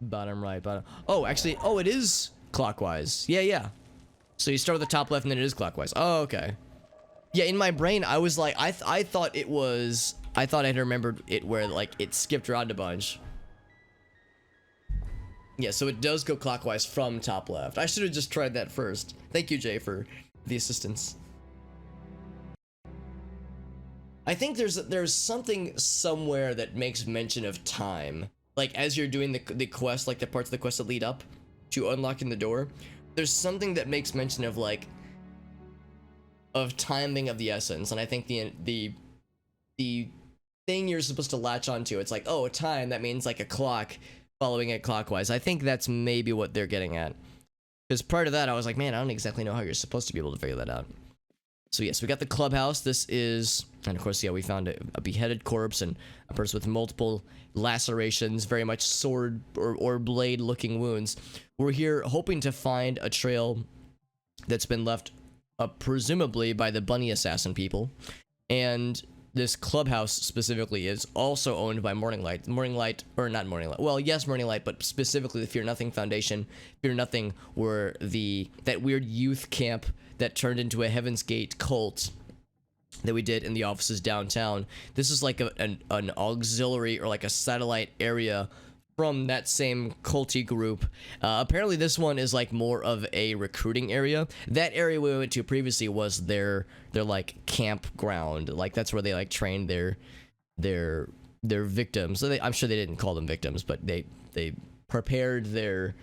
Bottom right, bottom. Oh, actually, oh, it is clockwise. Yeah, yeah. So you start with the top left and then it is clockwise. Oh, okay. Yeah, in my brain, I was like, I thought it was, I thought I had remembered it where, like, it skipped around a bunch. Yeah, so it does go clockwise from top left. I should have just tried that first. Thank you, Jay, for the assistance. I think there's something somewhere that makes mention of time. Like, as you're doing the quest, like the parts of the quest that lead up to unlocking the door, there's something that makes mention of, like, of timing of the essence. And I think the thing you're supposed to latch onto, it's like, oh, time, that means like a clock following it clockwise. I think that's maybe what they're getting at. Because prior to that, I was like, man, I don't exactly know how you're supposed to be able to figure that out. So yes, we got the clubhouse. This is, and of course, yeah, we found a beheaded corpse and a person with multiple lacerations, very much sword or blade looking wounds. We're here hoping to find a trail that's been left presumably by the bunny assassin people. And this clubhouse specifically is also owned by Morninglight. Morninglight, or not Morninglight. Well, yes, Morninglight, but specifically the Fear Nothing Foundation. Fear Nothing were that weird youth camp that turned into a Heaven's Gate cult that we did in the offices downtown. This is like an auxiliary or like a satellite area from that same culty group. Apparently this one is like more of a recruiting area. That area we went to previously was their like campground. Like that's where they like trained their victims. So I'm sure they didn't call them victims, but they prepared their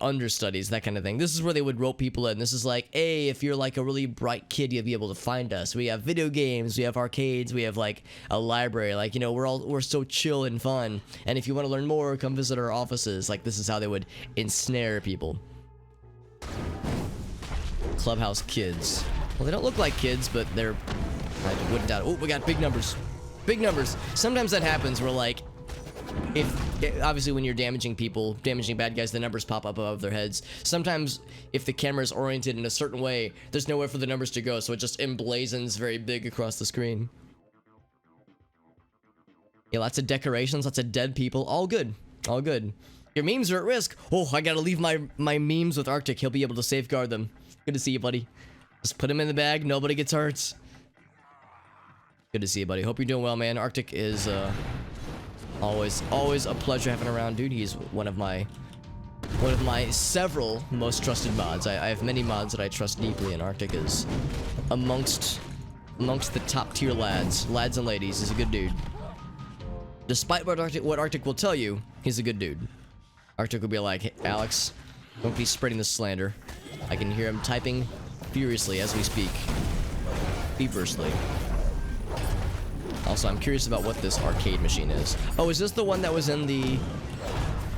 understudies, that kind of thing. This is where they would rope people in. This is like, hey, if you're like a really bright kid, you'll be able to find us. We have video games, we have arcades, we have like a library. Like, you know, we're so chill and fun. And if you want to learn more, come visit our offices. Like, this is how they would ensnare people. Clubhouse kids. Well, they don't look like kids, but they're, I wouldn't doubt it. Oh, we got big numbers. Big numbers. Sometimes that happens where like, obviously when you're damaging people, damaging bad guys, the numbers pop up above their heads. Sometimes if the camera is oriented in a certain way, there's nowhere for the numbers to go, so it just emblazons very big across the screen. Yeah, lots of decorations, lots of dead people, all good, all good. Your memes are at risk. Oh, I gotta leave my memes with Arctic. He'll be able to safeguard them. Good to see you, buddy. Just put them in the bag, nobody gets hurt. Good to see you, buddy. Hope you're doing well, man. Arctic is always a pleasure having around, dude. He's one of my several most trusted mods. I have many mods that I trust deeply, and Arctic is amongst the top tier lads and ladies. He's a good dude. Despite what Arctic will tell you, he's a good dude. Arctic will be like, hey, Alex, don't be spreading this slander. I can hear him typing furiously as we speak. Feverishly. Also, I'm curious about what this arcade machine is. Oh, is this the one that was in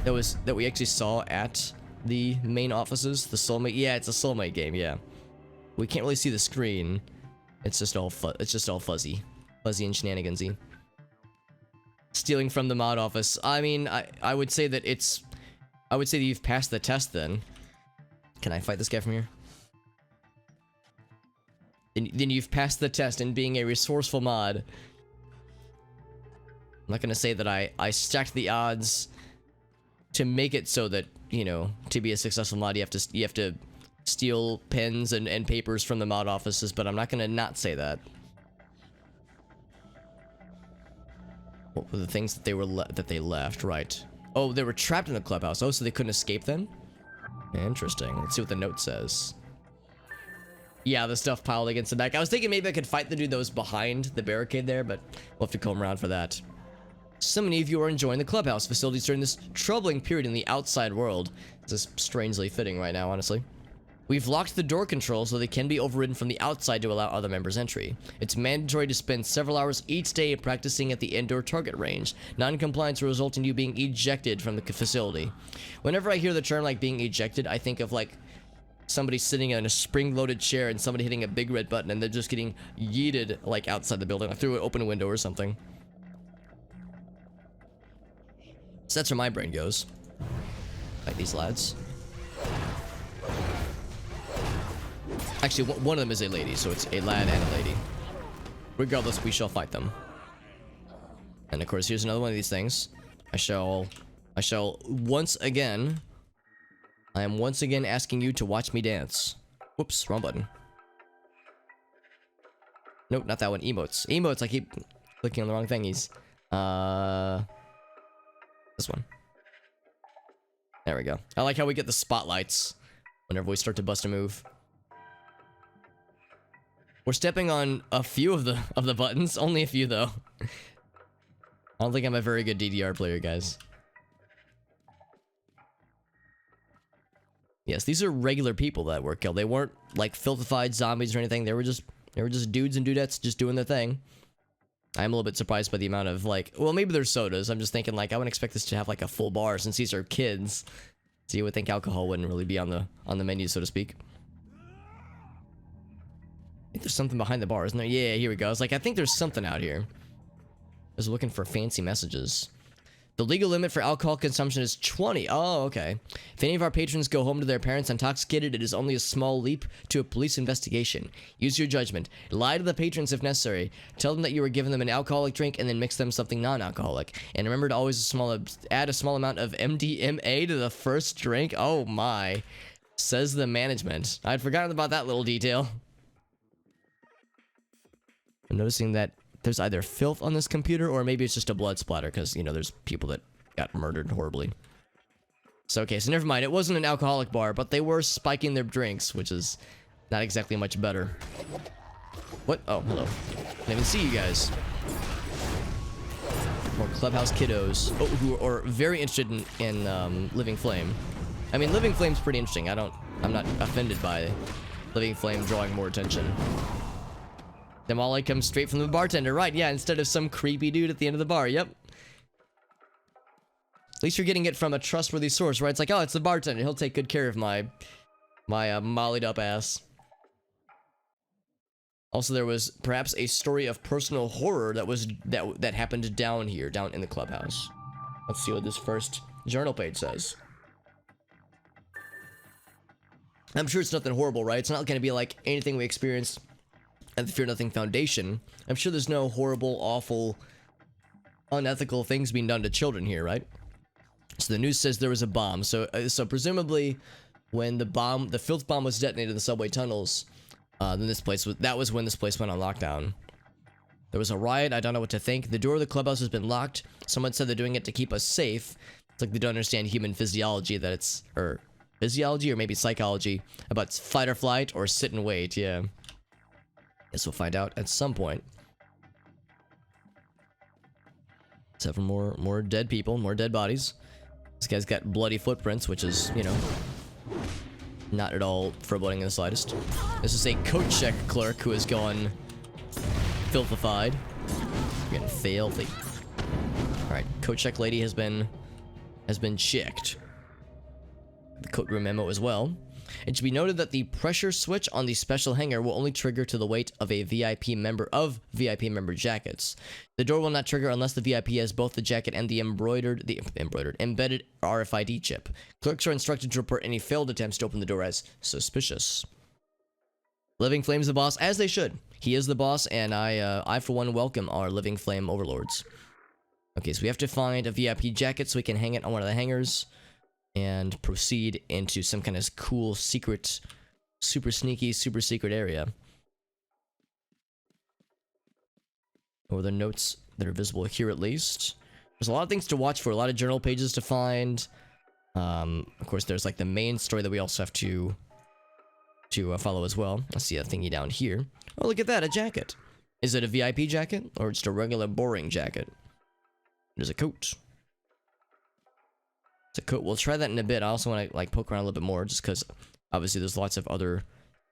that we actually saw at the main offices? The Soulmate? Yeah, it's a Soulmate game, yeah. We can't really see the screen. It's just all fuzzy and shenanigansy. Stealing from the mod office. I mean, I would say that you've passed the test then. Can I fight this guy from here? Then you've passed the test in being a resourceful mod. I'm not gonna say that I stacked the odds to make it so that, you know, to be a successful mod you have to steal pens and papers from the mod offices, but I'm not gonna not say that. What were the things that they left? Right. Oh, they were trapped in the clubhouse. Oh, so they couldn't escape then? Interesting. Let's see what the note says. Yeah, the stuff piled against the back. I was thinking maybe I could fight the dude that was behind the barricade there, but we'll have to come around for that. So many of you are enjoying the clubhouse facilities during this troubling period in the outside world. This is strangely fitting right now, honestly. We've locked the door controls so they can be overridden from the outside to allow other members entry. It's mandatory to spend several hours each day practicing at the indoor target range. Non-compliance will result in you being ejected from the facility. Whenever I hear the term like being ejected, I think of like somebody sitting in a spring-loaded chair and somebody hitting a big red button and they're just getting yeeted like outside the building, like through an open window or something. So that's where my brain goes. Like these lads. Actually, one of them is a lady, so it's a lad and a lady. Regardless, we shall fight them. And of course, here's another one of these things. I shall I am once again asking you to watch me dance. Whoops, wrong button. Nope, not that one. Emotes. Emotes, I keep clicking on the wrong thingies. This one. There we go. I like how we get the spotlights whenever we start to bust a move. We're stepping on a few of the buttons. Only a few, though. I don't think I'm a very good DDR player, guys. Yes, these are regular people that were killed. They weren't like filthified zombies or anything. They were just dudes and dudettes just doing their thing. I'm a little bit surprised by the amount of like, well, maybe there's sodas. I'm just thinking like I wouldn't expect this to have like a full bar since these are kids. So you would think alcohol wouldn't really be on the menu, so to speak. I think there's something behind the bar, isn't there? Yeah, here we go. I was like, I think there's something out here. I was looking for fancy messages. The legal limit for alcohol consumption is 20. Oh, okay. If any of our patrons go home to their parents intoxicated, it is only a small leap to a police investigation. Use your judgment. Lie to the patrons if necessary. Tell them that you were giving them an alcoholic drink and then mix them something non-alcoholic. And remember to always add a small amount of MDMA to the first drink. Oh my. Says the management. I'd forgotten about that little detail. I'm noticing that there's either filth on this computer or maybe it's just a blood splatter because, you know, there's people that got murdered horribly. So, okay, so never mind. It wasn't an alcoholic bar, but they were spiking their drinks, which is not exactly much better. What? Oh, hello. Didn't even see you guys. More Clubhouse kiddos. Oh, who are very interested in Living Flame. I mean, Living Flame's pretty interesting. I'm not offended by Living Flame drawing more attention. Them all like come straight from the bartender, right? Yeah, instead of some creepy dude at the end of the bar. Yep. At least you're getting it from a trustworthy source, right? It's like, oh, it's the bartender. He'll take good care of my mollied up ass. Also, there was perhaps a story of personal horror that happened down here, down in the clubhouse. Let's see what this first journal page says. I'm sure it's nothing horrible, right? It's not going to be like anything we experienced at the Fear Nothing Foundation. I'm sure there's no horrible, awful, unethical things being done to children here, right? So the news says there was a bomb. So presumably, when the filth bomb was detonated in the subway tunnels, then that was when this place went on lockdown. There was a riot. I don't know what to think. The door of the clubhouse has been locked. Someone said they're doing it to keep us safe. It's like they don't understand human physiology, or maybe psychology, about fight or flight or sit and wait. Yeah. Guess we'll find out at some point. Except for more dead people, more dead bodies. This guy's got bloody footprints, which is, you know, not at all foreboding in the slightest. This is a coat check clerk who has gone filthified. Getting filthy. Alright, coat check lady has been checked. The coat room memo as well. It should be noted that the pressure switch on the special hanger will only trigger to the weight of a VIP member jackets. The door will not trigger unless the VIP has both the jacket and the embedded RFID chip. Clerks are instructed to report any failed attempts to open the door as suspicious. Living Flame's the boss, as they should. He is the boss, and I for one welcome our Living Flame overlords. Okay, so we have to find a VIP jacket so we can hang it on one of the hangers. And proceed into some kind of cool, secret, super sneaky, super secret area. Or the notes that are visible here at least. There's a lot of things to watch for, a lot of journal pages to find. Of course, there's like the main story that we also have to follow as well. I see a thingy down here. Oh, look at that, a jacket. Is it a VIP jacket or just a regular boring jacket? There's a coat. It's a coat. We'll try that in a bit. I also want to like poke around a little bit more just because obviously there's lots of other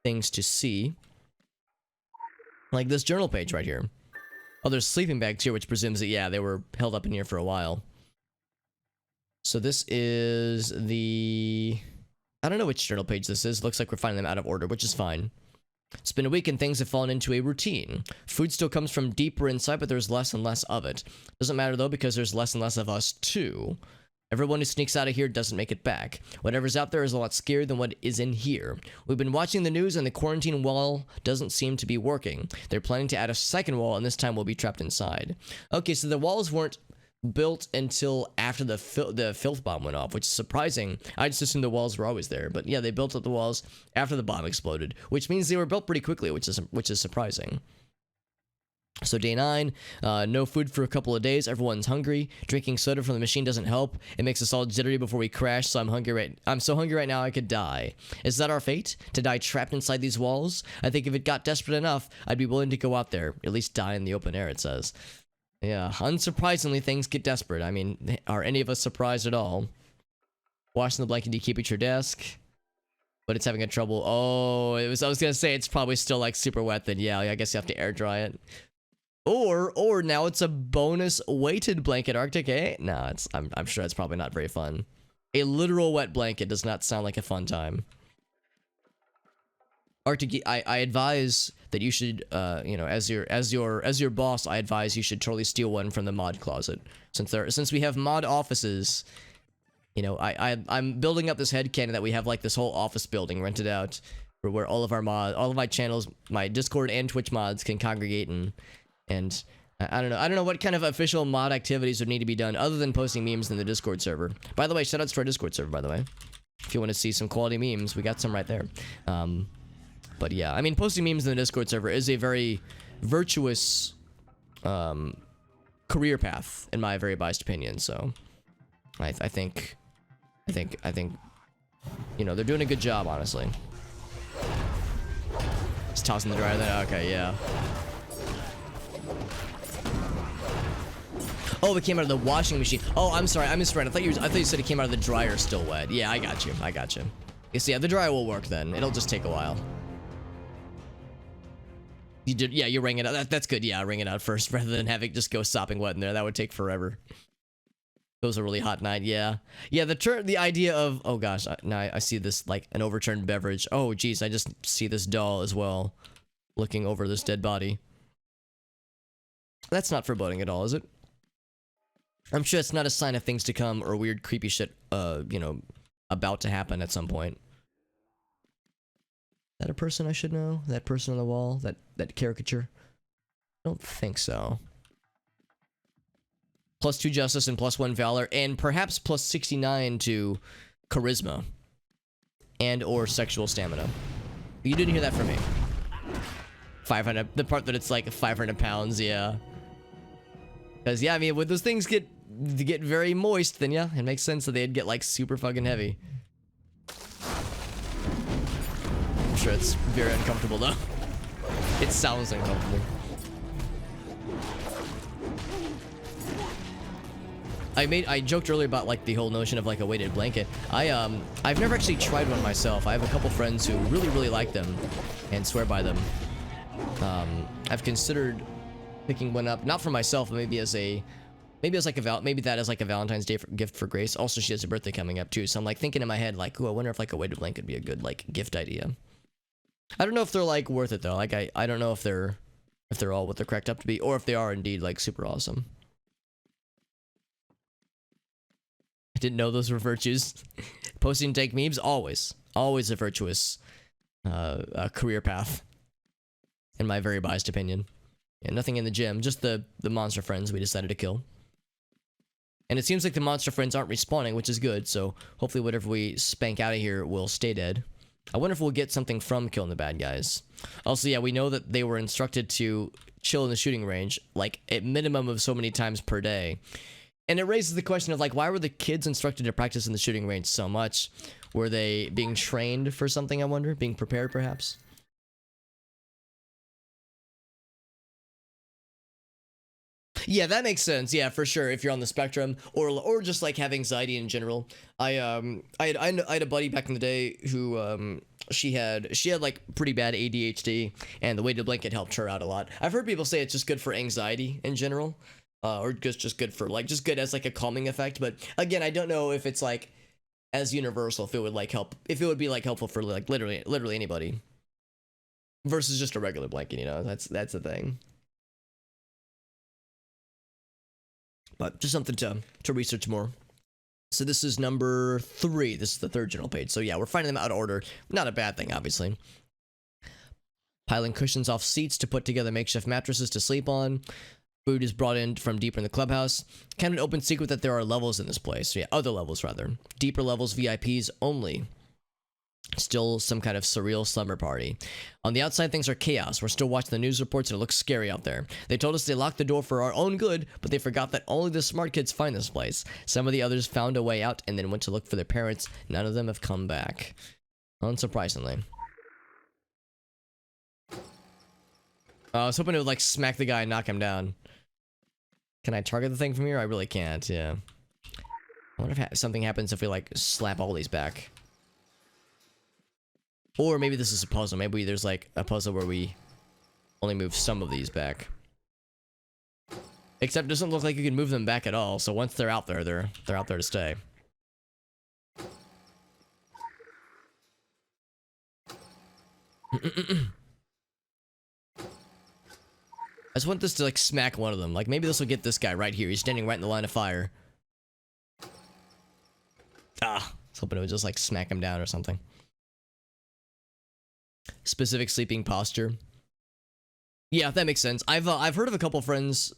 things to see. Like this journal page right here. Oh, there's sleeping bags here, which presumes that, yeah, they were held up in here for a while. So this is the... I don't know which journal page this is. Looks like we're finding them out of order, which is fine. It's been a week and things have fallen into a routine. Food still comes from deeper inside, but there's less and less of it. Doesn't matter though, because there's less and less of us too. Everyone who sneaks out of here doesn't make it back. Whatever's out there is a lot scarier than what is in here. We've been watching the news and the quarantine wall doesn't seem to be working. They're planning to add a second wall and this time we'll be trapped inside. Okay, so the walls weren't built until after the filth bomb went off, which is surprising. I just assumed the walls were always there, but yeah, they built up the walls after the bomb exploded, which means they were built pretty quickly, which is surprising. So day 9, no food for a couple of days. Everyone's hungry. Drinking soda from the machine doesn't help. It makes us all jittery before we crash. So I'm so hungry right now I could die. Is that our fate? To die trapped inside these walls? I think if it got desperate enough, I'd be willing to go out there. At least die in the open air, it says. Yeah, unsurprisingly, things get desperate. I mean, are any of us surprised at all? Washing the blanket you keep at your desk, but it's having a trouble. Oh, I was gonna say it's probably still like super wet. Then yeah, I guess you have to air dry it. Or now it's a bonus weighted blanket, Arctic. Eh? No, I'm sure it's probably not very fun. A literal wet blanket does not sound like a fun time. Arctic, I advise that you should, you know, as your boss, I advise you should totally steal one from the mod closet. Since we have mod offices, you know, I'm building up this headcanon that we have like this whole office building rented out where all of my channels, my Discord and Twitch mods can congregate and I don't know what kind of official mod activities would need to be done other than posting memes in the Discord server. By the way, shoutouts to our Discord server, by the way. If you want to see some quality memes, we got some right there. But yeah, I mean, posting memes in the Discord server is a very virtuous career path, in my very biased opinion. So, I think, you know, they're doing a good job, honestly. Just tossing the dryer there. Okay, yeah. Oh, it came out of the washing machine. Oh, I'm sorry, I misread. I thought you said it came out of the dryer still wet. Yeah, I got you. Yes, yeah, the dryer will work then. It'll just take a while. You did, yeah, you wring it out. That's good. Yeah, wring it out first rather than having just go sopping wet in there. That would take forever. It was a really hot night. Yeah, the idea of, oh gosh, now I see this like an overturned beverage. Oh geez, I just see this doll as well, looking over this dead body. That's not foreboding at all, is it? I'm sure it's not a sign of things to come or weird creepy shit, you know, about to happen at some point. Is that a person I should know? That person on the wall? That caricature? I don't think so. +2 justice and +1 valor, and perhaps +69 to charisma. And or sexual stamina. You didn't hear that from me. 500, the part that it's like 500 pounds, yeah. Because, yeah, I mean, when those things get very moist, then yeah, it makes sense that they'd get like super fucking heavy. I'm sure it's very uncomfortable though. It sounds uncomfortable. I joked earlier about like the whole notion of like a weighted blanket. I've never actually tried one myself. I have a couple friends who really like them and swear by them. I've considered picking one up, not for myself, but maybe that as like a Valentine's Day gift for Grace. Also, she has a birthday coming up too, so I'm like thinking in my head like, ooh, I wonder if like a weighted blanket would be a good like gift idea. I don't know if they're like worth it though. Like I don't know if they're all what they're cracked up to be, or if they are indeed like super awesome. I didn't know those were virtues. Posting dank memes, always a virtuous career path, in my very biased opinion. Yeah, nothing in the gym, just the monster friends we decided to kill. And it seems like the monster friends aren't respawning, which is good, so hopefully whatever we spank out of here will stay dead. I wonder if we'll get something from killing the bad guys. Also, yeah, we know that they were instructed to chill in the shooting range, like, at minimum of so many times per day. And it raises the question of, like, why were the kids instructed to practice in the shooting range so much? Were they being trained for something, I wonder? Being prepared, perhaps? Yeah, that makes sense. Yeah, for sure. If you're on the spectrum, or just like have anxiety in general. I had a buddy back in the day who she had like pretty bad ADHD, and the weighted blanket helped her out a lot. I've heard people say it's just good for anxiety in general, or just good for like just good as like a calming effect. But again, I don't know if it's like as universal, if it would like help, if it would be like helpful for like literally anybody versus just a regular blanket. You know, that's the thing. But just something to research more. So this is number 3. This is the 3rd journal page. So yeah, we're finding them out of order. Not a bad thing, obviously. Piling cushions off seats to put together makeshift mattresses to sleep on. Food is brought in from deeper in the clubhouse. Kind of an open secret that there are levels in this place. Yeah, other levels rather. Deeper levels, VIPs only. Still some kind of surreal slumber party. On the outside, things are chaos. We're still watching the news reports and it looks scary out there. They told us they locked the door for our own good, but they forgot that only the smart kids find this place. Some of the others found a way out and then went to look for their parents. None of them have come back. Unsurprisingly. I was hoping it would like smack the guy and knock him down. Can I target the thing from here? I really can't, yeah. I wonder if something happens if we like slap all these back. Or maybe this is a puzzle. Maybe there's like a puzzle where we only move some of these back. Except it doesn't look like you can move them back at all. So once they're out there, they're out there to stay. I just want this to like smack one of them. Like maybe this will get this guy right here. He's standing right in the line of fire. I was hoping it would just like smack him down or something. Specific sleeping posture. Yeah, that makes sense. I've heard of a couple friends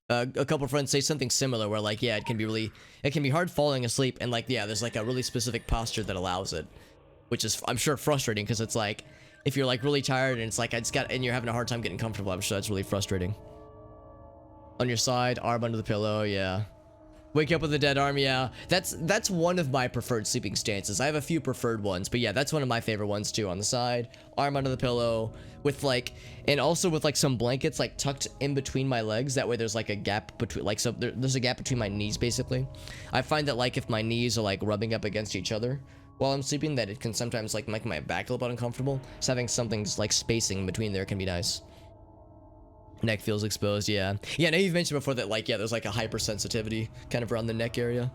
say something similar where like, yeah, it can be hard falling asleep and like, yeah, there's like a really specific posture that allows it, which is I'm sure frustrating because it's like if you're like really tired and it's like and you're having a hard time getting comfortable, I'm sure that's really frustrating. On your side, arm under the pillow, yeah. Wake up with a dead arm, yeah. That's one of my preferred sleeping stances. I have a few preferred ones, but yeah, that's one of my favorite ones too. On the side, arm under the pillow, with like, and also with like some blankets like tucked in between my legs. That way there's like a gap between, like, so there's a gap between my knees basically. I find that like if my knees are like rubbing up against each other while I'm sleeping, that it can sometimes like make my back a little bit uncomfortable. So having something like spacing between there can be nice. Neck feels exposed, yeah. Yeah, I know you've mentioned before that, like, yeah, there's like a hypersensitivity kind of around the neck area,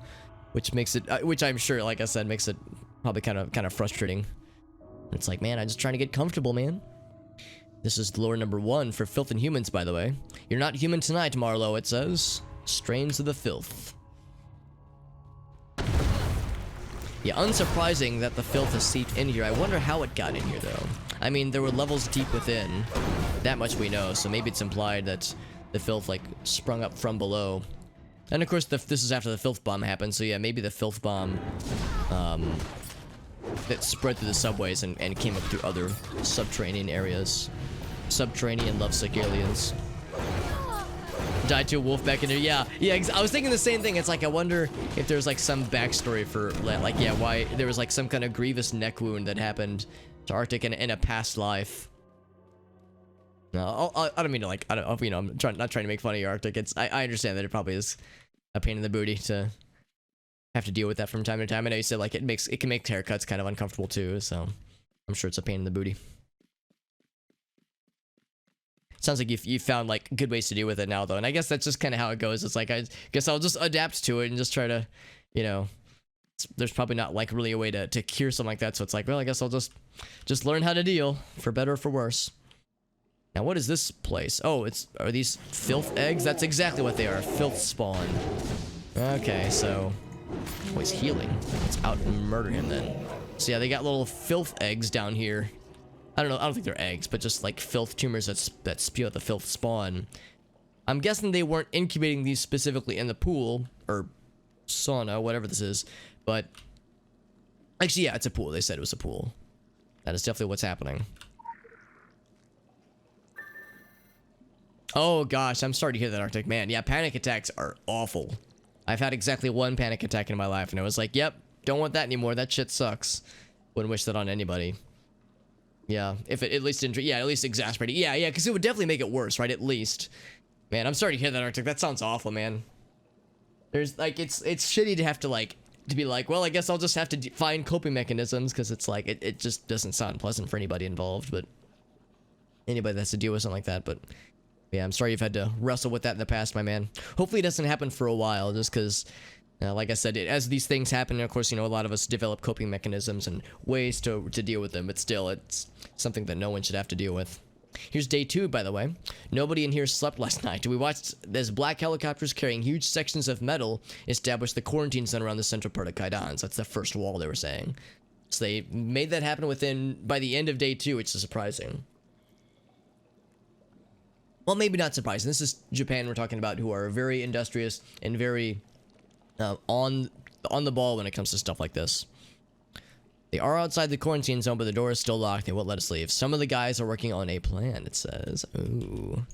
which makes it, which I'm sure, like I said, makes it probably kind of frustrating. It's like, man, I'm just trying to get comfortable, man. This is lore number 1 for Filth and Humans, by the way. You're not human tonight, Marlowe, it says. Strains of the filth. Yeah, unsurprising that the filth has seeped in here. I wonder how it got in here, though. I mean, there were levels deep within. That much we know, so maybe it's implied that the filth, like, sprung up from below. And, of course, this is after the filth bomb happened, so yeah, maybe the filth bomb, that spread through the subways and came up through other subterranean areas. Subterranean lovesick aliens. Died to a wolf back in there. Yeah, I was thinking the same thing. It's like, I wonder if there's like some backstory for like, yeah, why there was like some kind of grievous neck wound that happened to Arctic in a past life. No, I don't mean to like, I don't, you know, I'm not trying to make fun of your Arctic. I understand that it probably is a pain in the booty to have to deal with that from time to time. I know you said like it can make haircuts kind of uncomfortable too, so I'm sure it's a pain in the booty. Sounds like you found like good ways to deal with it now though, and I guess that's just kind of how it goes. It's like, I guess I'll just adapt to it and just try to, you know, there's probably not like really a way to cure something like that, so it's like, well, I guess I'll just learn how to deal, for better or for worse. Now what is this place? Oh, are these filth eggs? That's exactly what they are, filth spawn. Okay, so he's healing. Let's out and murder him then. So yeah, they got little filth eggs down here. I don't think they're eggs, but just like filth tumors that spew out the filth spawn. I'm guessing they weren't incubating these specifically in the pool, or sauna, whatever this is, but actually, yeah, it's a pool. They said it was a pool. That is definitely what's happening. Oh gosh, I'm sorry to hear that, Arctic. Man, yeah, panic attacks are awful. I've had exactly one panic attack in my life, and I was like, yep, don't want that anymore. That shit sucks. Wouldn't wish that on anybody. Yeah, if it at least didn't, yeah, at least exasperate it. Yeah, because it would definitely make it worse, right? At least. Man, I'm sorry to hear that, Arctic. That sounds awful, man. There's like, it's shitty to have to be like, well, I guess I'll just have to find coping mechanisms, because it's like, it just doesn't sound pleasant for anybody involved, but anybody that has to deal with something like that. But yeah, I'm sorry you've had to wrestle with that in the past, my man. Hopefully it doesn't happen for a while, just because, like I said, as these things happen, and of course, you know, a lot of us develop coping mechanisms and ways to deal with them, but still, it's something that no one should have to deal with. Here's day 2, by the way. Nobody in here slept last night. We watched as black helicopters carrying huge sections of metal establish the quarantine zone around the central part of Kaidan. So that's the first wall, they were saying. So they made that happen by the end of day 2, which is surprising. Well, maybe not surprising. This is Japan we're talking about, who are very industrious and very on the ball when it comes to stuff like this. They are outside the quarantine zone, but the door is still locked. They won't let us leave. Some of the guys are working on a plan, it says. Ooh.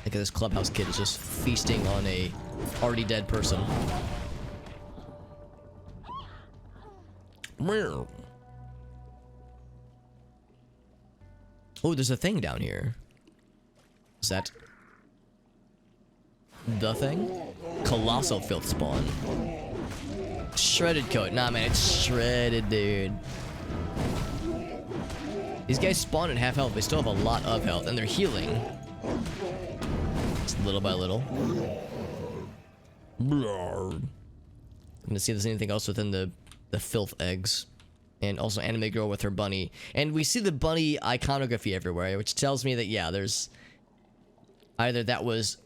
Look at this Clubhouse kid is just feasting on a already dead person. Oh, there's a thing down here. Is that the thing? Colossal filth spawn. Shredded coat. Nah, man, it's shredded, dude. These guys spawn at half health. They still have a lot of health, and they're healing. Just little by little. I'm gonna see if there's anything else within the filth eggs. And also anime girl with her bunny. And we see the bunny iconography everywhere, which tells me that, yeah, there's... Either that was...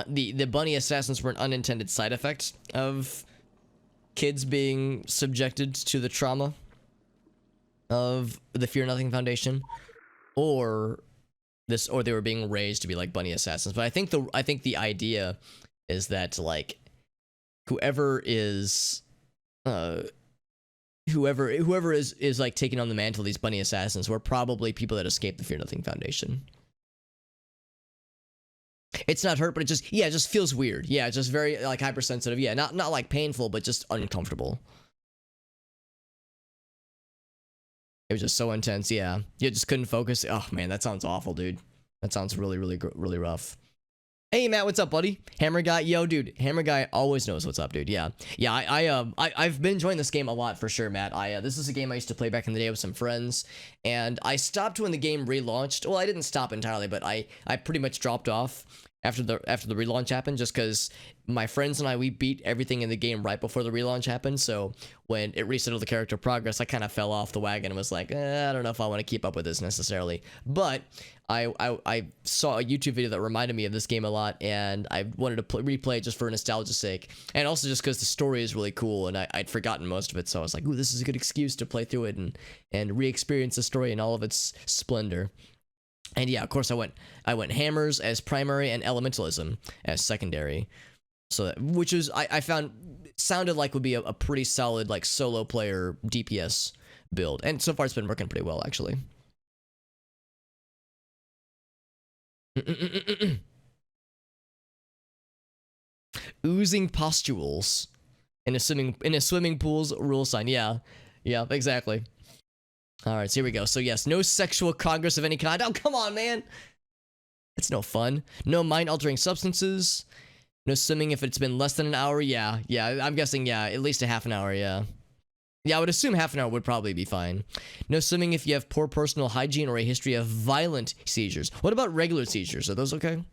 the bunny assassins were an unintended side effect of kids being subjected to the trauma of the Fear Nothing Foundation. Or they were being raised to be like bunny assassins. But I think the idea is that, like, whoever is... Whoever is like taking on the mantle of these bunny assassins were probably people that escaped the Fear Nothing Foundation. It's not hurt, but it just feels weird. Yeah, it's just very like hypersensitive. Yeah, not like painful, but just uncomfortable. It was just so intense. Yeah, you just couldn't focus. Oh man, that sounds awful, dude. That sounds really rough. Hey Matt, what's up, buddy? Hammer Guy, yo, dude. Hammer Guy always knows what's up, dude. Yeah. I've been enjoying this game a lot for sure, Matt. This is a game I used to play back in the day with some friends, and I stopped when the game relaunched. Well, I didn't stop entirely, but I pretty much dropped off after the relaunch happened, just because my friends and we beat everything in the game right before the relaunch happened. So when it reset all the character progress, I kind of fell off the wagon and was like, I don't know if I want to keep up with this necessarily. But I saw a YouTube video that reminded me of this game a lot, and I wanted to replay it just for nostalgia's sake, and also just because the story is really cool, and I'd forgotten most of it, so I was like, ooh, this is a good excuse to play through it and re-experience the story in all of its splendor. And yeah, of course, I went hammers as primary and elementalism as secondary. So which is I found sounded like would be a pretty solid like solo player DPS build, and so far it's been working pretty well actually. Oozing pustules in a swimming pool's rule sign. Yeah, exactly. All right, so here we go. So yes, no sexual congress of any kind. Oh, come on, man. It's no fun. No mind-altering substances. No swimming if it's been less than an hour. Yeah, I'm guessing, yeah, at least a half an hour, yeah. Yeah, I would assume half an hour would probably be fine. No swimming if you have poor personal hygiene or a history of violent seizures. What about regular seizures? Are those okay?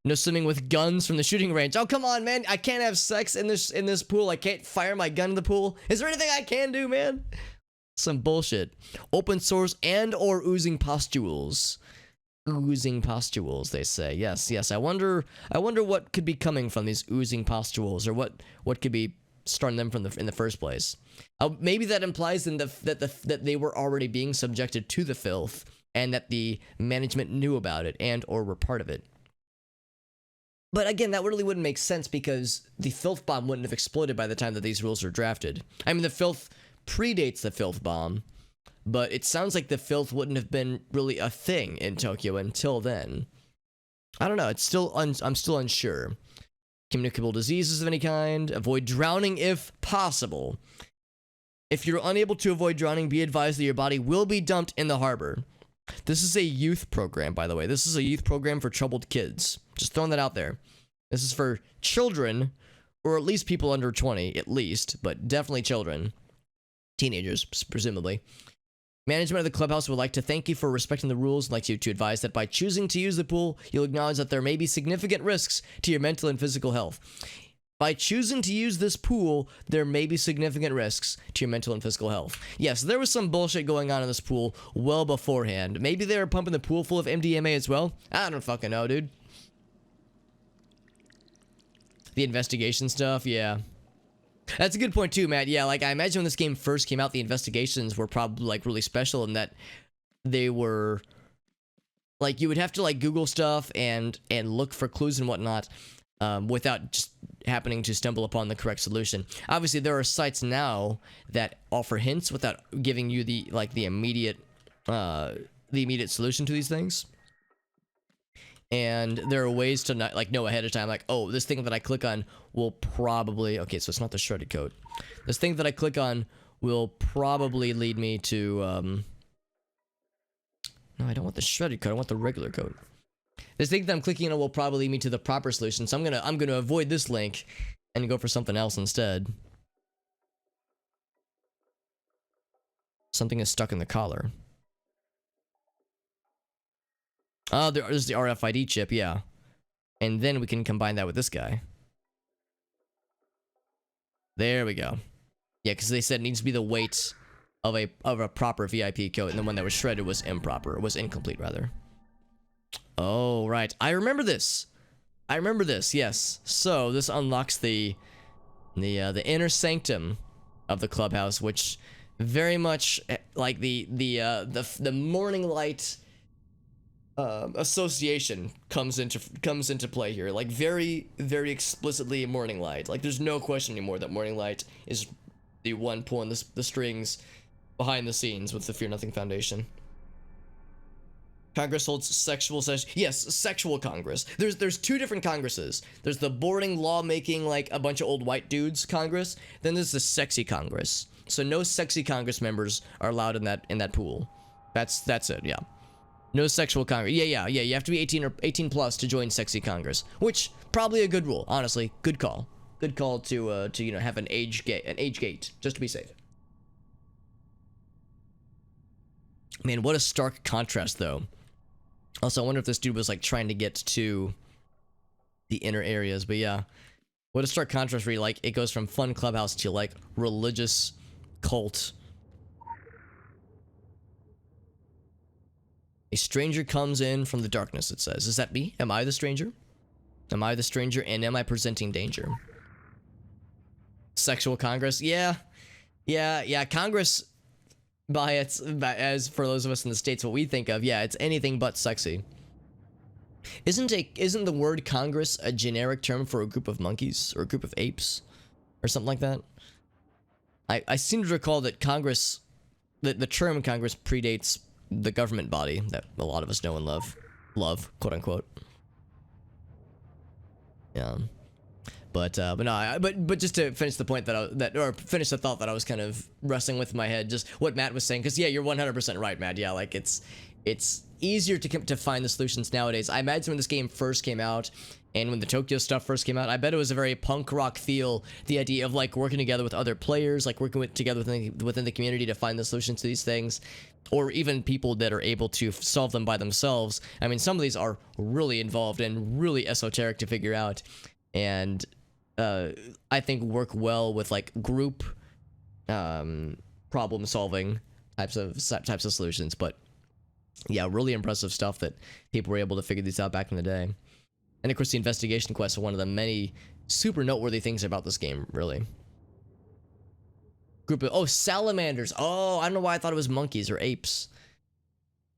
No swimming with guns from the shooting range. Oh, come on, man. I can't have sex in this pool. I can't fire my gun in the pool. Is there anything I can do, man? Some bullshit. Open sores and or oozing pustules. Oozing pustules, they say. Yes. I wonder what could be coming from these oozing pustules, or what could be starting them from in the first place. Maybe that implies then that they were already being subjected to the filth, and that the management knew about it and or were part of it. But again, that really wouldn't make sense, because the filth bomb wouldn't have exploded by the time that these rules were drafted. I mean, the filth predates the filth bomb, but it sounds like the filth wouldn't have been really a thing in Tokyo until then. I don't know. It's still I'm still unsure. Communicable diseases of any kind. Avoid drowning if possible. If you're unable to avoid drowning, be advised that your body will be dumped in the harbor. This is a youth program, by the way. This is a youth program for troubled kids. Just throwing that out there. This is for children, or at least people under 20, at least, but definitely children. Teenagers, presumably. Management of the clubhouse would like to thank you for respecting the rules and like you to advise that by choosing to use the pool, you'll acknowledge that there may be significant risks to your mental and physical health. By choosing to use this pool, there may be significant risks to your mental and physical health. Yes, there was some bullshit going on in this pool well beforehand. Maybe they were pumping the pool full of MDMA as well? I don't fucking know, dude. The investigation stuff, yeah. That's a good point too, Matt. Yeah, like I imagine when this game first came out, the investigations were probably like really special in that they were Like, you would have to like Google stuff and look for clues and whatnot, without just happening to stumble upon the correct solution. Obviously, there are sites now that offer hints without giving you the immediate solution to these things. And there are ways to not, like, know ahead of time, like, oh, this thing that I click on will probably, okay, so it's not the shredded coat. This thing that I click on will probably lead me to, no, I don't want the shredded coat, I want the regular coat. This thing that I'm clicking on will probably lead me to the proper solution, so I'm gonna avoid this link and go for something else instead. Something is stuck in the collar. Oh, there's the Rfid chip, yeah. And then we can combine that with this guy. There we go. Yeah, because they said it needs to be the weight of a proper VIP coat, and the one that was shredded was improper, was incomplete rather. Oh, right. I remember this. I remember this, yes. So this unlocks the inner sanctum of the clubhouse, which very much like the Morninglight association comes into play here, like very explicitly Morninglight. Like, there's no question anymore that Morninglight is the one pulling the strings behind the scenes with the Fear Nothing Foundation. Congress holds sexual sessions. Yes, sexual Congress. There's two different Congresses. There's the boring lawmaking, like a bunch of old white dudes Congress. Then there's the sexy Congress. So no sexy Congress members are allowed in that pool. That's it. Yeah. No sexual Congress. Yeah. You have to be 18 plus to join sexy Congress, which probably a good rule. Honestly, good call. Good call to have an age gate just to be safe. Man, what a stark contrast though. Also, I wonder if this dude was like trying to get to the inner areas, but yeah. What a stark contrast where like it goes from fun clubhouse to like religious cult. A stranger comes in from the darkness, it says. Is that me? Am I the stranger? Am I the stranger, and am I presenting danger? Sexual Congress? Yeah. Congress, as for those of us in the States, what we think of, yeah, it's anything but sexy. Isn't the word Congress a generic term for a group of monkeys or a group of apes or something like that? I seem to recall that Congress, the term Congress predates the government body that a lot of us know and love, quote unquote. Yeah. But just to finish the point finish the thought that I was kind of wrestling with in my head, just what Matt was saying, because yeah, you're 100% right, Matt. Yeah, like it's easier to find the solutions nowadays. I imagine when this game first came out, and when the Tokyo stuff first came out, I bet it was a very punk rock feel. The idea of like working together with other players, like working together within the community to find the solutions to these things, or even people that are able to solve them by themselves. I mean, some of these are really involved and really esoteric to figure out, and I think work well with like group problem solving types of solutions. But yeah, really impressive stuff that people were able to figure these out back in the day. And of course, the investigation quests are one of the many super noteworthy things about this game, really. Group of salamanders. Oh, I don't know why I thought it was monkeys or apes.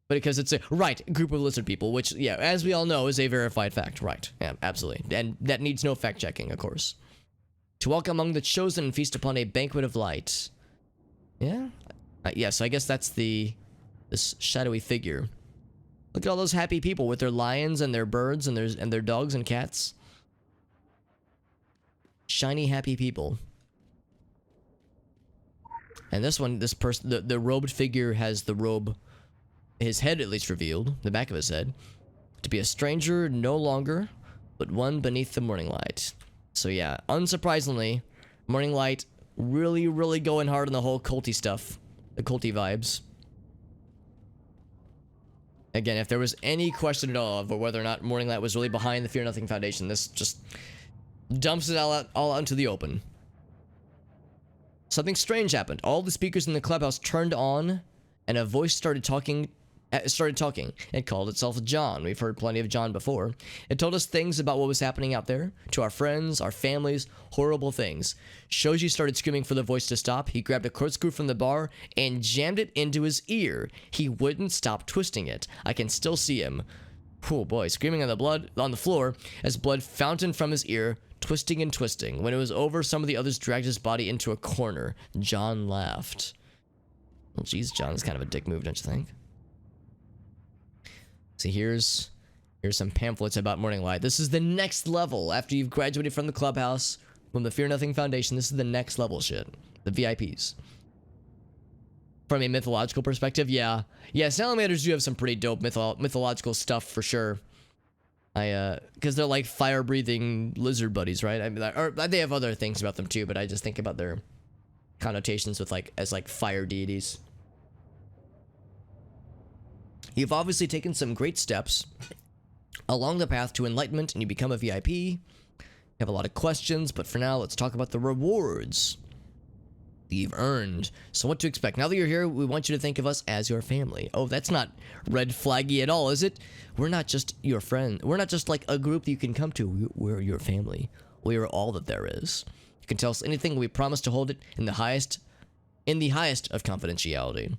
But because it's a group of lizard people, which, yeah, as we all know, is a verified fact. Right. Yeah, absolutely. And that needs no fact checking, of course. To walk among the chosen and feast upon a banquet of light. Yeah? Yeah, so I guess that's this shadowy figure. Look at all those happy people with their lions and their birds and their dogs and cats. Shiny, happy people. And this one, this person, the robed figure has the robe, his head at least revealed, the back of his head, to be a stranger no longer, but one beneath the Morninglight. So yeah, unsurprisingly, Morninglight really, really going hard on the whole culty stuff, the culty vibes. Again, if there was any question at all of whether or not Morninglight was really behind the Fear Nothing Foundation, this just dumps it all out into the open. Something strange happened. All the speakers in the clubhouse turned on, and a voice started talking It started talking. It called itself John. We've heard plenty of John before. It told us things about what was happening out there, to our friends, our families, horrible things. Shoji started screaming for the voice to stop. He grabbed a corkscrew from the bar and jammed it into his ear. He wouldn't stop twisting it. I can still see him. Oh boy, screaming on the floor as blood fountained from his ear, twisting and twisting. When it was over, some of the others dragged his body into a corner. John laughed. Well, geez, John's kind of a dick move, don't you think? See, here's some pamphlets about Morninglight. This is the next level after you've graduated from the Clubhouse, from the Fear Nothing Foundation. This is the next level shit. The VIPs. From a mythological perspective, yeah. Yeah, salamanders do have some pretty dope mythological stuff for sure. Because they're like fire-breathing lizard buddies, right? I mean, or they have other things about them too, but I just think about their connotations with as fire deities. You've obviously taken some great steps along the path to enlightenment and you become a VIP. You have a lot of questions, but for now, let's talk about the rewards that you've earned. So what to expect. Now that you're here, we want you to think of us as your family. Oh, that's not red flaggy at all, is it? We're not just your friend. We're not just like a group that you can come to. We're your family. We are all that there is. You can tell us anything. We promise to hold it in the highest of confidentiality.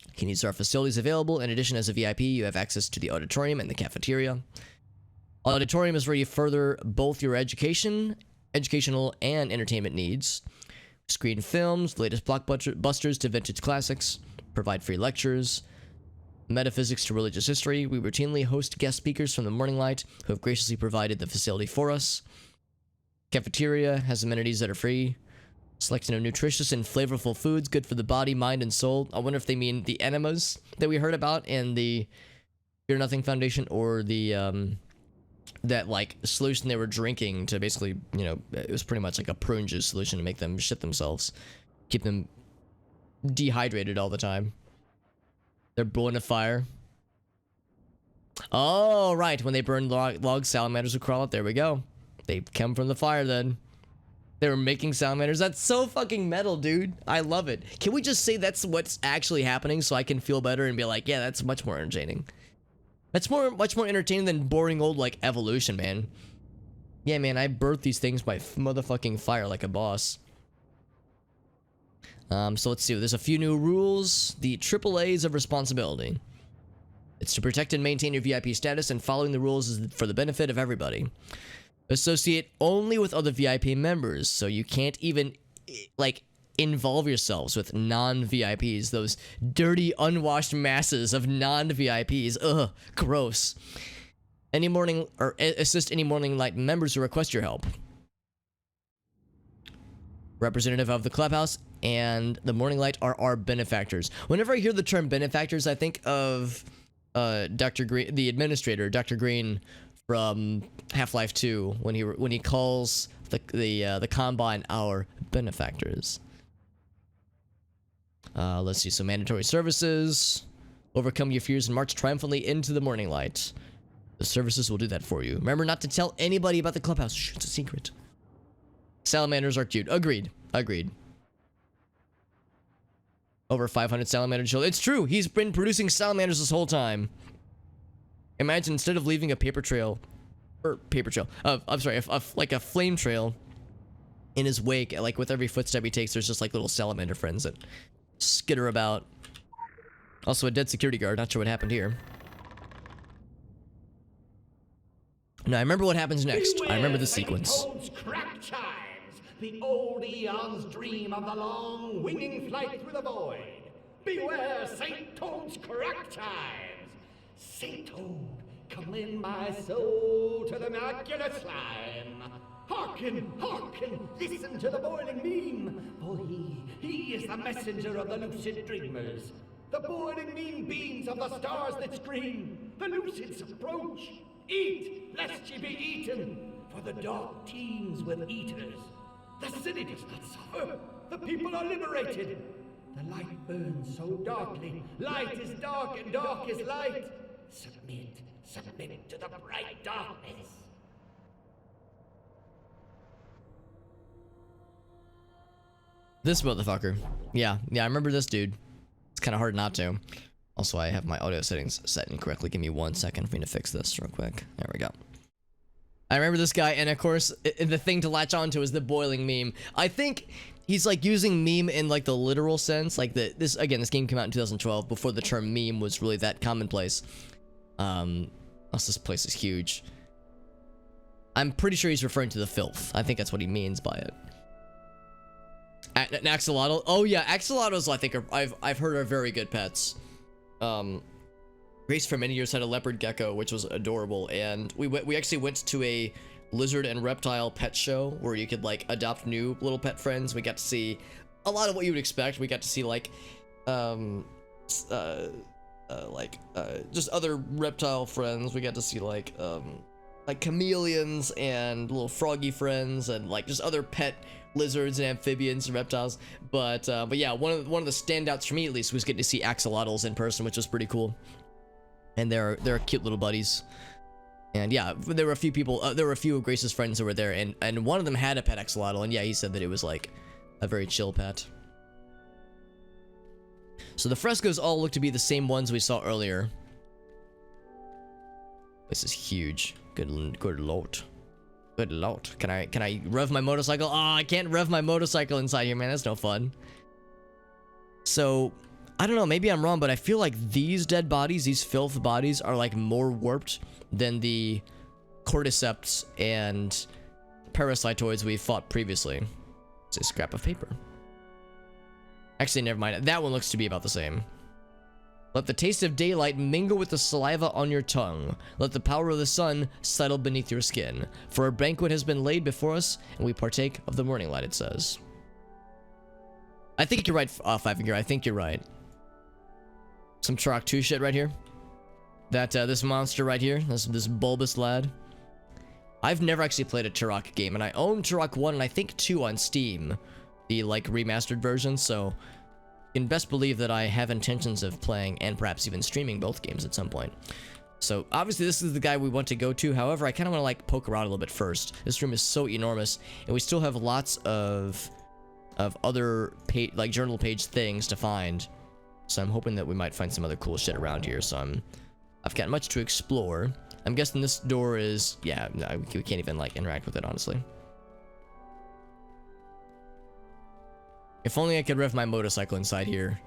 You can use our facilities available. In addition, as a VIP, you have access to the auditorium and the cafeteria. Auditorium is where you further both your educational and entertainment needs. Screen films, latest blockbusters to vintage classics, provide free lectures, metaphysics to religious history. We routinely host guest speakers from the Morninglight who have graciously provided the facility for us. Cafeteria has amenities that are free. Selection of nutritious and flavorful foods, good for the body, mind, and soul. I wonder if they mean the enemas that we heard about in the Fear Nothing Foundation, or the that solution they were drinking to basically, it was pretty much like a prune juice solution to make them shit themselves, keep them dehydrated all the time. They're blowing a fire. Oh, right, when they burn logs, salamanders would crawl up. There we go. They come from the fire then. They were making salamanders. That's so fucking metal, dude. I love it. Can we just say that's what's actually happening so I can feel better and be like, yeah, that's much more entertaining. That's much more entertaining than boring old, evolution, man. Yeah, man, I birthed these things by motherfucking fire like a boss. So let's see. There's a few new rules. The AAAs of responsibility. It's to protect and maintain your VIP status, and following the rules is for the benefit of everybody. Associate only with other VIP members, so you can't even, involve yourselves with non-VIPs, those dirty, unwashed masses of non-VIPs. Ugh, gross. Assist any Morninglight members who request your help. Representative of the Clubhouse and the Morninglight are our benefactors. Whenever I hear the term benefactors, I think of Dr. Green, the administrator, Dr. Green, from Half-Life 2, when he calls the Combine our benefactors. Let's see. So mandatory services, overcome your fears and march triumphantly into the Morninglight. The services will do that for you. Remember not to tell anybody about the Clubhouse. Shh, it's a secret. Salamanders are cute. Agreed. Over 500 salamander children. It's true. He's been producing salamanders this whole time. Imagine, instead of leaving a a flame trail in his wake, with every footstep he takes, there's just little salamander friends that skitter about. Also a dead security guard. Not sure what happened here. Now I remember what happens next. I remember the sequence. Crack chimes, the old eon's dream of the long winging flight through the void. Beware St. Toad's crack chimes. St. Toad, come in my soul to the immaculate slime. Hearken, hearken, listen to the boiling beam, for he is the messenger of the lucid dreamers. The boiling mean beams of the stars that scream, the lucids approach. Eat, lest ye be eaten, for the dark teems with eaters. The city does not suffer, the people are liberated. The light burns so darkly, light is dark and dark is light. Submit to the bright darkness. This motherfucker. Yeah, I remember this dude. It's kind of hard not to. Also, I have my audio settings set incorrectly. Give me 1 second for me to fix this real quick. There we go. I remember this guy, and of course, the thing to latch onto is the boiling meme. I think he's like using meme in like the literal sense. Like this game came out in 2012 before the term meme was really that commonplace. This place is huge. I'm pretty sure he's referring to the filth. I think that's what he means by it. An axolotl. Oh yeah, axolotls I think I've heard are very good pets. Grace for many years had a leopard gecko, which was adorable, and we actually went to a lizard and reptile pet show where you could like adopt new little pet friends. We got to see a lot of what you would expect. We got to see like just other reptile friends. We got to see like chameleons and little froggy friends and like just other pet lizards and amphibians and reptiles. But yeah, one of the standouts for me at least was getting to see axolotls in person, which was pretty cool. And they're cute little buddies. And yeah, there were a few people, there were a few of Grace's friends who were there, and one of them had a pet axolotl, and yeah, he said that it was like a very chill pet. So the frescoes all look to be the same ones we saw earlier. This is huge. Good lord. Good lord. Can I rev my motorcycle? Oh, I can't rev my motorcycle inside here, man. That's no fun. So, I don't know, maybe I'm wrong, but I feel like these dead bodies, these filth bodies, are like more warped than the cordyceps and parasitoids we fought previously. It's a scrap of paper. Actually, never mind. That one looks to be about the same. Let the taste of daylight mingle with the saliva on your tongue. Let the power of the sun settle beneath your skin. For a banquet has been laid before us, and we partake of the morning light, it says. I think you're right, Five Finger. I think you're right. Some Turok 2 shit right here. That, this monster right here, this bulbous lad. I've never actually played a Turok game, and I own Turok 1 and I think 2 on Steam. The, like, remastered version, so you can best believe that I have intentions of playing and perhaps even streaming both games at some point. So, obviously, this is the guy we want to go to. However, I kind of want to, like, poke around a little bit first. This room is so enormous, and we still have lots of other, like, journal page things to find. So I'm hoping that we might find some other cool shit around here. So I've got much to explore. I'm guessing this door is, yeah, no, we can't even like interact with it, honestly. If only I could rev my motorcycle inside here.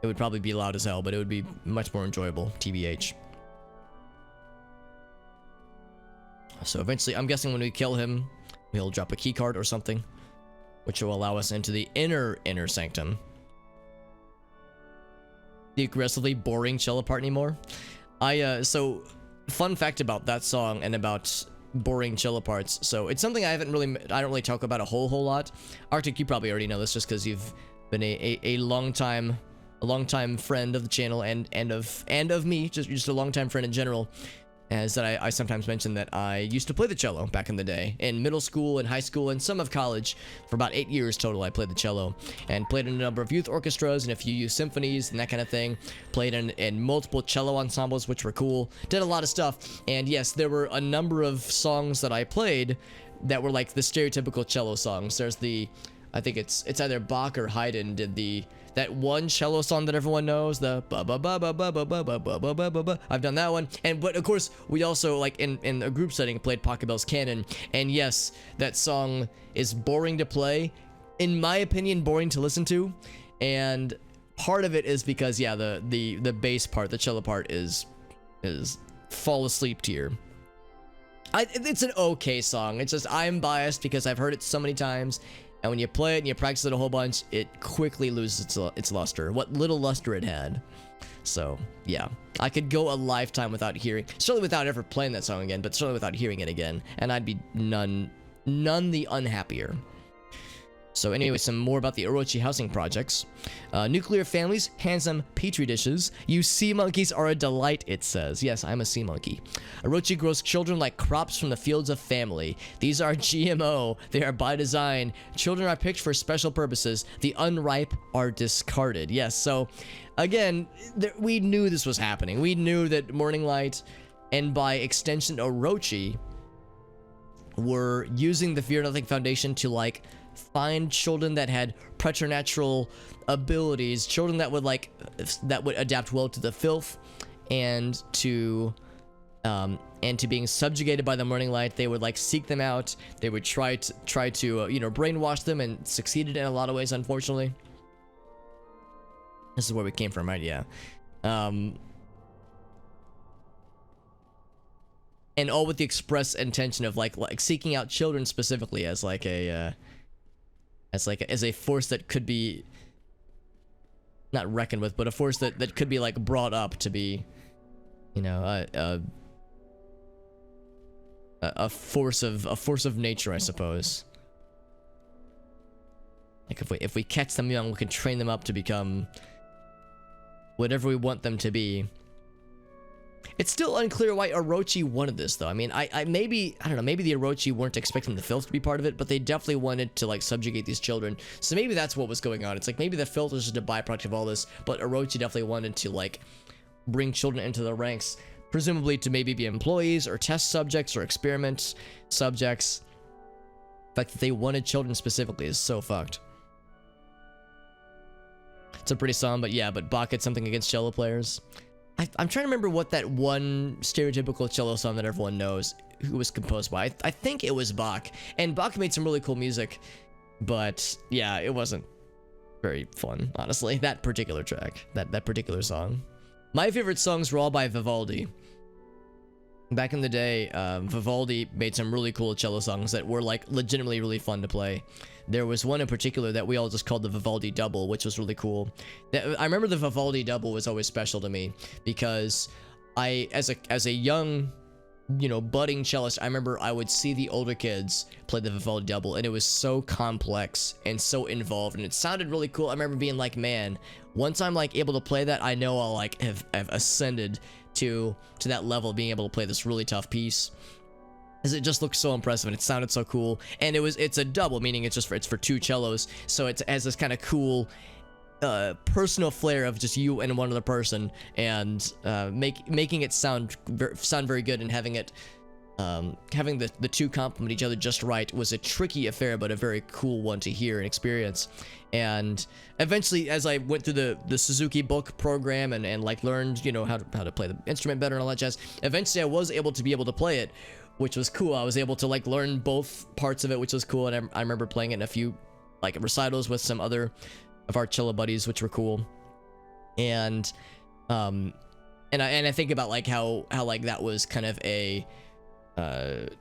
It would probably be loud as hell, but it would be much more enjoyable, TBH. So eventually, I'm guessing when we kill him, he'll drop a keycard or something, which will allow us into the inner sanctum. The aggressively boring cello part anymore. So fun fact about that song and about boring cello parts. So it's something I don't really talk about a whole lot. Arctic, you probably already know this just because you've been a long time friend of the channel and of me, just a long time friend in general. As that I sometimes mention that I used to play the cello back in the day. In middle school and high school and some of college. For about 8 years total I played the cello. And played in a number of youth orchestras and a few youth symphonies and that kind of thing. Played in multiple cello ensembles, which were cool. Did a lot of stuff. And yes, there were a number of songs that I played that were like the stereotypical cello songs. There's I think it's either Bach or Haydn did that one cello song that everyone knows, the ba ba ba ba ba ba ba ba ba ba ba ba ba. I've done that one, but of course we also like in a group setting played Pachelbel's Canon, and yes, that song is boring to play, in my opinion, boring to listen to, and part of it is because yeah, the bass part, the cello part is fall asleep tier. It's an okay song. It's just I'm biased because I've heard it so many times. And when you play it and you practice it a whole bunch, it quickly loses its luster. What little luster it had. So, yeah. I could go a lifetime without hearing... Certainly without ever playing that song again, but certainly without hearing it again. And I'd be none the unhappier. So anyway, some more about the Orochi housing projects. Nuclear families, handsome petri dishes. You sea monkeys are a delight, it says. Yes, I'm a sea monkey. Orochi grows children like crops from the fields of family. These are GMO. They are by design. Children are picked for special purposes. The unripe are discarded. Yes, so again, we knew this was happening. We knew that Morninglight, and by extension Orochi, were using the Fear Nothing Foundation to like find children that had preternatural abilities, children that would adapt well to the filth and to being subjugated by the Morninglight. They would like seek them out. They would try to brainwash them, and succeeded in a lot of ways, unfortunately. This is where we came from, right? Yeah. And all with the express intention of like seeking out children specifically as a force that could be not reckoned with, but a force that could be like brought up to be, a force of nature, I suppose. Like if we catch them young, we can train them up to become whatever we want them to be. It's still unclear why Orochi wanted this, though. I mean, I don't know, maybe the Orochi weren't expecting the filth to be part of it, but they definitely wanted to like subjugate these children. So maybe that's what was going on. It's like maybe the filth was just a byproduct of all this, but Orochi definitely wanted to like bring children into the ranks, presumably to maybe be employees or test subjects or experiment subjects. The fact that they wanted children specifically is so fucked. It's a pretty song, but yeah, but Bach had something against cello players. I'm trying to remember what that one stereotypical cello song that everyone knows who was composed by. I think it was Bach, and Bach made some really cool music, but yeah, it wasn't very fun, honestly. That particular track, that particular song. My favorite songs were all by Vivaldi. Back in the day, Vivaldi made some really cool cello songs that were like legitimately really fun to play. There was one in particular that we all just called the Vivaldi Double, which was really cool. I remember the Vivaldi Double was always special to me because as a young, budding cellist, I remember I would see the older kids play the Vivaldi Double, and it was so complex and so involved, and it sounded really cool. I remember being like, man, once I'm like able to play that, I know I'll like have ascended to that level of being able to play this really tough piece, because it just looked so impressive and it sounded so cool. And it's a double, meaning it's for two cellos, so it has this kind of cool personal flair of just you and one other person, and making it sound very good, and having the two complement each other just right was a tricky affair, but a very cool one to hear and experience. And eventually, as I went through the Suzuki book program and like learned how to play the instrument better and all that jazz, eventually I was able to play it, which was cool. I was able to like learn both parts of it, which was cool. And I remember playing it in a few like recitals with some other of our cello buddies, which were cool. And I think about like how like that was kind of a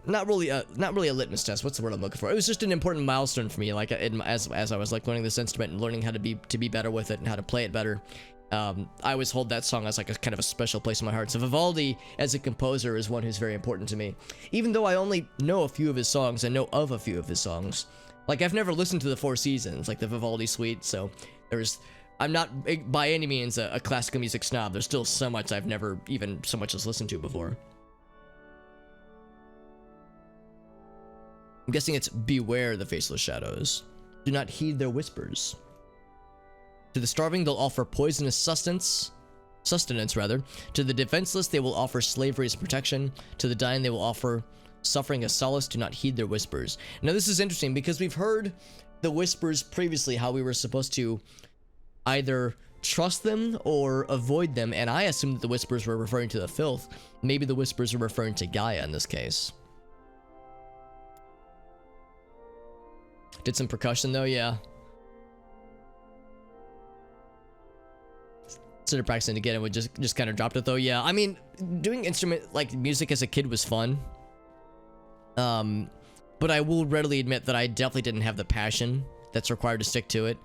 not really a litmus test. What's the word I'm looking for? It was just an important milestone for me, like as I was like learning this instrument and learning how to be better with it and how to play it better. I always hold that song as like a kind of a special place in my heart. So Vivaldi as a composer is one who's very important to me, even though I only know a few of his songs and know of a few of his songs. Like I've never listened to the Four Seasons, like the Vivaldi suite, so I'm not by any means a classical music snob. There's still so much I've never even so much as listened to before. I'm guessing it's beware the Faceless Shadows. Do not heed their whispers. To the starving, they'll offer poisonous sustenance. To the defenseless, they will offer slavery as protection. To the dying, they will offer suffering as solace. Do not heed their whispers. Now, this is interesting because we've heard the whispers previously, how we were supposed to either trust them or avoid them, and I assumed that the whispers were referring to the filth. Maybe the whispers are referring to Gaia in this case. Did some percussion though, yeah. Started practicing to get it, would just kind of dropped it though, yeah. I mean, doing instrument like music as a kid was fun. But I will readily admit that I definitely didn't have the passion that's required to stick to it.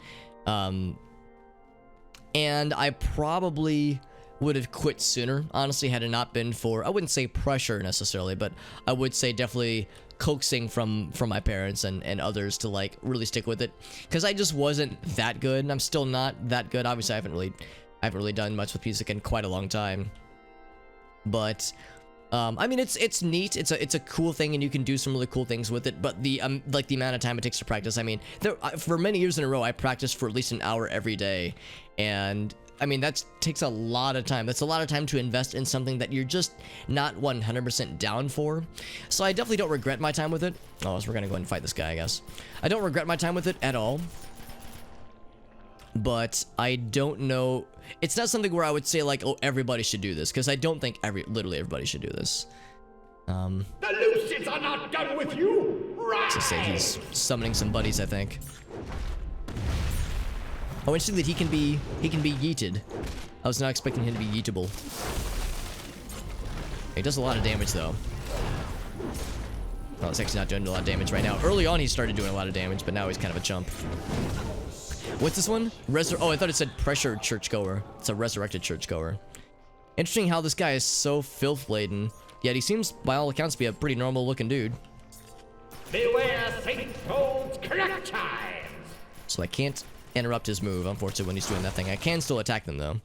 And I probably would have quit sooner, honestly, had it not been for, I wouldn't say pressure necessarily, but I would say definitely coaxing from my parents and others to like really stick with it, because I just wasn't that good, and I'm still not that good. Obviously, I haven't really done much with music in quite a long time, but I mean, it's neat. It's a cool thing, and you can do some really cool things with it. But the like the amount of time it takes to practice. I mean, for many years in a row, I practiced for at least an hour every day, and I mean, that takes a lot of time. That's a lot of time to invest in something that you're just not 100% down for. So I definitely don't regret my time with it. Oh, so we're gonna go ahead and fight this guy, I guess. I don't regret my time with it at all. But I don't know. It's not something where I would say like, oh, everybody should do this, because I don't think literally everybody should do this. The Lucids are not done with you. Right. To say he's summoning some buddies, I think. Oh, interesting that he can be yeeted. I was not expecting him to be yeetable. He does a lot of damage though. Well, it's actually not doing a lot of damage right now. Early on, he started doing a lot of damage, but now he's kind of a chump. What's this one? Oh, I thought it said pressured churchgoer. It's a resurrected churchgoer. Interesting how this guy is so filth-laden, yet he seems, by all accounts, to be a pretty normal-looking dude. Beware St. Toad's correct times. So I can't interrupt his move, unfortunately, when he's doing that thing. I can still attack them, though.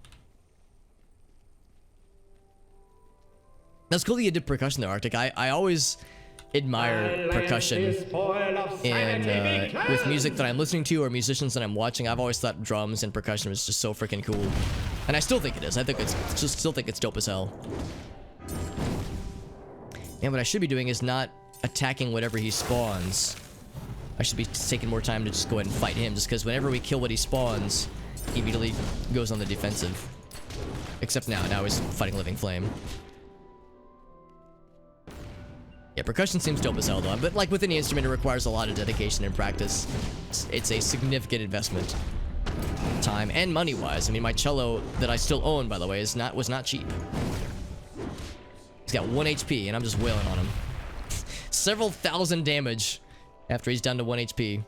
That's cool that you did percussion there, Arctic. I always admire percussion in with music that I'm listening to or musicians that I'm watching. I've always thought drums and percussion was just so freaking cool, and I still think it is. I think still think it's dope as hell. And what I should be doing is not attacking whatever he spawns. I should be taking more time to just go ahead and fight him, just because whenever we kill what he spawns, he immediately goes on the defensive. Except now he's fighting Living Flame. Yeah, percussion seems dope as hell though, but like with any instrument, it requires a lot of dedication and practice. It's a significant investment, time and money-wise. I mean, my cello that I still own, by the way, was not cheap. He's got 1 HP, and I'm just wailing on him. Several thousand damage after he's down to 1 HP.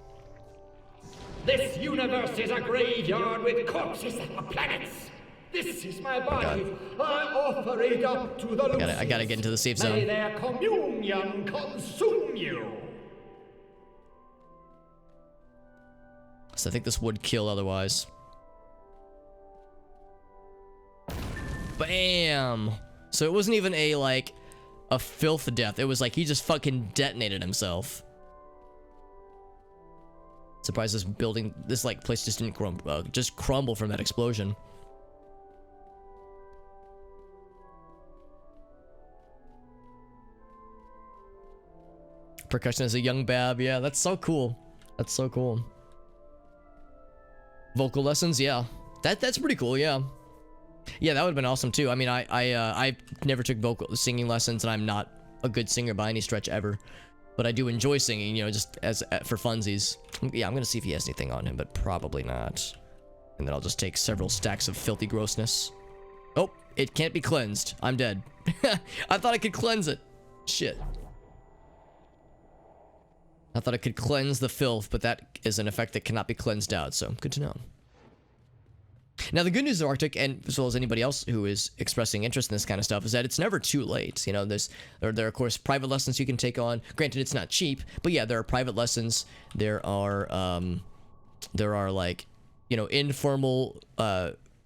This universe is a graveyard with corpses of planets. This is my body. I offer it up to the Lucids. I gotta get into the safe zone. May their communion consume you. So I think this would kill otherwise. Bam! So it wasn't even a filth death. It was like he just fucking detonated himself. Surprised this building, this place just didn't crumble from that explosion. Percussion as a young Bab, yeah, that's so cool. That's so cool. Vocal lessons, yeah, that's pretty cool, yeah. Yeah, that would have been awesome too. I mean, I never took singing lessons, and I'm not a good singer by any stretch ever, but I do enjoy singing, you know, just for funsies. Yeah, I'm gonna see if he has anything on him, but probably not. And then I'll just take several stacks of filthy grossness. Oh, it can't be cleansed. I'm dead. I thought I could cleanse it. Shit. I thought I could cleanse the filth, but that is an effect that cannot be cleansed out, so good to know. Now, the good news of Arctic, and as well as anybody else who is expressing interest in this kind of stuff, is that it's never too late. You know, there are, of course, private lessons you can take on. Granted, it's not cheap, but yeah, there are private lessons. There are like, you know, informal,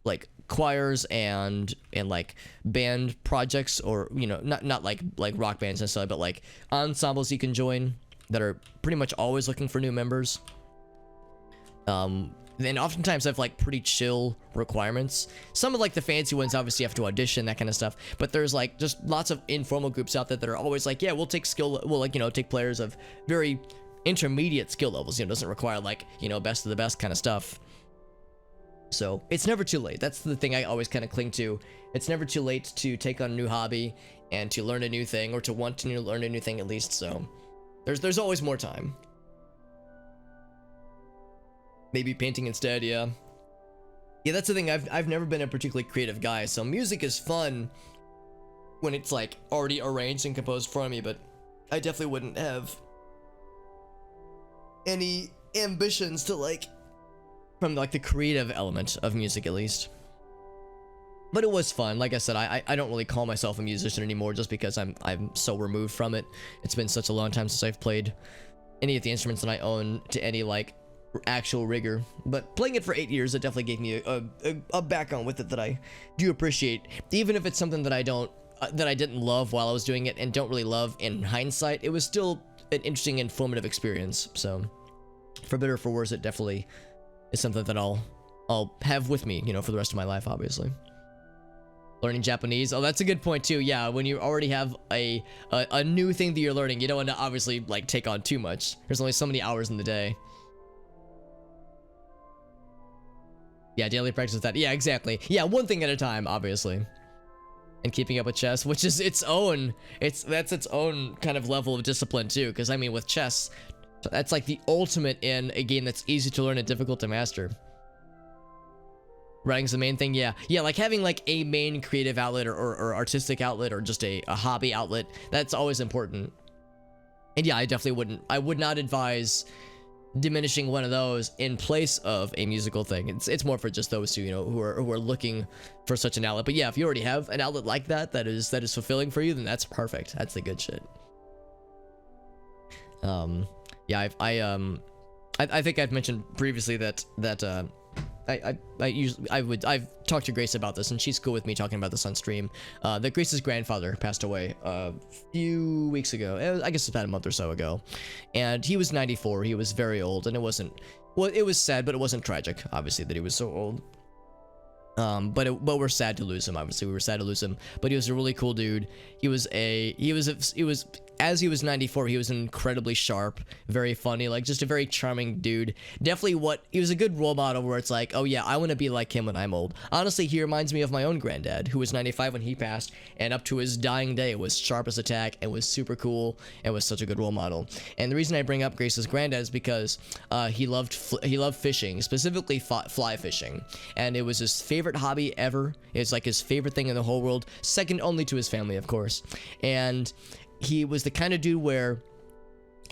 like choirs and like band projects, or, you know, not like rock bands necessarily, but like ensembles you can join that are pretty much always looking for new members. And oftentimes have like pretty chill requirements. Some of like the fancy ones obviously have to audition, that kind of stuff, but there's like just lots of informal groups out there that are always like, yeah, we'll take take players of very intermediate skill levels. You know, doesn't require like, you know, best of the best kind of stuff. So it's never too late. That's the thing I always kind of cling to. It's never too late to take on a new hobby and to learn a new thing, or to want to learn a new thing at least. So there's always more time. Maybe painting instead, yeah. Yeah, that's the thing. I've never been a particularly creative guy, so music is fun when it's like already arranged and composed for me, but I definitely wouldn't have any ambitions to like, from like the creative element of music at least. But it was fun. Like I said, I don't really call myself a musician anymore, just because I'm so removed from it. It's been such a long time since I've played any of the instruments that I own to any like actual rigor. But playing it for 8 years, it definitely gave me a background with it that I do appreciate, even if it's something that I didn't love while I was doing it and don't really love in hindsight. It was still an interesting, informative experience. So for better or for worse, it definitely is something that I'll I'll have with me, you know, for the rest of my life, obviously. Learning Japanese. Oh, that's a good point too. Yeah, when you already have a new thing that you're learning, you don't want to obviously like take on too much. There's only so many hours in the day. Yeah, daily practice with that. Yeah, exactly. Yeah, one thing at a time, obviously. And keeping up with chess, which is its own, that's its own kind of level of discipline too. Because I mean, with chess, that's like the ultimate in a game that's easy to learn and difficult to master. Writing's the main thing, yeah. Yeah, like having like a main creative outlet or artistic outlet or just a hobby outlet, that's always important. And yeah, I would not advise diminishing one of those in place of a musical thing. It's more for just those two, you know, who are looking for such an outlet. But yeah, if you already have an outlet like that is fulfilling for you, then that's perfect. That's the good shit. Yeah, I think I've mentioned previously that I've talked to Grace about this, and she's cool with me talking about this on stream. That Grace's grandfather passed away a few weeks ago. I guess about a month or so ago, and he was 94. He was very old, and it wasn't, well, it was sad, but it wasn't tragic, obviously, that he was so old. But we're sad to lose him. Obviously, we were sad to lose him. But he was a really cool dude. He was as he was 94, he was incredibly sharp, very funny, like just a very charming dude. Definitely he was a good role model where it's like, oh yeah, I want to be like him when I'm old. Honestly, he reminds me of my own granddad, who was 95 when he passed, and up to his dying day was sharp as a tack and was super cool and was such a good role model. And the reason I bring up Grace's granddad is because he loved fishing, specifically fly fishing, and it was his favorite hobby ever. It's like his favorite thing in the whole world, second only to his family, of course. And he was the kind of dude where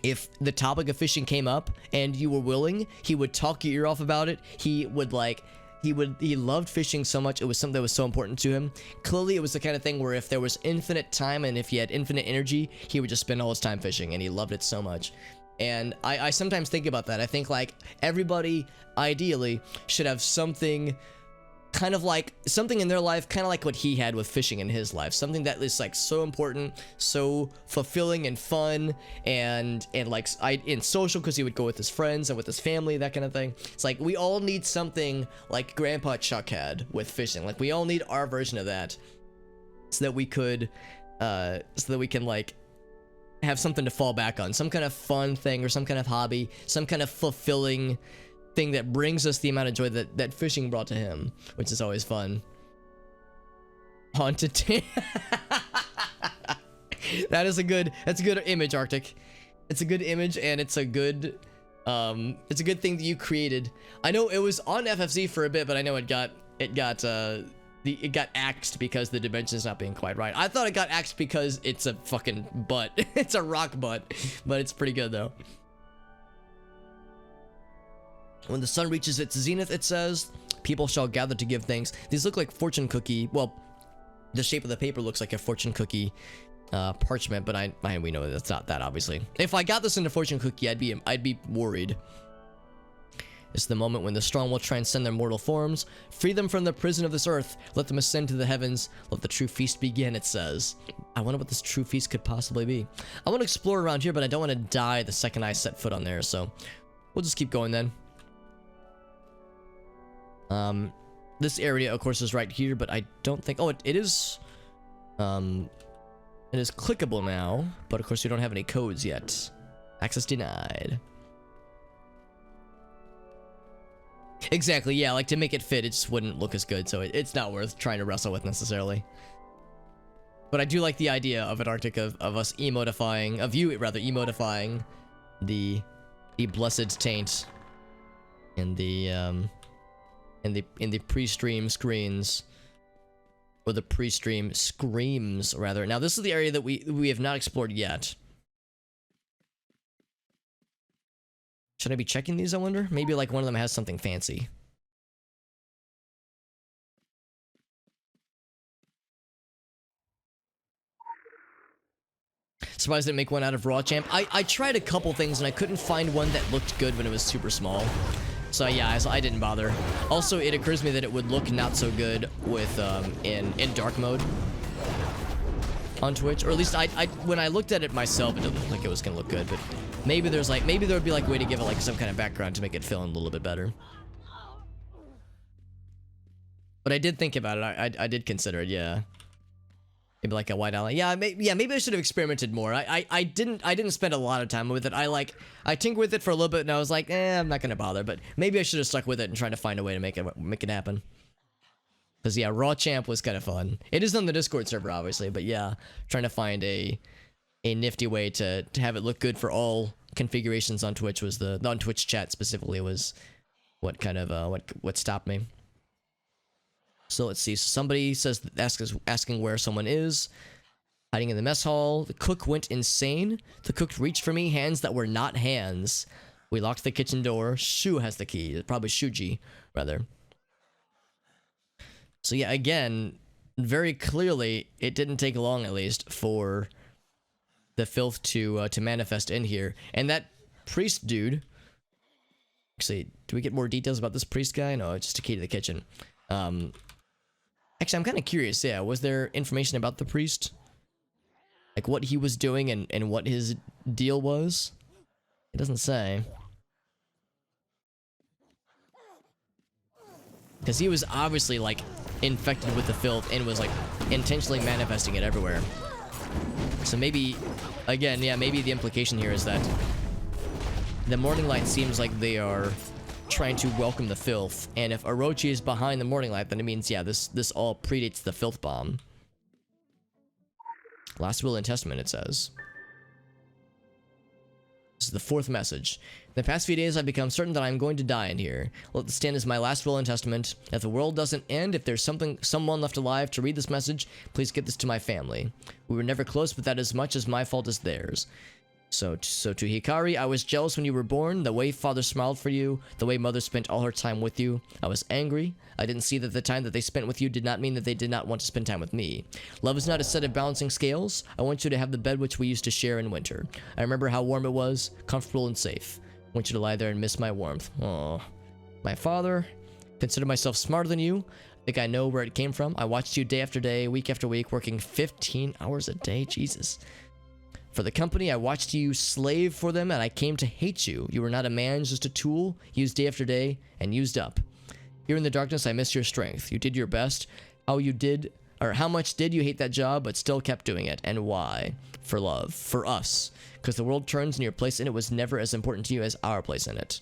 if the topic of fishing came up and you were willing, he would talk your ear off about it. He loved fishing so much. It was something that was so important to him. Clearly, it was the kind of thing where if there was infinite time and if he had infinite energy, he would just spend all his time fishing, and he loved it so much. And I sometimes think about that. I think like everybody ideally should have something kind of like something in their life, kind of like what he had with fishing in his life, something that is like so important, so fulfilling and fun, and like in social, because he would go with his friends and with his family, that kind of thing. It's like we all need something like Grandpa Chuck had with fishing. Like we all need our version of that, so that we can like have something to fall back on, some kind of fun thing or some kind of hobby, some kind of fulfilling thing that brings us the amount of joy that fishing brought to him, which is always fun. Haunted that's a good image, Arctic. It's a good image, and it's a good thing that you created. I know it was on FFC for a bit, but I know it got axed because the dimension's not being quite right. I thought it got axed because it's a fucking butt. It's a rock butt, but it's pretty good though. When the sun reaches its zenith, it says, people shall gather to give thanks. These look like fortune cookie. Well, the shape of the paper looks like a fortune cookie parchment, but we know that's not that, obviously. If I got this into fortune cookie, I'd be worried. It's the moment when the strong will transcend their mortal forms. Free them from the prison of this earth. Let them ascend to the heavens. Let the true feast begin, it says. I wonder what this true feast could possibly be. I want to explore around here, but I don't want to die the second I set foot on there, so we'll just keep going then. This area, of course, is right here, but I don't think... Oh, it is clickable now, but of course you don't have any codes yet. Access denied. Exactly, yeah, like to make it fit, it just wouldn't look as good, so it's not worth trying to wrestle with necessarily. But I do like the idea of an Arctic of us emotifying, of you rather emotifying the blessed taint in the pre-stream screens, or the pre-stream screams rather. Now this is the area that we have not explored yet. Should I be checking these, I wonder? Maybe like one of them has something fancy. Surprised I didn't make one out of raw champ. I tried a couple things and I couldn't find one that looked good when it was super small. So yeah, I didn't bother. Also, it occurs to me that it would look not so good with in dark mode on Twitch, or at least when I looked at it myself, it didn't look like it was gonna look good. But maybe there would be like a way to give it like some kind of background to make it feel a little bit better. But I did think about it. I did consider it, yeah. Maybe like a white outline. Yeah, maybe I should have experimented more. I didn't spend a lot of time with it. I tinkered with it for a little bit and I was like, I'm not gonna bother. But maybe I should have stuck with it and tried to find a way to make it happen. Because yeah, Raw Champ was kind of fun. It is on the Discord server, obviously, but yeah, trying to find a nifty way to have it look good for all configurations on Twitch was on Twitch chat specifically was what kind of what stopped me. So let's see. So somebody says asking where someone is. Hiding in the mess hall. The cook went insane. The cook reached for me, hands that were not hands. We locked the kitchen door. Shu has the key. Probably Shuji, rather. So yeah, again, very clearly, it didn't take long, at least, for the filth to manifest in here. And that priest dude... Actually, do we get more details about this priest guy? No, it's just a key to the kitchen. Actually, I'm kind of curious, yeah. Was there information about the priest? Like what he was doing and what his deal was? It doesn't say. Because he was obviously, like, infected with the filth and was, like, intentionally manifesting it everywhere. So maybe, again, yeah, maybe the implication here is that the Morninglight seems like they are trying to welcome the filth, and if Orochi is behind the Morninglight, then it means, yeah, this all predates the filth bomb. Last will and testament, it says. This is the fourth message. In the past few days, I've become certain that I'm going to die in here. Let this stand as my last will and testament. If the world doesn't end, if there's someone left alive to read this message, please get this to my family. We were never close, but that is as much as my fault as theirs. So to Hikari, I was jealous when you were born, the way father smiled for you, the way mother spent all her time with you. I was angry. I didn't see that the time that they spent with you did not mean that they did not want to spend time with me. Love is not a set of balancing scales. I want you to have the bed which we used to share in winter. I remember how warm it was, comfortable and safe. I want you to lie there and miss my warmth. Oh, my father, consider myself smarter than you. I think I know where it came from. I watched you day after day, week after week, working 15 hours a day. Jesus. For the company, I watched you slave for them, and I came to hate you. You were not a man, just a tool, used day after day, and used up. Here in the darkness, I miss your strength. You did your best. How much did you hate that job, but still kept doing it, and why? For love. For us. Because the world turns, and your place in it was never as important to you as our place in it.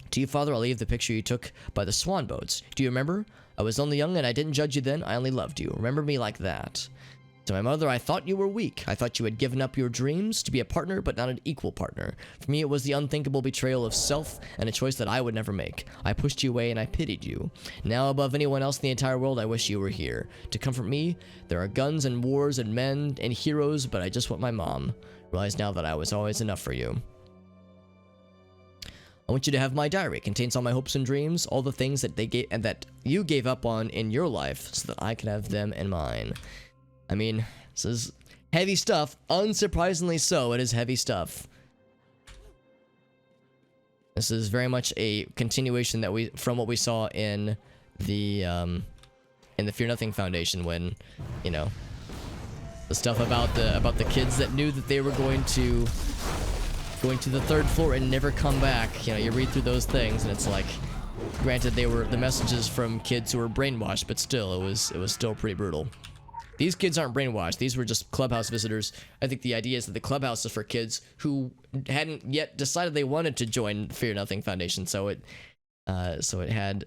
To you, Father, I'll leave the picture you took by the swan boats. Do you remember? I was only young, and I didn't judge you then. I only loved you. Remember me like that. To my mother, I thought you were weak. I thought you had given up your dreams to be a partner, but not an equal partner. For me, it was the unthinkable betrayal of self and a choice that I would never make. I pushed you away and I pitied you. Now, above anyone else in the entire world, I wish you were here. To comfort me, there are guns and wars and men and heroes, but I just want my mom. Realize now that I was always enough for you. I want you to have my diary. It contains all my hopes and dreams, all the things that they gave and that you gave up on in your life, so that I can have them in mine. I mean, this is heavy stuff. Unsurprisingly so, it is heavy stuff. This is very much a continuation from what we saw in the Fear Nothing Foundation, when, you know, the stuff about the kids that knew that they were going to the third floor and never come back. You know, you read through those things and it's like, granted they were the messages from kids who were brainwashed, but still it was still pretty brutal. These kids aren't brainwashed. These were just Clubhouse visitors. I think the idea is that the Clubhouse is for kids who hadn't yet decided they wanted to join Fear Nothing Foundation. So it had,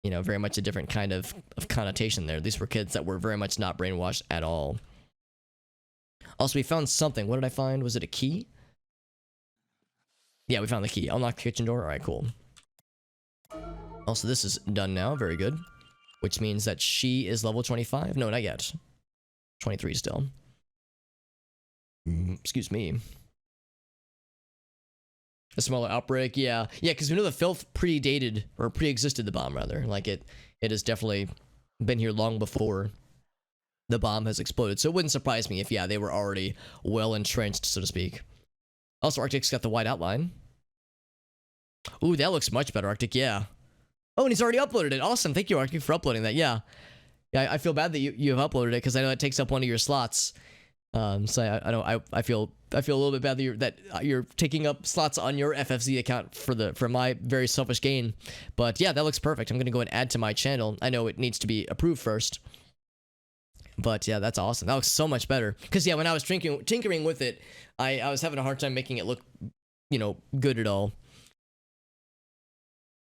you know, very much a different kind of connotation there. These were kids that were very much not brainwashed at all. Also, we found something. What did I find? Was it a key? Yeah, we found the key. Unlock the kitchen door. All right, cool. Also, this is done now. Very good. Which means that she is level 25. No, not yet. 23 still. Excuse me. A smaller outbreak, yeah. Yeah, because we know the filth predated, or pre-existed the bomb, rather. Like, it has definitely been here long before the bomb has exploded. So it wouldn't surprise me if, yeah, they were already well entrenched, so to speak. Also, Arctic's got the white outline. Ooh, that looks much better, Arctic, yeah. Oh, and he's already uploaded it. Awesome, thank you, Arctic, for uploading that, yeah. Yeah, I feel bad that you have uploaded it, because I know it takes up one of your slots. So I feel a little bit bad that you're taking up slots on your FFZ account for my very selfish gain. But yeah, that looks perfect. I'm gonna go and add to my channel. I know it needs to be approved first. But yeah, that's awesome. That looks so much better. Because yeah, when I was tinkering with it, I was having a hard time making it look, you know, good at all.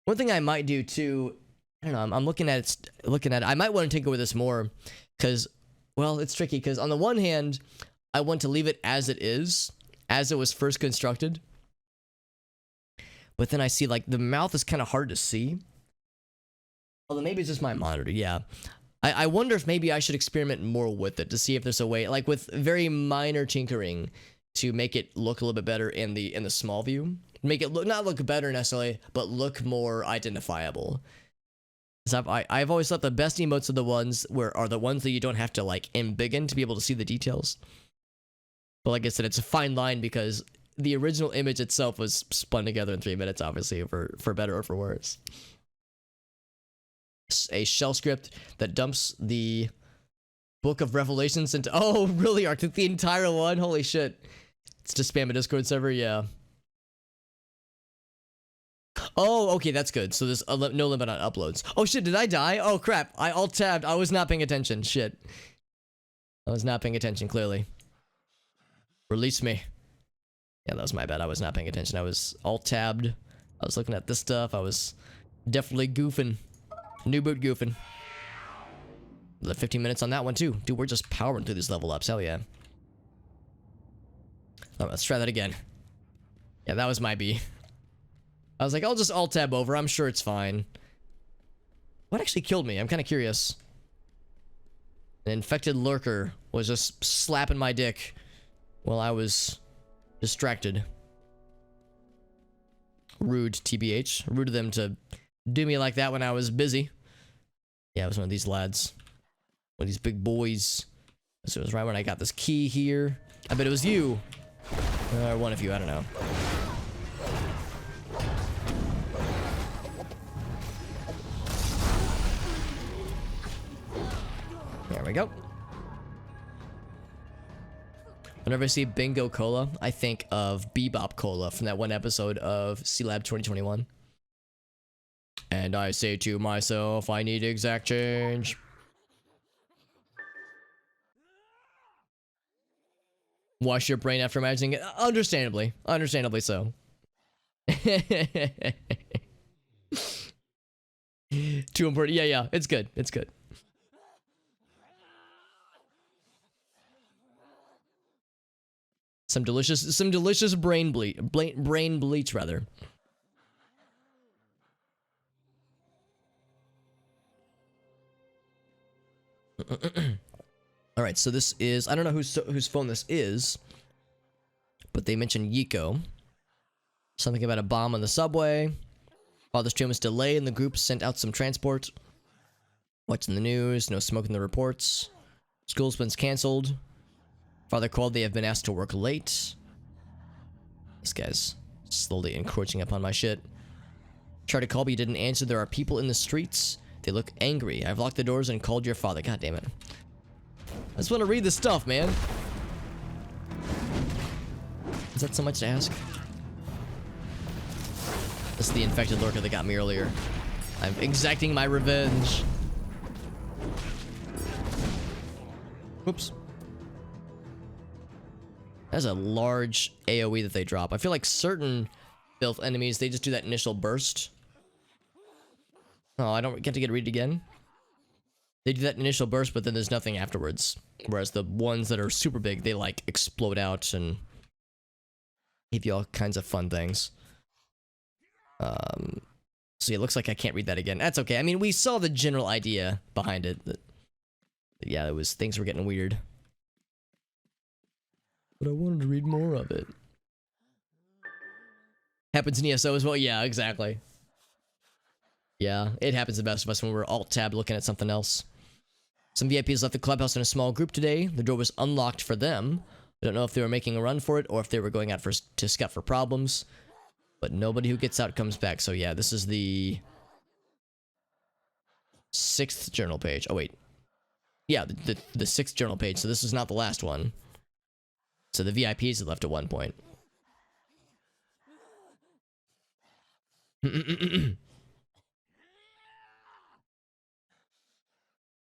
One thing I might do too, I don't know, I'm looking at it, I might want to tinker with this more, because, well, it's tricky, because on the one hand, I want to leave it as it is, as it was first constructed. But then I see, like, the mouth is kind of hard to see. Although maybe it's just my monitor, yeah. I wonder if maybe I should experiment more with it to see if there's a way, like with very minor tinkering, to make it look a little bit better in the small view. Make it not look better necessarily, but look more identifiable. So I've always thought the best emotes are the ones that you don't have to like embiggen to be able to see the details. But like I said, it's a fine line because the original image itself was spun together in 3 minutes, obviously, for better or for worse. A shell script that dumps the Book of Revelations into... Oh, really, Arctic? The entire one? Holy shit. It's just spam a Discord server? Yeah. Oh, okay, that's good. So there's no limit on uploads. Oh, shit, did I die? Oh, crap. I alt-tabbed. I was not paying attention. Shit. I was not paying attention, clearly. Release me. Yeah, that was my bad. I was not paying attention. I was alt-tabbed. I was looking at this stuff. I was definitely goofing. New boot goofing. 15 minutes on that one too. Dude, we're just powering through these level ups. Hell yeah. Alright, let's try that again. Yeah, that was my B. I was like, I'll just alt tab over. I'm sure it's fine. What actually killed me? I'm kind of curious. An infected lurker was just slapping my dick while I was distracted. Rude, TBH. Rude of them to do me like that when I was busy. Yeah, it was one of these lads. One of these big boys. So it was right when I got this key here. I bet it was you. Or one of you, I don't know. There we go. Whenever I see Bingo Cola, I think of Bebop Cola from that one episode of C-Lab 2021. And I say to myself, I need exact change. Wash your brain after imagining it. Understandably. Understandably so. Too important. Yeah, yeah. It's good. It's good. Some delicious brain bleach rather. All right, so this is, I don't know whose phone this is, but they mentioned Yiko. Something about a bomb on the subway. Father's tomb is delayed and the group sent out some transport. Watching the news, no smoke in the reports. School's been canceled. Father called, they have been asked to work late. This guy's slowly encroaching upon my shit. Tried to call, but you didn't answer. There are people in the streets. They look angry. I've locked the doors and called your father. God damn it. I just want to read this stuff, man. Is that so much to ask? This is the infected lurker that got me earlier. I'm exacting my revenge. Oops. That's a large AoE that they drop. I feel like certain filth enemies, they just do that initial burst. Oh, I don't get to read it again. They do that initial burst, but then there's nothing afterwards. Whereas the ones that are super big, they like explode out and give you all kinds of fun things. So it looks like I can't read that again. That's okay. I mean, we saw the general idea behind it. That, yeah, it was, things were getting weird. But I wanted to read more of it. Happens in ESO as well? Yeah, exactly. Yeah, it happens to the best of us when we're alt-tab looking at something else. Some VIPs left the clubhouse in a small group today. The door was unlocked for them. I don't know if they were making a run for it or if they were going out to scout for problems. But nobody who gets out comes back. So yeah, this is the 6th journal page. Oh wait. Yeah, the 6th journal page. So this is not the last one. So the VIPs had left at one point.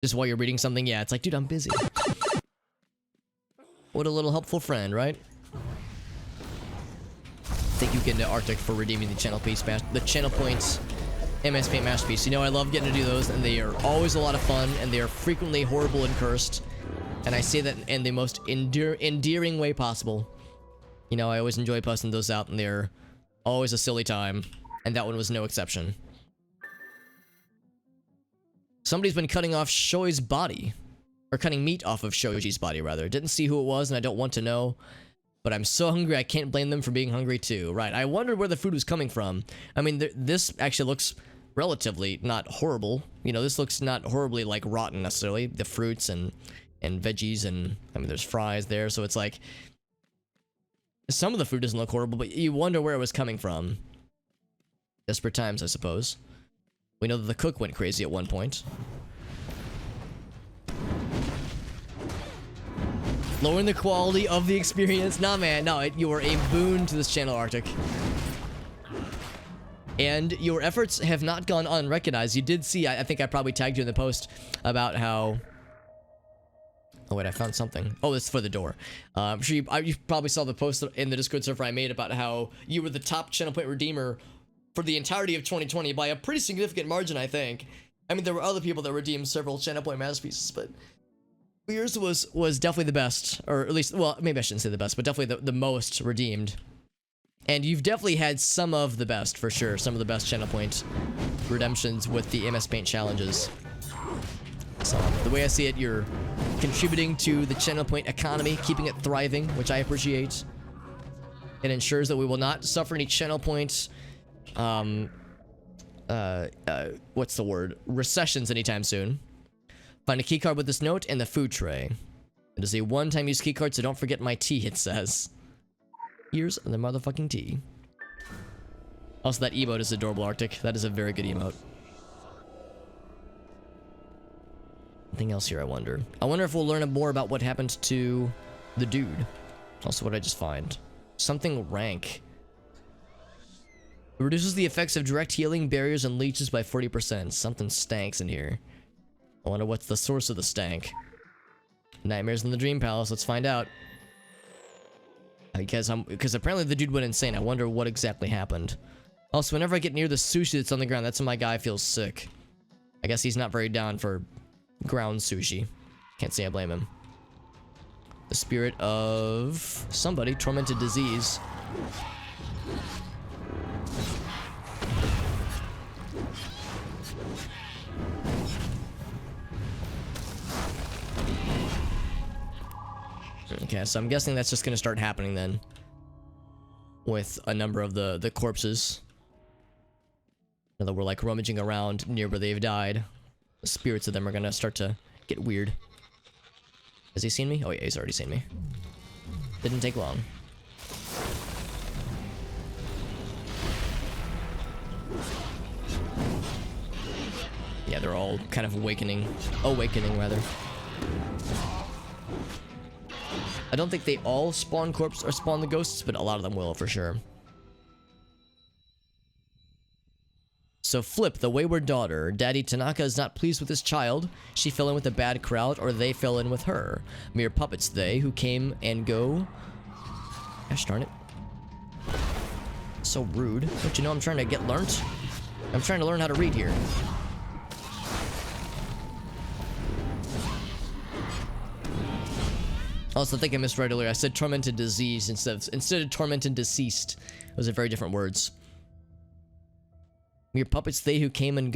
Just while you're reading something, yeah, it's like, dude, I'm busy. What a little helpful friend, right? Thank you again to Arctic for redeeming the channel piece, the channel points MS Paint masterpiece. You know, I love getting to do those, and they are always a lot of fun, and they are frequently horrible and cursed. And I say that in the most endearing way possible. You know, I always enjoy posting those out, and they're always a silly time. And that one was no exception. Somebody's been cutting off Shoi's body. Or cutting meat off of Shoji's body, rather. Didn't see who it was, and I don't want to know. But I'm so hungry, I can't blame them for being hungry too. Right, I wondered where the food was coming from. I mean, this actually looks relatively not horrible. You know, this looks not horribly, like, rotten, necessarily. The fruits and veggies, and, I mean, there's fries there, so it's like... Some of the food doesn't look horrible, but you wonder where it was coming from. Desperate times, I suppose. We know that the cook went crazy at one point. Lowering the quality of the experience. Nah, man, no, you are a boon to this channel, Arctic. And your efforts have not gone unrecognized. You did see, I think I probably tagged you in the post about how... Oh, wait, I found something. Oh, it's for the door. I'm sure you probably saw the post in the Discord server I made about how you were the top channel point redeemer for the entirety of 2020 by a pretty significant margin, I think. I mean, there were other people that redeemed several channel point masterpieces, but yours was definitely the best, or at least, well, maybe I shouldn't say the best, but definitely the most redeemed. And you've definitely had some of the best, for sure. Some of the best channel point redemptions with the MS Paint challenges. So, the way I see it, you're contributing to the channel point economy, keeping it thriving, which I appreciate. It ensures that we will not suffer any channel points, what's the word? Recessions anytime soon. Find a keycard with this note and the food tray. It is a one-time use keycard, so don't forget my tea, it says. Here's the motherfucking tea. Also, that emote is adorable, Arctic. That is a very good emote. Anything else here, I wonder? I wonder if we'll learn more about what happened to the dude. Also, what did I just find? Something rank. It reduces the effects of direct healing, barriers, and leeches by 40%. Something stanks in here. I wonder what's the source of the stank. Nightmares in the Dream Palace. Let's find out. Because apparently the dude went insane. I wonder what exactly happened. Also, whenever I get near the sushi that's on the ground, that's when my guy feels sick. I guess he's not very down for ground sushi. Can't say I blame him. The spirit of somebody. Tormented disease. Okay, so I'm guessing that's just gonna start happening then. With a number of the corpses. Now that we're like rummaging around near where they've died. The spirits of them are gonna start to get weird. Has he seen me? Oh yeah, he's already seen me. Didn't take long. Yeah, they're all kind of awakening rather. I don't think they all spawn corpse or spawn the ghosts, but a lot of them will for sure. So Flip, the wayward daughter. Daddy Tanaka is not pleased with his child. She fell in with a bad crowd, or they fell in with her. Mere puppets they, who came and go. Gosh darn it. So rude. Don't you know I'm trying to get learnt? I'm trying to learn how to read here. Also, I think I misread earlier. I said tormented disease instead of tormented deceased. Those are very different words. Mere puppets they who come and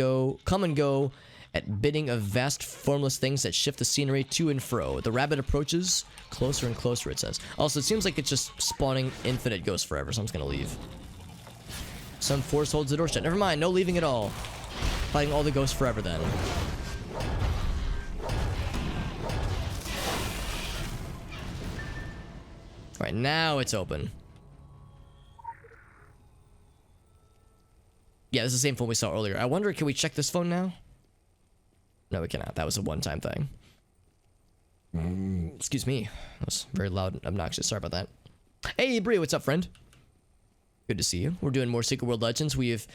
go at bidding of vast formless things that shift the scenery to and fro. The rabbit approaches closer and closer, it says. Also, it seems like it's just spawning infinite ghosts forever, so I'm just gonna leave. Some force holds the door shut. Never mind, no leaving at all. Fighting all the ghosts forever then. Alright, now it's open. Yeah, this is the same phone we saw earlier. I wonder, can we check this phone now? No, we cannot. That was a one-time thing. Excuse me. That was very loud and obnoxious. Sorry about that. Hey, Bree, what's up, friend? Good to see you. We're doing more Secret World Legends. We've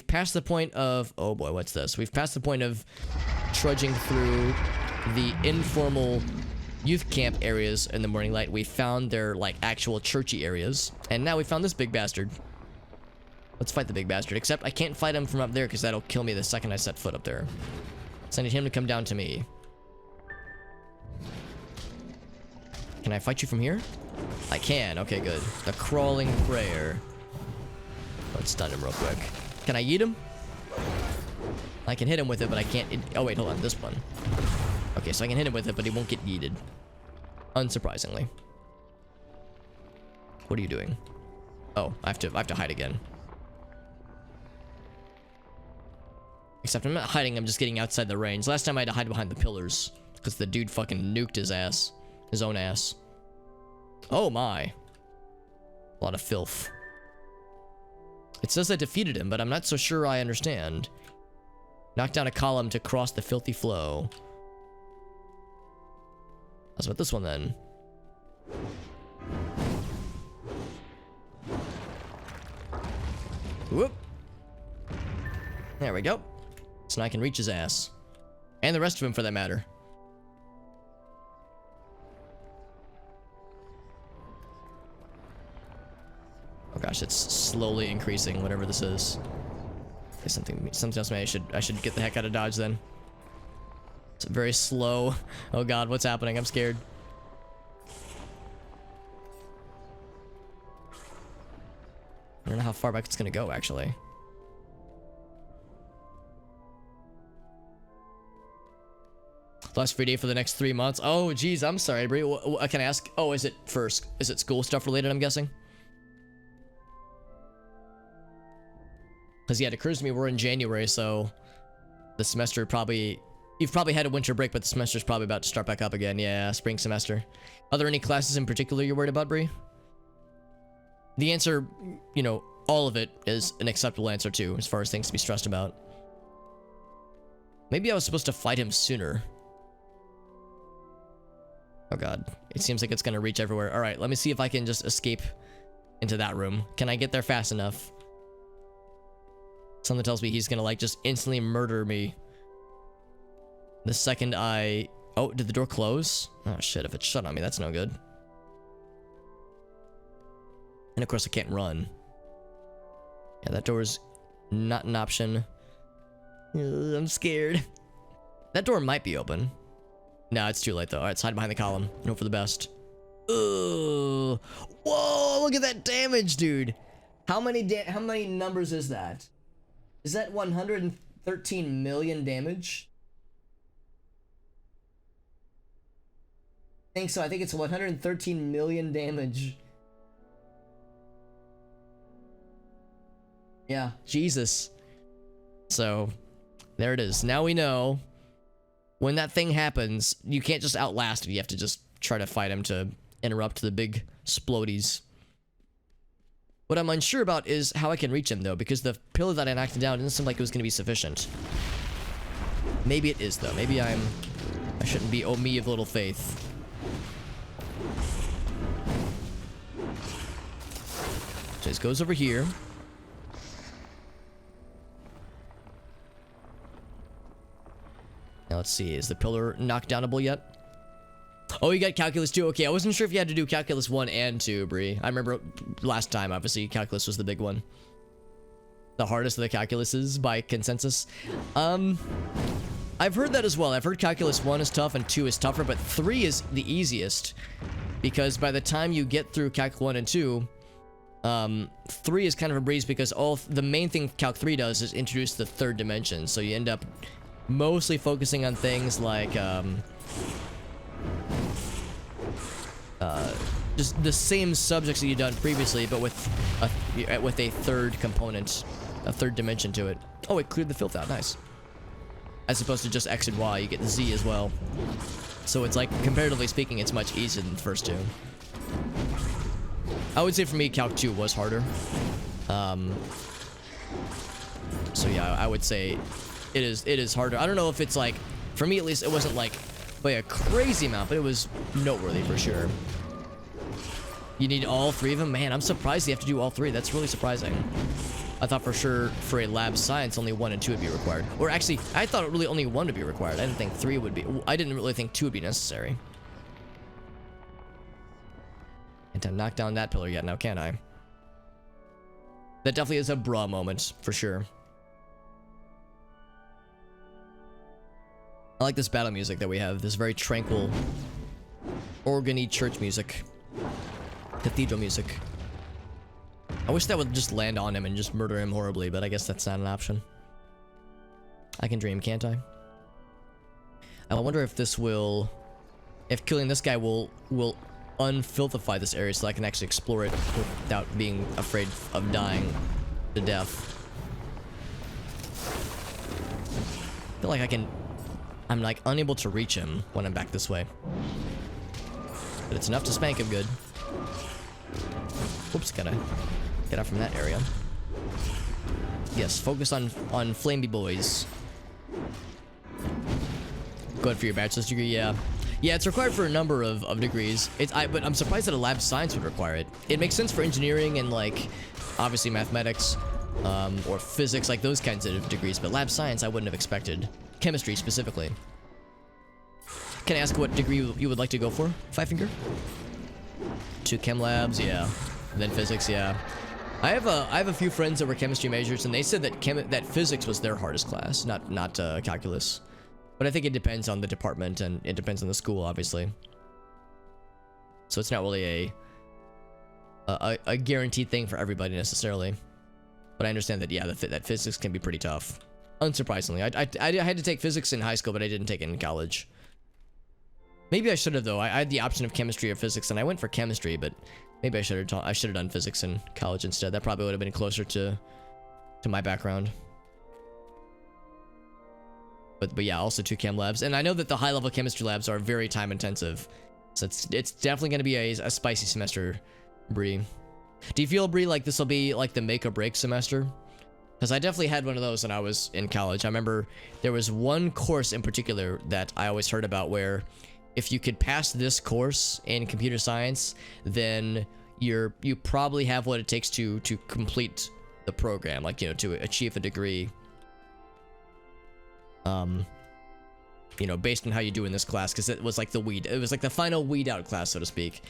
passed the point of... Oh boy, what's this? We've passed the point of trudging through the informal youth camp areas in the Morninglight. We found their, like, actual churchy areas. And now we found this big bastard. Let's fight the big bastard. Except I can't fight him from up there because that'll kill me the second I set foot up there. So I need him to come down to me. Can I fight you from here? I can. Okay, good. The crawling prayer. Let's stun him real quick. Can I yeet him? I can hit him with it, but I can't... Oh, wait, hold on. This one. Okay, so I can hit him with it, but he won't get yeeted. Unsurprisingly. What are you doing? Oh, I have to hide again. Except I'm not hiding, I'm just getting outside the range. Last time I had to hide behind the pillars. Because the dude fucking nuked his ass. His own ass. Oh my. A lot of filth. It says I defeated him, but I'm not so sure I understand. Knock down a column to cross the filthy flow. How's about this one then? Whoop. There we go. So now I can reach his ass. And the rest of him for that matter. Oh gosh, it's slowly increasing, whatever this is. Okay, something else. Maybe I should get the heck out of dodge then. It's very slow. Oh god, what's happening? I'm scared. I don't know how far back it's gonna go, actually. Last free day for the next 3 months. Oh, geez, I'm sorry, Brie. What can I ask? Oh, is it school stuff related, I'm guessing? Because, yeah, it occurs to me we're in January, so the semester probably... You've probably had a winter break, but the semester's probably about to start back up again. Yeah, spring semester. Are there any classes in particular you're worried about, Brie? The answer, you know, all of it is an acceptable answer, too, as far as things to be stressed about. Maybe I was supposed to fight him sooner. Oh god, it seems like it's gonna reach everywhere. Alright, let me see if I can just escape into that room. Can I get there fast enough? Something tells me he's gonna, like, just instantly murder me. The second I... Oh, did the door close? Oh shit, if it's shut on me, that's no good. And of course I can't run. Yeah, that door's not an option. I'm scared. That door might be open. No, it's too late though. Alright, let's hide behind the column and hope for the best. Ugh. Whoa, look at that damage, dude. How many numbers is that? Is that 113 million damage? I think so. I think it's 113 million damage. Yeah, Jesus. So, there it is. Now we know when that thing happens, you can't just outlast it. You have to just try to fight him to interrupt the big splodies. What I'm unsure about is how I can reach him, though, because the pillar that I knocked down didn't seem like it was going to be sufficient. Maybe it is, though. Maybe I shouldn't be, oh, me of little faith. So this goes over here. Now let's see, is the pillar knocked downable yet? Oh, you got calculus 2. Okay, I wasn't sure if you had to do calculus 1 and 2, Bree. I remember last time, obviously, calculus was the big one. The hardest of the calculuses by consensus. I've heard that as well. I've heard calculus 1 is tough and 2 is tougher, but 3 is the easiest. Because by the time you get through calc 1 and 2, 3 is kind of a breeze because the main thing calc 3 does is introduce the third dimension. So you end up mostly focusing on things like, just the same subjects that you've done previously, but with a third component, a third dimension to it. Oh, it cleared the filth out. Nice. As opposed to just X and Y, you get the Z as well. So it's like, comparatively speaking, it's much easier than the first two. I would say for me, Calc 2 was harder. So yeah, I would say it is harder. I don't know if it's like, for me at least, it wasn't like by a crazy amount, but it was noteworthy for sure. You need all 3 of them? Man, I'm surprised you have to do all 3. That's really surprising. I thought for sure for a lab science only 1 and 2 would be required. Or actually, I thought really only 1 would be required. I didn't think 3 would be. I didn't really think 2 would be necessary. Can't knock down that pillar yet now, can I? That definitely is a bra moment, for sure. I like this battle music that we have. This very tranquil, organ-y church music. Cathedral music. I wish that would just land on him and just murder him horribly, but I guess that's not an option. I can dream, can't I? I wonder if this will... If killing this guy will unfilthify this area so I can actually explore it without being afraid of dying to death. I feel like I'm like unable to reach him when I'm back this way. But it's enough to spank him good. Oops, gotta get out from that area. Yes, focus on flamey boys. Go ahead for your bachelor's degree, yeah. Yeah, it's required for a number of degrees. But I'm surprised that a lab science would require it. It makes sense for engineering and like, obviously mathematics, or physics, like those kinds of degrees. But lab science, I wouldn't have expected. Chemistry specifically. Can I ask what degree you would like to go for, Five Finger? 2 chem labs, yeah. And then physics, yeah. I have a few friends that were chemistry majors, and they said that physics was their hardest class, not calculus. But I think it depends on the department, and it depends on the school, obviously. So it's not really a guaranteed thing for everybody necessarily. But I understand that, yeah, that physics can be pretty tough. Unsurprisingly, I had to take physics in high school, but I didn't take it in college. Maybe I should have though. I had the option of chemistry or physics, and I went for chemistry, but maybe I should have done physics in college instead. That probably would have been closer to my background. But yeah, also 2 chem labs, and I know that the high level chemistry labs are very time intensive, so it's definitely going to be a spicy semester, Bree. Do you feel, Bree, like this will be like the make or break semester? Because I definitely had one of those when I was in college. I remember there was one course in particular that I always heard about where if you could pass this course in computer science, then you probably have what it takes to complete the program, like, you know, to achieve a degree. You know, based on how you do in this class, because it was like the final weed out class, so to speak.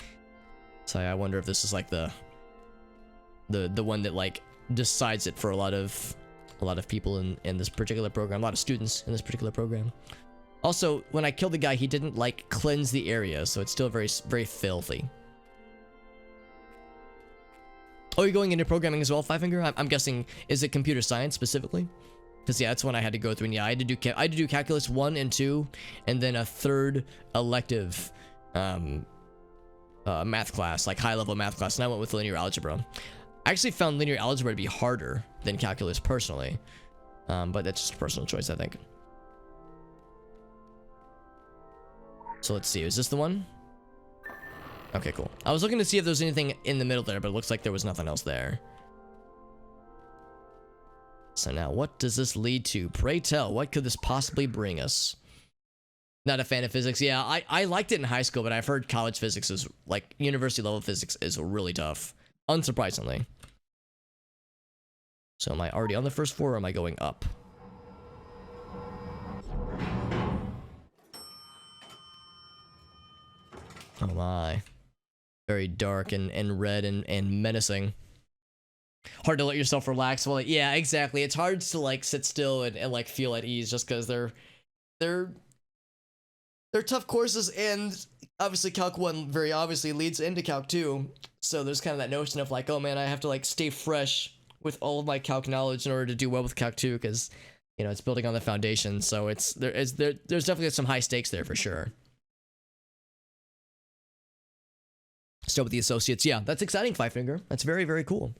So I wonder if this is like the one that like decides it for a lot of people in this particular program, a lot of students in this particular program. Also, when I killed the guy, he didn't like cleanse the area, so it's still very, very filthy. Oh, you're going into programming as well, Five Finger? I'm guessing, is it computer science specifically? Because yeah, that's one I had to go through, and yeah, I had to do calculus 1 and 2, and then a third elective math class, like high level math class, and I went with linear algebra. I actually found linear algebra to be harder than calculus personally, but that's just a personal choice, I think. So let's see, is this the one? Okay, cool. I was looking to see if there's anything in the middle there, but it looks like there was nothing else there. So now, what does this lead to? Pray tell, what could this possibly bring us? Not a fan of physics. Yeah, I liked it in high school, but I've heard college physics is, like, university level physics is really tough. Unsurprisingly. So am I already on the first floor, or am I going up? Oh my. Very dark and red and menacing. Hard to let yourself relax. Well, yeah, exactly. It's hard to like sit still and like feel at ease just because they're tough courses, and obviously Calc 1 very obviously leads into Calc 2. So there's kind of that notion of like, oh man, I have to like stay fresh with all of my Calc knowledge in order to do well with Calc 2, because you know it's building on the foundation. So there's definitely some high stakes there for sure. Still with the associates, yeah, that's exciting, Five Finger. That's very, very cool.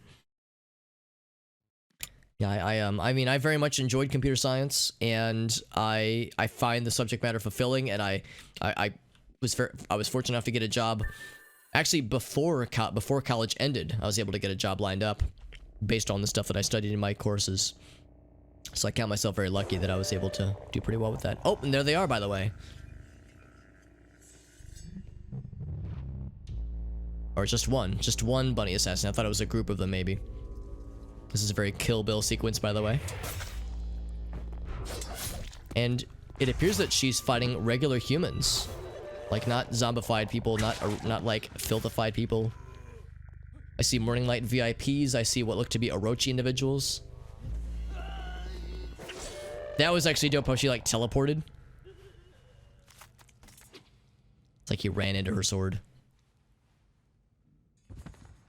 Yeah, I mean, I very much enjoyed computer science, and I find the subject matter fulfilling, and I was fortunate enough to get a job. Actually, before college ended, I was able to get a job lined up based on the stuff that I studied in my courses. So I count myself very lucky that I was able to do pretty well with that. Oh, and there they are, by the way. Or just one bunny assassin. I thought it was a group of them, maybe. This is a very Kill Bill sequence, by the way. And it appears that she's fighting regular humans. Like, not zombified people, not like filthified people. I see Morninglight VIPs. I see what look to be Orochi individuals. That was actually dope how she, like, teleported. It's like he ran into her sword.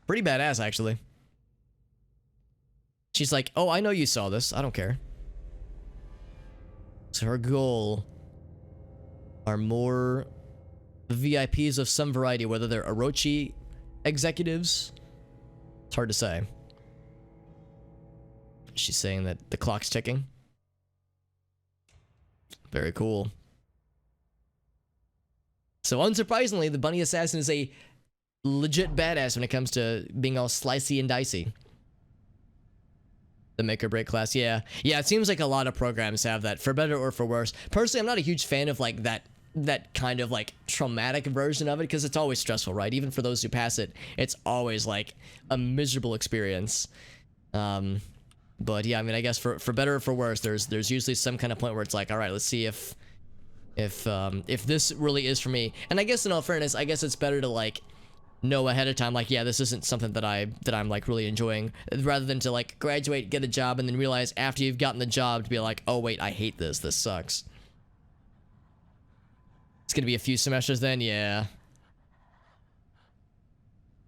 Pretty badass, actually. She's like, oh, I know you saw this. I don't care. So her goal are more VIPs of some variety, whether they're Orochi executives. It's hard to say. She's saying that the clock's ticking. Very cool. So unsurprisingly, the bunny assassin is a legit badass when it comes to being all slicey and dicey. The make or break class, yeah. Yeah, it seems like a lot of programs have that, for better or for worse. Personally, I'm not a huge fan of like that kind of like traumatic version of it, because it's always stressful, right? Even for those who pass it, it's always like a miserable experience. But yeah, I mean, I guess for better or for worse, there's usually some kind of point where it's like, all right, let's see if this really is for me. And I guess in all fairness, I guess it's better to like know ahead of time, like, yeah, this isn't something that I'm like really enjoying, rather than to like graduate, get a job, and then realize after you've gotten the job to be like, oh wait, I hate this sucks. It's gonna be a few semesters then, yeah.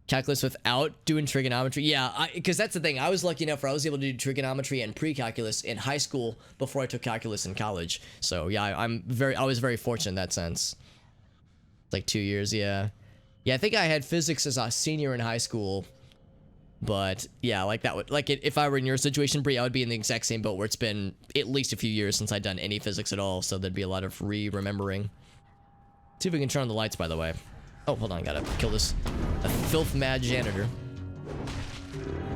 Calculus without doing trigonometry, yeah, because that's the thing. I was lucky enough where I was able to do trigonometry and pre-calculus in high school before I took calculus in college. So yeah, I was very fortunate in that sense. Like 2 years, yeah. Yeah, I think I had physics as a senior in high school, but yeah, like that would, like if I were in your situation, Brie, I would be in the exact same boat where it's been at least a few years since I'd done any physics at all, so there'd be a lot of remembering. See if we can turn on the lights, by the way. Oh, hold on, gotta kill this a filth mad janitor.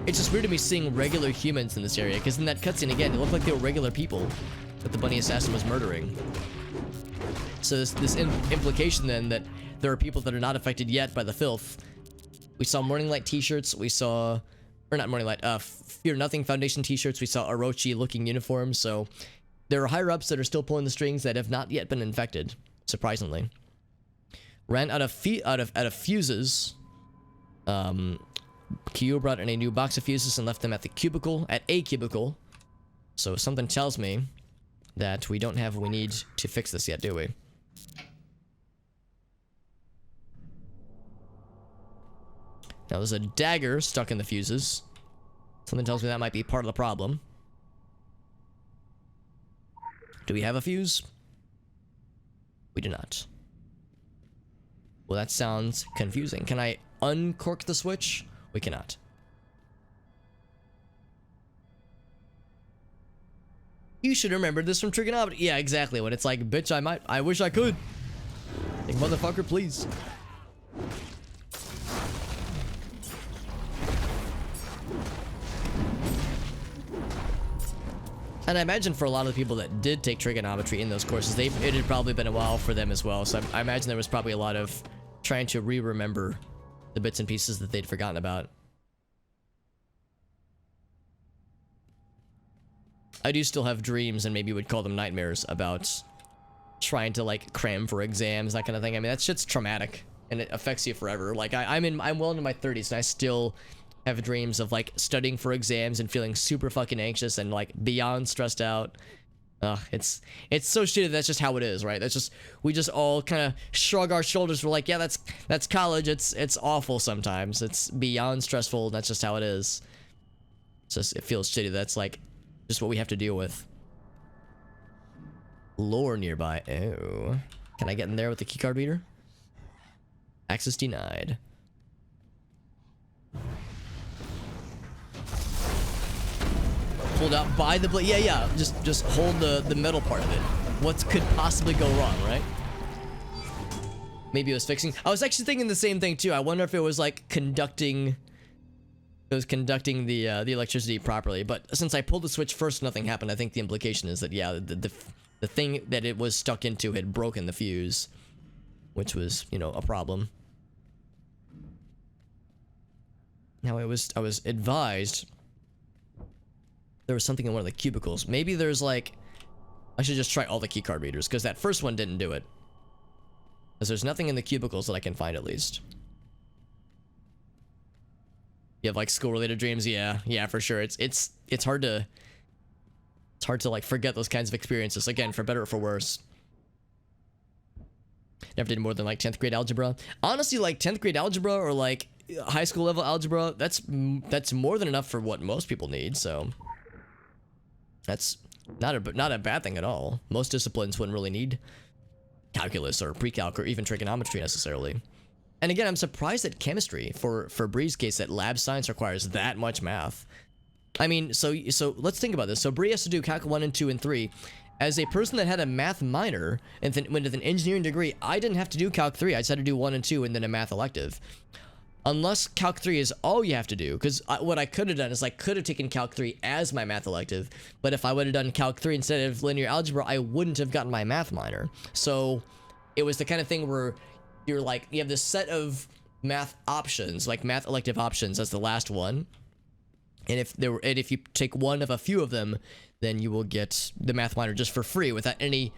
It's just weird to me seeing regular humans in this area, because in that cutscene again, it looked like they were regular people that the bunny assassin was murdering. So this implication then that there are people that are not affected yet by the filth. We saw Morninglight t-shirts, we saw, or not Morninglight, Fear Nothing Foundation t-shirts, we saw Orochi looking uniforms, so there are higher ups that are still pulling the strings that have not yet been infected, surprisingly. Ran out of fuses. Q brought in a new box of fuses and left them at a cubicle. So something tells me that we don't have what we need to fix this yet, do we? Now there's a dagger stuck in the fuses. Something tells me that might be part of the problem. Do we have a fuse? We do not. Well, that sounds confusing. Can I uncork the switch? We cannot. You should remember this from trigonometry. Yeah, exactly. When it's like, bitch, I wish I could. Like, motherfucker, please. And I imagine for a lot of the people that did take trigonometry in those courses, it had probably been a while for them as well. So I imagine there was probably a lot of trying to remember the bits and pieces that they'd forgotten about. I do still have dreams, and maybe you would call them nightmares, about trying to like cram for exams, that kind of thing. I mean, that shit's traumatic, and it affects you forever. Like I'm well into my 30s, and I still have dreams of like studying for exams and feeling super fucking anxious and like beyond stressed out. It's so shitty. That's just how it is, right? That's just, we just all kind of shrug our shoulders. We're like, yeah, that's college. It's awful sometimes. It's beyond stressful. And that's just how it is. It's just, it feels shitty. That's like just what we have to deal with. Lore nearby. Oh, can I get in there with the keycard reader? Access denied. Pulled out by the blade. Yeah. Just hold the metal part of it. What could possibly go wrong, right? Maybe it was fixing. I was actually thinking the same thing too. I wonder if it was like conducting. It was conducting the electricity properly. But since I pulled the switch first, nothing happened. I think the implication is that yeah, the thing that it was stuck into had broken the fuse, which was, you know, a problem. Now I was advised there was something in one of the cubicles. Maybe there's like, I should just try all the keycard readers because that first one didn't do it. Because there's nothing in the cubicles that I can find at least. You have like school-related dreams, yeah, for sure. It's hard to like forget those kinds of experiences. Again, for better or for worse. Never did more than like 10th grade algebra. Honestly, like 10th grade algebra or like high school level algebra, that's more than enough for what most people need. So that's not a bad thing at all. Most disciplines wouldn't really need calculus or pre-calc or even trigonometry necessarily. And again, I'm surprised that chemistry, for Bree's case, that lab science requires that much math. I mean, so let's think about this. So Bree has to do Calc 1 and 2 and 3. As a person that had a math minor and then went with an engineering degree, I didn't have to do Calc 3. I just had to do 1 and 2 and then a math elective. Unless Calc 3 is all you have to do, because what I could have done is I could have taken Calc 3 as my math elective, but if I would have done Calc 3 instead of linear algebra, I wouldn't have gotten my math minor. So it was the kind of thing where you're like, you have this set of math options, like math elective options as the last one. And if you take one of a few of them, then you will get the math minor just for free without any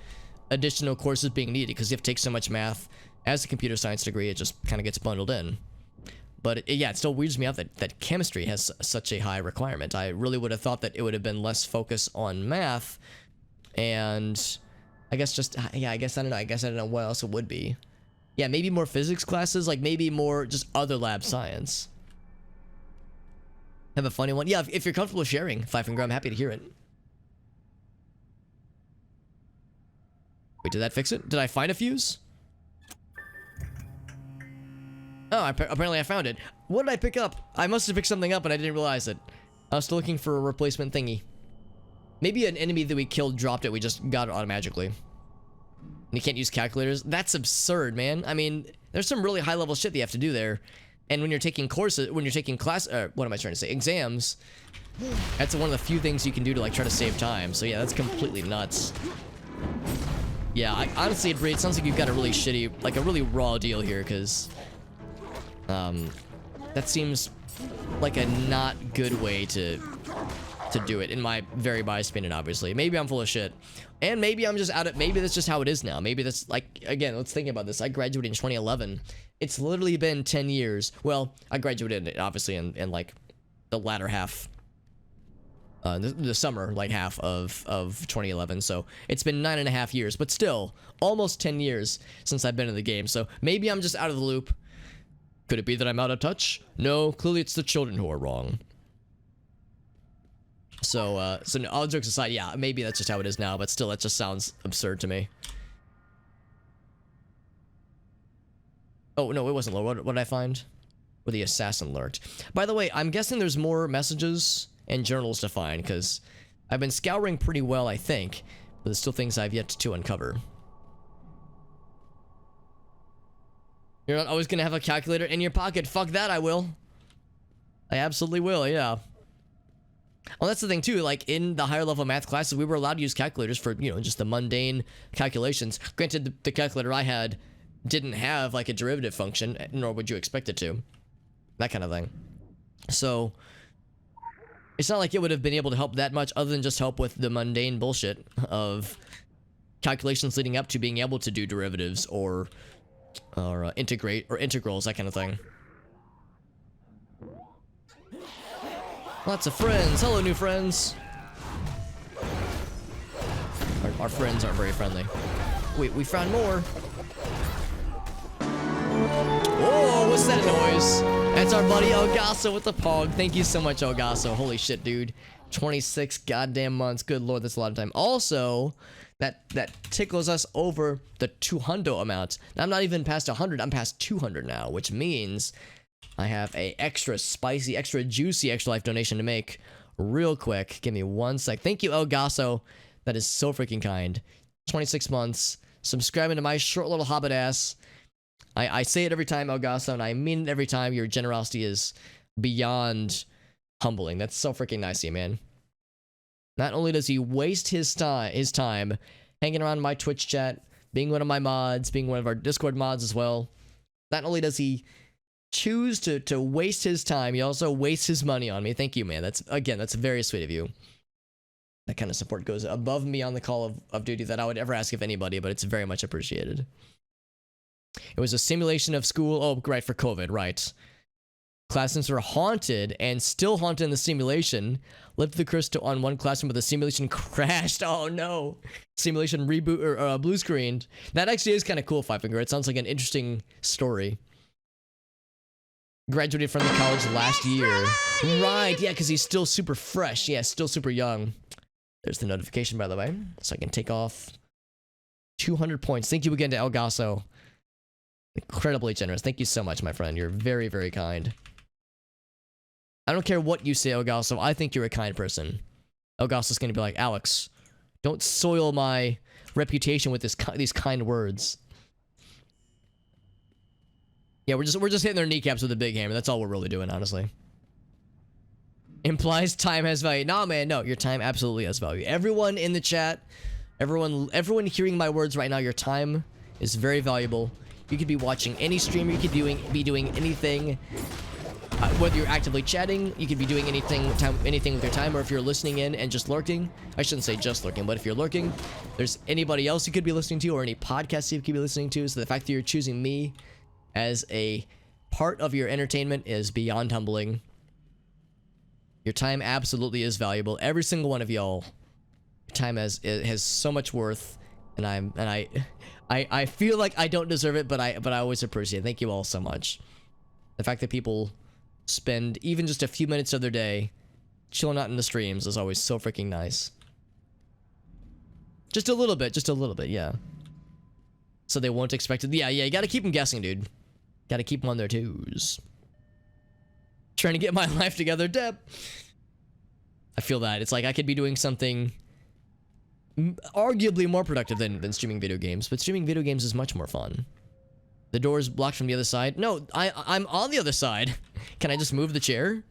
additional courses being needed, because you have to take so much math as a computer science degree, it just kind of gets bundled in. But yeah, it still weirds me out that chemistry has such a high requirement. I really would have thought that it would have been less focus on math, and I guess just, yeah, I guess I don't know what else it would be. Yeah, maybe more physics classes, like maybe more just other lab science. Have a funny one. Yeah, if you're comfortable sharing, 5 Finger, I'm happy to hear it. Wait, did that fix it? Did I find a fuse? Oh, apparently I found it. What did I pick up? I must have picked something up and I didn't realize it. I was still looking for a replacement thingy. Maybe an enemy that we killed dropped it. We just got it automatically. And you can't use calculators? That's absurd, man. I mean, there's some really high level shit that you have to do there. And when you're taking courses, when you're taking what am I trying to say? Exams, that's one of the few things you can do to like try to save time. So yeah, that's completely nuts. Yeah, honestly, it sounds like you've got a really shitty, like a really raw deal here, because that seems like a not good way to do it, in my very biased opinion, obviously. Maybe I'm full of shit. And maybe I'm just maybe that's just how it is now. Maybe that's, like, again, let's think about this. I graduated in 2011. It's literally been 10 years. Well, I graduated, obviously, in like, the latter half, the summer, like, half of 2011. So, it's been 9.5 years. But still, almost 10 years since I've been in the game. So, maybe I'm just out of the loop. Could it be that I'm out of touch? No, clearly it's the children who are wrong. So no, all jokes aside, yeah, maybe that's just how it is now, but still, that just sounds absurd to me. Oh, no, it wasn't low. What did I find? Where the assassin lurked. By the way, I'm guessing there's more messages and journals to find, because I've been scouring pretty well, I think, but there's still things I've yet to uncover. You're not always gonna have a calculator in your pocket. Fuck that, I will. I absolutely will, yeah. Well, that's the thing too, like in the higher level math classes, we were allowed to use calculators for, you know, just the mundane calculations. Granted, the calculator I had didn't have like a derivative function, nor would you expect it to. That kind of thing. So, it's not like it would have been able to help that much other than just help with the mundane bullshit of calculations leading up to being able to do derivatives or integrate or integrals, that kind of thing. Lots of friends. Hello, new friends. Our friends aren't very friendly. We found more. Whoa, what's that noise? That's our buddy Elgaso with the pog. Thank you so much, Elgaso. Holy shit, dude. 26 goddamn months. Good lord, that's a lot of time. Also, that tickles us over the 200 amount. Now, I'm not even past 100. I'm past 200 now, which means I have a extra spicy, extra juicy, extra life donation to make real quick. Give me 1 sec. Thank you, Elgaso. That is so freaking kind. 26 months. Subscribing to my short little hobbit ass. I say it every time, Elgaso, and I mean it every time. Your generosity is beyond humbling. That's so freaking nice of you, man. Not only does he waste his time hanging around my Twitch chat, being one of my mods, being one of our Discord mods as well. Not only does he choose to waste his time. He also wastes his money on me. Thank you, man. That's very sweet of you. That kind of support goes above and beyond the call of duty that I would ever ask of anybody, but it's very much appreciated. It was a simulation of school. Oh, right, for COVID, right. Classrooms were haunted and still haunted in the simulation. Lifted the curse on one classroom, but the simulation crashed. Oh no. Simulation reboot or blue screened. That actually is kind of cool, Five Finger. It sounds like an interesting story. Graduated from the college last year. Right, yeah, because he's still super fresh. Yeah, still super young. There's the notification, by the way. So I can take off 200 points. Thank you again to El Gasso. Incredibly generous. Thank you so much, my friend. You're very, very kind. I don't care what you say, El Gasso. I think you're a kind person. El Gasso's gonna be like, Alex, don't soil my reputation with these kind words. Yeah, we're just hitting their kneecaps with a big hammer. That's all we're really doing, honestly. Implies time has value. Nah, man, no. Your time absolutely has value. Everyone in the chat, everyone hearing my words right now, your time is very valuable. You could be watching any stream. You could be doing anything. Whether you're actively chatting, you could be doing anything with your time, or if you're listening in and just lurking. I shouldn't say just lurking, but if you're lurking, there's anybody else you could be listening to, or any podcast you could be listening to. So the fact that you're choosing me as a part of your entertainment is beyond humbling. Your time absolutely is valuable. Every single one of y'all, your time has so much worth, and I feel like I don't deserve it, but I always appreciate it. Thank you all so much. The fact that people spend even just a few minutes of their day chilling out in the streams is always so freaking nice. Just a little bit, yeah. So they won't expect it. Yeah, you gotta keep them guessing, dude. Gotta keep them on their toes. Trying to get my life together, Deb. I feel that. It's like I could be doing something arguably more productive than streaming video games, but streaming video games is much more fun. The door is blocked from the other side. No, I'm on the other side. Can I just move the chair?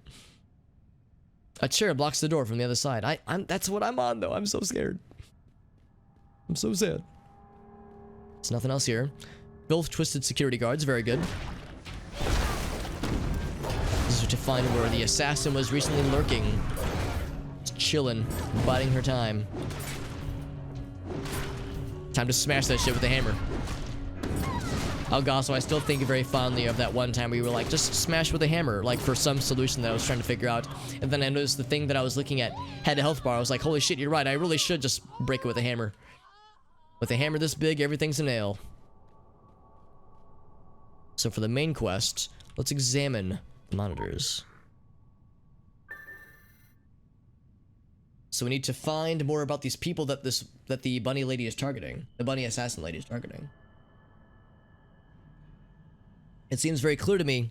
A chair blocks the door from the other side. That's what I'm on, though. I'm so scared. I'm so sad. There's nothing else here. Filth twisted security guards. Very good. This is to find where the assassin was recently lurking. Just chilling, biding her time. Time to smash that shit with the hammer. Algasso, I still think very fondly of that one time where you were like, just smash with a hammer, like for some solution that I was trying to figure out. And then I noticed the thing that I was looking at had a health bar. I was like, holy shit, you're right. I really should just break it with a hammer. With a hammer this big, everything's a nail. So for the main quest, let's examine the monitors. So we need to find more about these people that the bunny lady is targeting. The bunny assassin lady is targeting. It seems very clear to me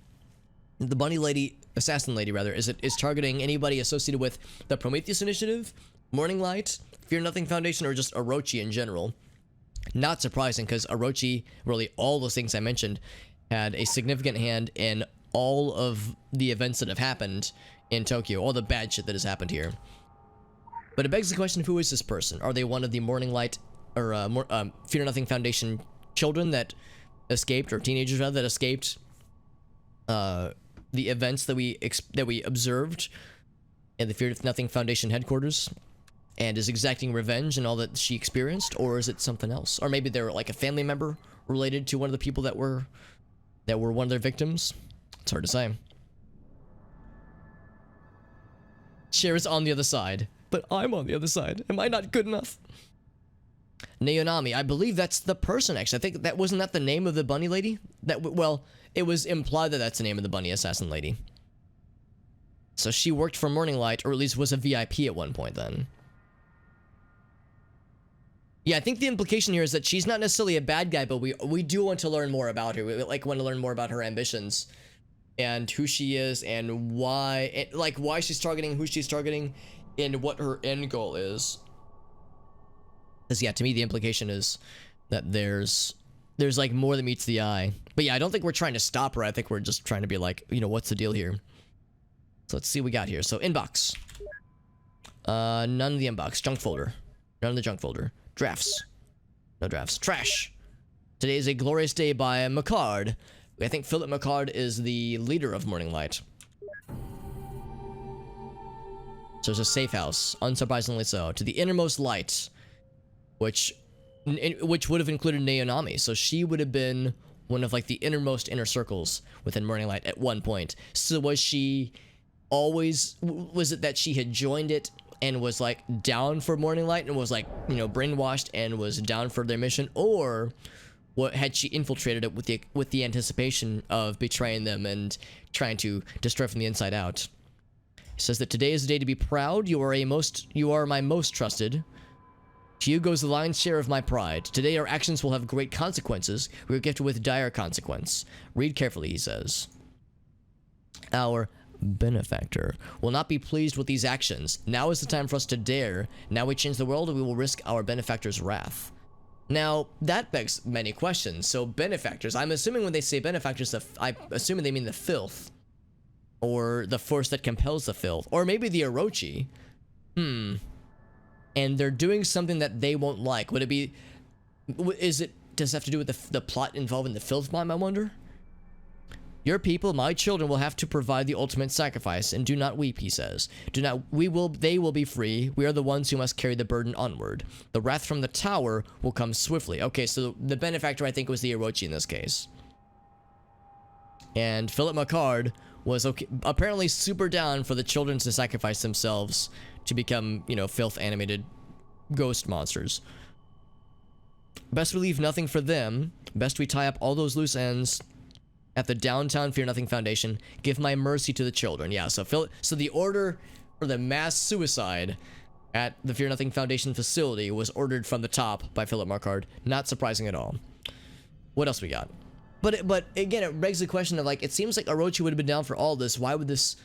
that the bunny lady, assassin lady rather, is targeting anybody associated with the Prometheus Initiative, Morninglight, Fear Nothing Foundation, or just Orochi in general. Not surprising, because Orochi, really all those things I mentioned, had a significant hand in all of the events that have happened in Tokyo, all the bad shit that has happened here. But it begs the question of who is this person? Are they one of the Morninglight or Fear Nothing Foundation children that escaped, or teenagers rather, that escaped the events that we observed in the Fear Nothing Foundation headquarters, and is exacting revenge and all that she experienced? Or is it something else? Or maybe they're like a family member related to one of the people that were one of their victims? It's hard to say. Cher is on the other side, but I'm on the other side. Am I not good enough? Naonami, I believe that's the person, actually. I think that wasn't that the name of the bunny lady? Well, it was implied that that's the name of the bunny assassin lady. So she worked for Morninglight, or at least was a VIP at one point then. Yeah, I think the implication here is that she's not necessarily a bad guy, but we do want to learn more about her. We want to learn more about her ambitions and who she is and why, why she's targeting who she's targeting and what her end goal is. Because yeah, to me the implication is that there's like more than meets the eye. But yeah, I don't think we're trying to stop her. I think we're just trying to be like, what's the deal here? So let's see what we got here. So inbox. None of the inbox. Junk folder. None of the junk folder. Drafts. No drafts. Trash. Today is a glorious day by Macard. I think Philip McCard is the leader of Morninglight. So there's a safe house, unsurprisingly so, to the innermost light, which would have included Naonami. So she would have been one of like the inner circles within Morninglight at one point. So was she always, was it that she had joined it and was like down for Morninglight and was like, you know, brainwashed and was down for their mission, or what had she infiltrated it with the anticipation of betraying them and trying to destroy from the inside out? It says that today is the day to be proud. You are my most trusted. To you goes the lion's share of my pride. Today our actions will have great consequences. We are gifted with dire consequence. Read carefully, he says. Our benefactor will not be pleased with these actions. Now is the time for us to dare. Now we change the world and we will risk our benefactor's wrath. Now, that begs many questions. So benefactors, I'm assuming when they say benefactors, I'm assuming they mean the filth. Or the force that compels the filth. Or maybe the Orochi. And they're doing something that they won't like. Would it be... does it have to do with the plot involving the filth bomb, I wonder? Your people, my children, will have to provide the ultimate sacrifice, and do not weep, he says. They will be free. We are the ones who must carry the burden onward. The wrath from the tower will come swiftly. Okay, so the benefactor, I think, was the Orochi in this case. And Philip McCard was apparently super down for the children to sacrifice themselves to become, you know, filth animated ghost monsters. Best we leave nothing for them. Best we tie up all those loose ends at the downtown Fear Nothing Foundation. Give my mercy to the children. Yeah, so the order for the mass suicide at the Fear Nothing Foundation facility was ordered from the top by Philip McCard. Not surprising at all. What else we got? But again, it begs the question of, like, it seems like Orochi would have been down for all this. Why would this...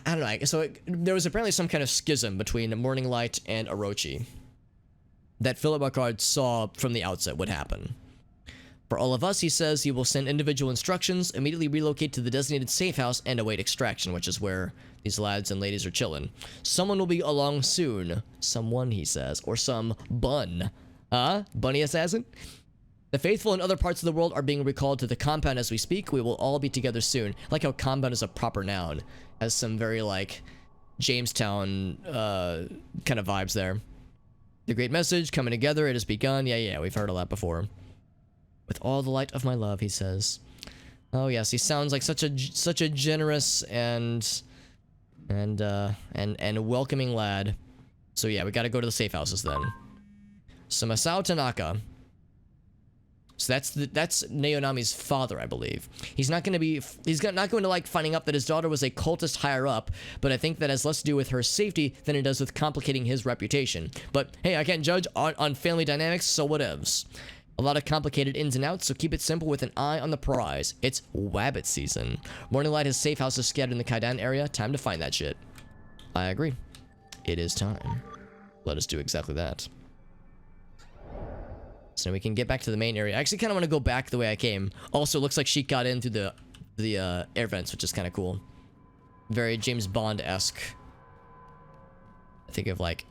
I don't know. So there was apparently some kind of schism between Morninglight and Orochi that Philip McCard saw from the outset would happen. For all of us, he says, he will send individual instructions, immediately relocate to the designated safe house, and await extraction, which is where these lads and ladies are chilling. Someone will be along soon. Someone, he says. Or some bun. Bunny assassin? The faithful in other parts of the world are being recalled to the compound as we speak. We will all be together soon. I like how compound is a proper noun. Has some very, like, Jamestown kind of vibes there. The great message, coming together, it has begun. Yeah, we've heard all that before. With all the light of my love, he says. Oh yes, he sounds like such a generous and welcoming lad. So yeah, we gotta go to the safe houses then. So Masao Tanaka. So that's Naonami's father, I believe. He's not going to like finding out that his daughter was a cultist higher up, but I think that has less to do with her safety than it does with complicating his reputation. But hey, I can't judge on family dynamics, so whatevs. A lot of complicated ins and outs, so keep it simple with an eye on the prize. It's Wabbit season. Morninglight has safe houses scattered in the Kaidan area. Time to find that shit. I agree. It is time. Let us do exactly that. So we can get back to the main area. I actually kind of want to go back the way I came. Also, looks like she got in through the air vents, which is kind of cool. Very James Bond-esque. I think of, like,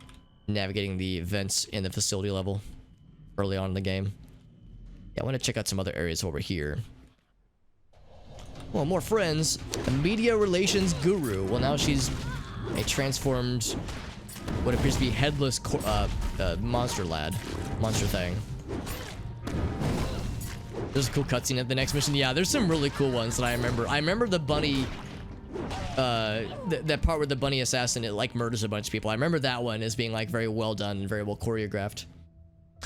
navigating the vents in the facility level early on in the game. Yeah, I want to check out some other areas over here. Well, more friends. A media relations guru. Well, now she's a transformed, what appears to be headless monster thing. There's a cool cutscene at the next mission. Yeah, there's some really cool ones that I remember. I remember the bunny, that part where the bunny assassin, it like murders a bunch of people. I remember that one as being like very well done and very well choreographed.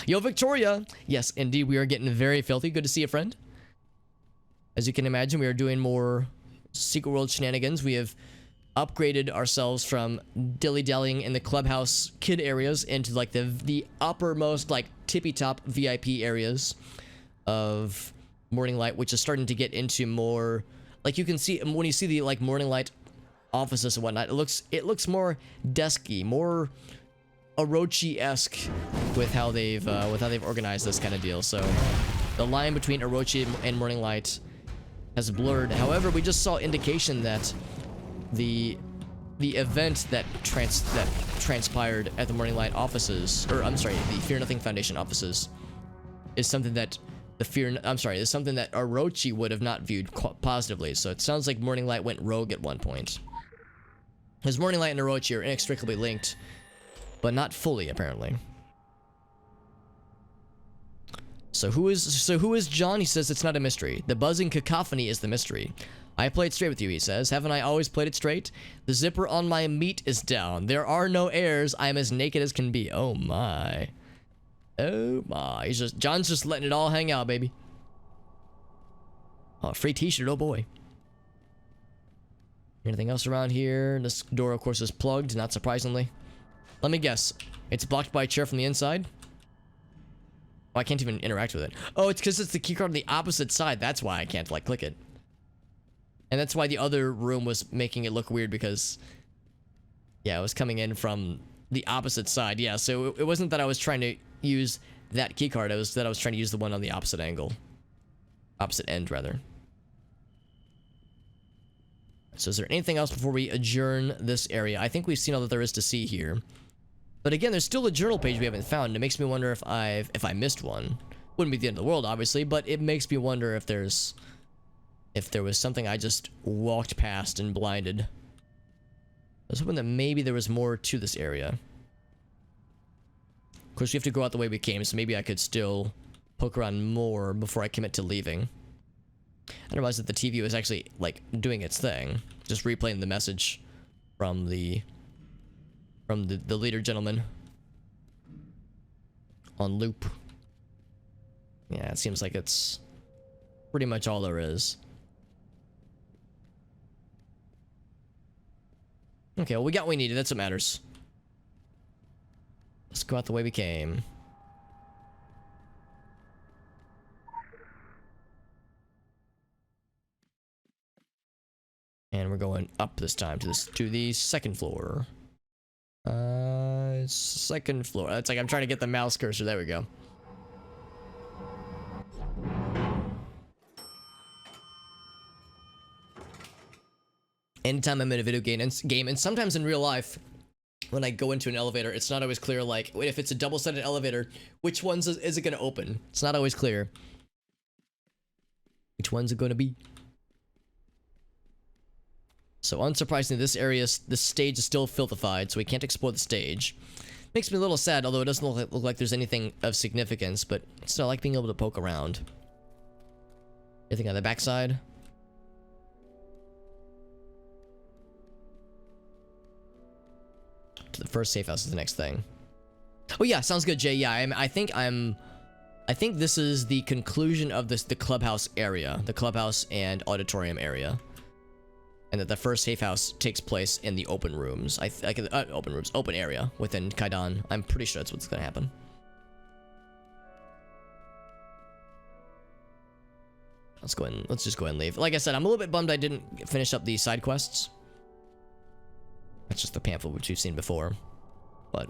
Yo, Victoria! Yes, indeed, we are getting very filthy. Good to see you, friend. As you can imagine, we are doing more Secret World shenanigans. We have upgraded ourselves from dilly-dallying in the Clubhouse kid areas into, like, the uppermost, like, tippy-top VIP areas of Morninglight, which is starting to get into more... Like, you can see, when you see the, like, Morninglight offices and whatnot, it looks more desky, more Orochi-esque with how they've organized this kind of deal. So the line between Orochi and Morninglight has blurred. However, we just saw indication that the event that transpired at the Morninglight offices, or I'm sorry, the Fear Nothing Foundation offices, is something that the fear. I'm sorry, it's something that Orochi would have not viewed positively. So it sounds like Morninglight went rogue at one point. Because Morninglight and Orochi are inextricably linked, but not fully apparently. So who is John? He says it's not a mystery. The buzzing cacophony is the mystery. I played straight with you, he says. Haven't I always played it straight? The zipper on my meat is down. There are no airs. I am as naked as can be. Oh my. Oh my. John's just letting it all hang out, baby. Oh, free t-shirt, oh boy. Anything else around here? This door, of course, is plugged, not surprisingly. Let me guess. It's blocked by a chair from the inside? Oh, I can't even interact with it. Oh, it's because it's the keycard on the opposite side. That's why I can't, like, click it. And that's why the other room was making it look weird, because... yeah, it was coming in from the opposite side. Yeah, so it wasn't that I was trying to use that keycard. It was that I was trying to use the one on the opposite angle. Opposite end, rather. So is there anything else before we adjourn this area? I think we've seen all that there is to see here. But again, there's still a journal page we haven't found. It makes me wonder if I missed one. Wouldn't be the end of the world, obviously, but it makes me wonder if there was something I just walked past and blinded. I was hoping that maybe there was more to this area. Of course, we have to go out the way we came, so maybe I could still poke around more before I commit to leaving. I didn't realize that the TV was actually, like, doing its thing. Just replaying the message from the leader gentleman on loop. Yeah, it seems like it's pretty much all there is. Okay, well, we got what we needed. That's what matters. Let's go out the way we came. And we're going up this time to the second floor. Second floor. It's like I'm trying to get the mouse cursor. There we go. Anytime I'm in a video game, and sometimes in real life, when I go into an elevator, it's not always clear, like, if it's a double-sided elevator, which ones is it going to open? It's not always clear. Which one's it going to be? So unsurprisingly, this stage is still filthified, so we can't explore the stage. Makes me a little sad, although it doesn't look like there's anything of significance, but still, I like being able to poke around. Anything on the backside? To the first safe house is the next thing. Oh yeah, sounds good, Jay. Yeah, I think this is the conclusion of the clubhouse area, the clubhouse and auditorium area. And that the first safe house takes place in the open rooms. Open area within Kaidan. I'm pretty sure that's what's gonna happen. Let's just go ahead and leave. Like I said, I'm a little bit bummed I didn't finish up the side quests. That's just the pamphlet which we've seen before. But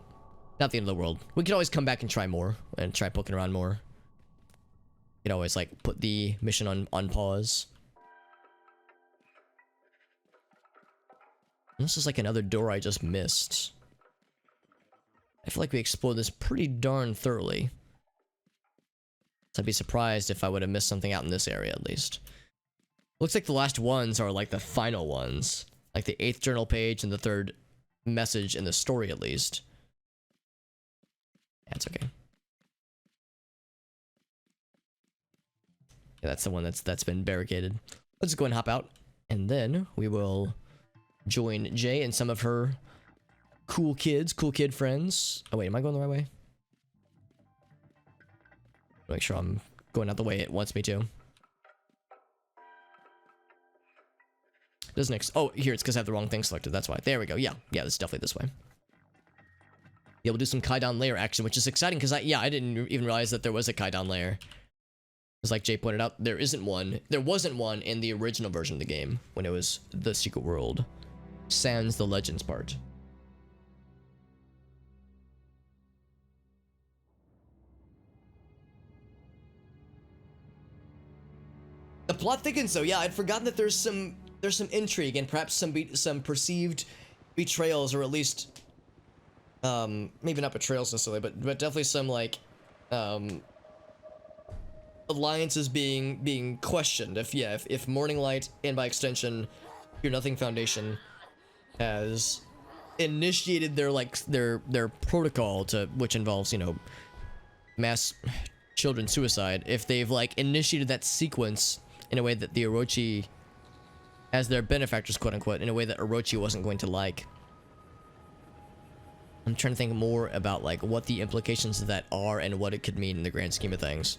not the end of the world. We could always come back and try more. And try poking around more. You could always, like, put the mission on pause. This is like another door I just missed. I feel like we explored this pretty darn thoroughly. So I'd be surprised if I would have missed something out in this area, at least. Looks like the last ones are like the final ones. Like the 8th journal page and the 3rd message in the story, at least. That's okay. Yeah, that's the one that's been barricaded. Let's go and hop out. And then we will join Jay and some of her cool kid friends. Oh wait, am I going the right way? Make sure I'm going out the way it wants me to. Doesn't oh, here, it's because I have the wrong thing selected, that's why. There we go, yeah, this is definitely this way. Be able to do some Kaidan layer action, which is exciting, because I didn't even realize that there was a Kaidan layer. Because like Jay pointed out, there wasn't one in the original version of the game, when it was the Secret World. Sans the Legends part. The plot thickens, though. Yeah, I'd forgotten that there's some intrigue and perhaps some perceived betrayals, or at least maybe not betrayals necessarily, but definitely some like alliances being questioned. If Morninglight, and by extension Fear Nothing Foundation, has initiated their protocol to, which involves, you know, mass children suicide, if they've like initiated that sequence in a way that the Orochi, as their benefactors, quote unquote, in a way that Orochi wasn't going to like. I'm trying to think more about like what the implications of that are and what it could mean in the grand scheme of things.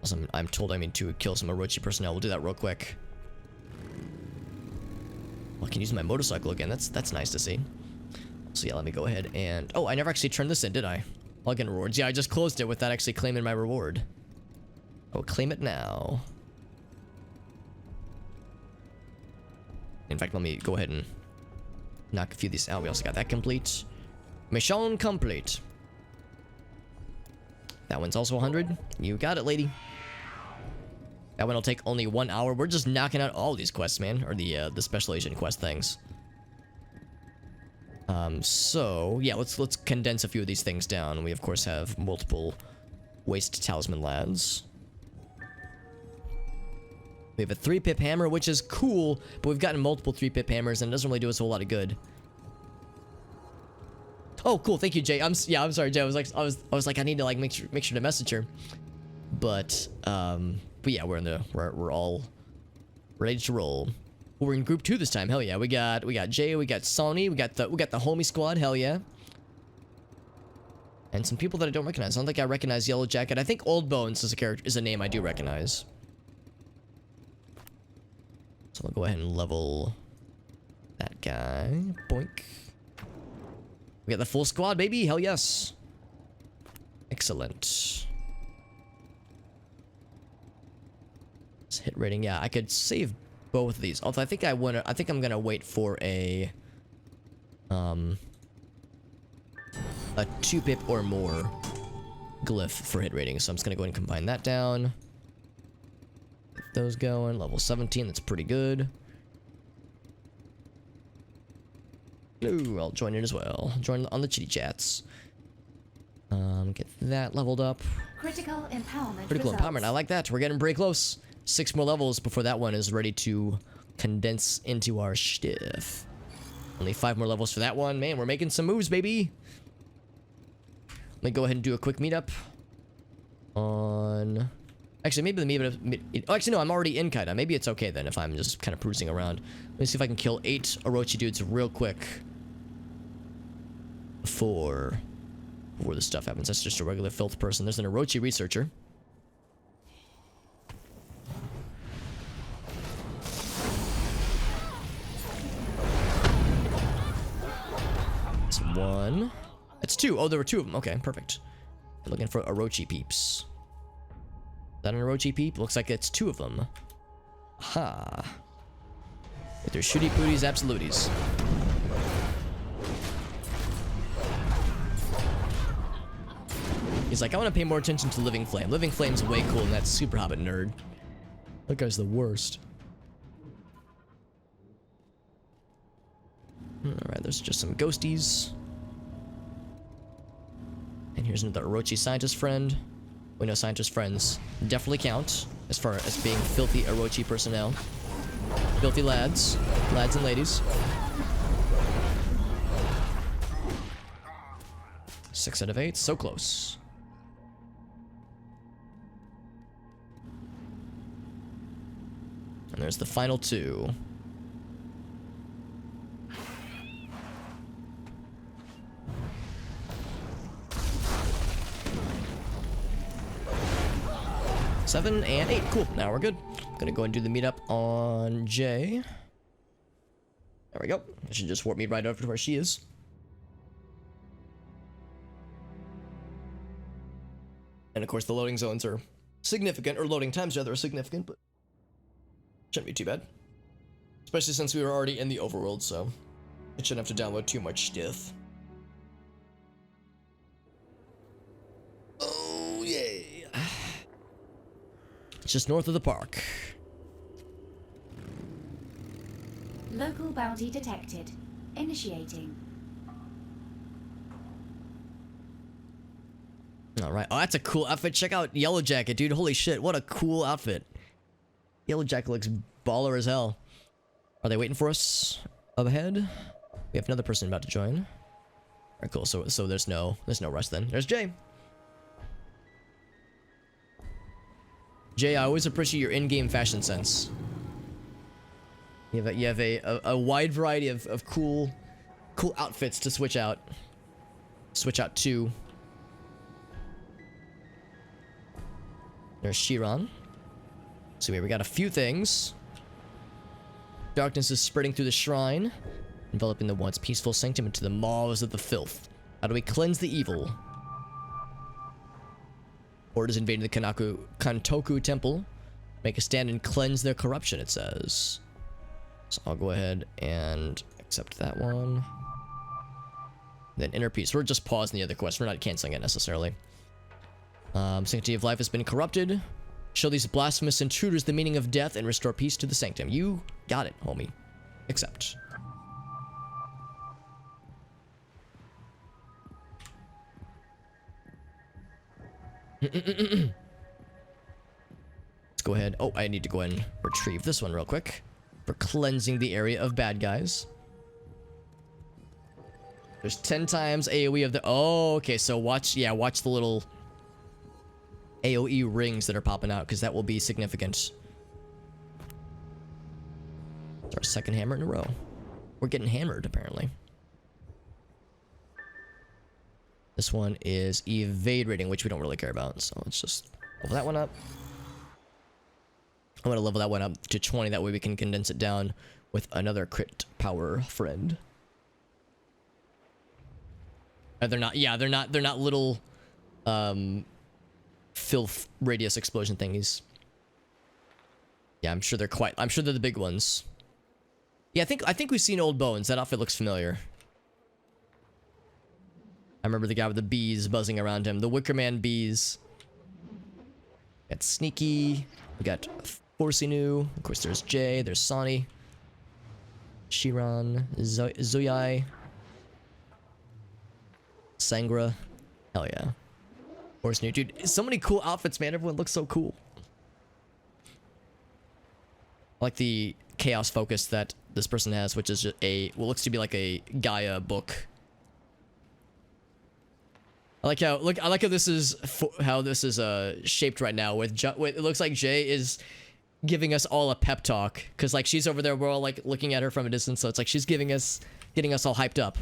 Also, I'm told I need to kill some Orochi personnel. We'll do that real quick. Well, I can use my motorcycle again. That's nice to see. So yeah, let me go ahead and... Oh, I never actually turned this in, did I? Login rewards. Yeah, I just closed it without actually claiming my reward. Oh, claim it now. In fact, let me go ahead and knock a few of these out. We also got that complete. Mission complete. That one's also 100. You got it, lady. That one will take only 1 hour. We're just knocking out all these quests, man. Or the special agent quest things. So yeah, let's condense a few of these things down. We of course have multiple waste talisman lads. We have a 3-pip hammer, which is cool, but we've gotten multiple 3-pip hammers and it doesn't really do us a whole lot of good. Oh, cool. Thank you, Jay. I'm sorry, Jay. I was like, I need to like make sure to message her. But yeah, we're all ready to roll. We're in group 2 this time. Hell yeah. We got Jay, we got Sony, we got the homie squad. Hell yeah. And some people that I don't recognize. I don't think I recognize Yellow Jacket. I think Old Bones is a name I do recognize. So I'll go ahead and level that guy. Boink. We got the full squad, baby. Hell yes. Excellent. Let's hit rating. Yeah, I could save both of these. Although I think I'm gonna wait for a 2-pip or more glyph for hit rating. So I'm just gonna go ahead and combine that down. Get those going. Level 17. That's pretty good. Ooh, I'll join in as well. Join on the chitty chats. Get that leveled up. Critical empowerment. Critical empowerment. I like that. We're getting pretty close. 6 more levels before that one is ready to condense into our stiff. Only 5 more levels for that one. Man, we're making some moves, baby. Let me go ahead and do a quick meetup on... Actually, maybe the meetup... Oh, actually, no, I'm already in Kaida. Maybe it's okay then if I'm just kind of cruising around. Let me see if I can kill 8 Orochi dudes real quick before the stuff happens. That's just a regular filth person. There's an Orochi researcher. That's 1. That's 2. Oh, there were 2 of them. Okay, perfect. Looking for Orochi peeps. Is that an Orochi peep? Looks like it's 2 of them. Aha. With their shooty pooties absoluties. He's like, I want to pay more attention to Living Flame. Living Flame's way cool, and that's Super Hobbit nerd. That guy's the worst. Alright, there's just some ghosties. And here's another Orochi scientist friend. We know scientist friends definitely count as far as being filthy Orochi personnel. Filthy lads. Lads and ladies. 6 out of 8. So close. And there's the final 2. Seven and 8. Cool. Now we're good. Gonna go and do the meetup on Jay. There we go. I should just warp me right over to where she is. And of course, the loading zones are significant, or loading times rather are significant, but shouldn't be too bad. Especially since we were already in the overworld, so it shouldn't have to download too much stuff. Oh, yeah. It's just north of the park. Local bounty detected. Initiating. All right. Oh, that's a cool outfit. Check out Yellow Jacket, dude. Holy shit. What a cool outfit. Yellow Jacket looks baller as hell. Are they waiting for us up ahead? We have another person about to join. All right, cool. So there's no rush then. There's Jay. Jay, I always appreciate your in-game fashion sense. You have a wide variety of cool outfits to switch out to. There's Shiran. So we got a few things. Darkness is spreading through the shrine, enveloping the once peaceful sanctum into the maws of the filth. How do we cleanse the evil? Orders invading the Kantoku temple. Make a stand and cleanse their corruption, it says. So I'll go ahead and accept that one. Then inner peace. We're just pausing the other quest. We're not canceling it necessarily. Sanctity of life has been corrupted. Show these blasphemous intruders the meaning of death and restore peace to the sanctum. You got it, homie. Accept. Let's go ahead. Oh, I need to go ahead and retrieve this one real quick for cleansing the area of bad guys. There's 10 times AoE of the... Oh, okay. So watch the little AoE rings that are popping out, because that will be significant. It's our second hammer in a row. We're getting hammered, apparently. This one is evade rating, which we don't really care about. So let's just level that one up. I'm going to level that one up to 20. That way we can condense it down with another crit power friend. They're not, yeah, they're not little, filth radius explosion thingies. Yeah, I'm sure they're the big ones. Yeah, I think we've seen Old Bones. That outfit looks familiar. I remember the guy with the bees buzzing around him. The Wicker Man bees. Got Sneaky. We got Forsinu. Of course, there's Jay. There's Sonny. Shiran. Zoyai. Sangra. Hell yeah. Forsinu. Dude, so many cool outfits, man. Everyone looks so cool. I like the chaos focus that this person has, which is just what looks to be like a Gaia book. I like how this is shaped right now. With it looks like Jay is giving us all a pep talk, because like she's over there, we're all like looking at her from a distance, so it's like she's getting us all hyped up.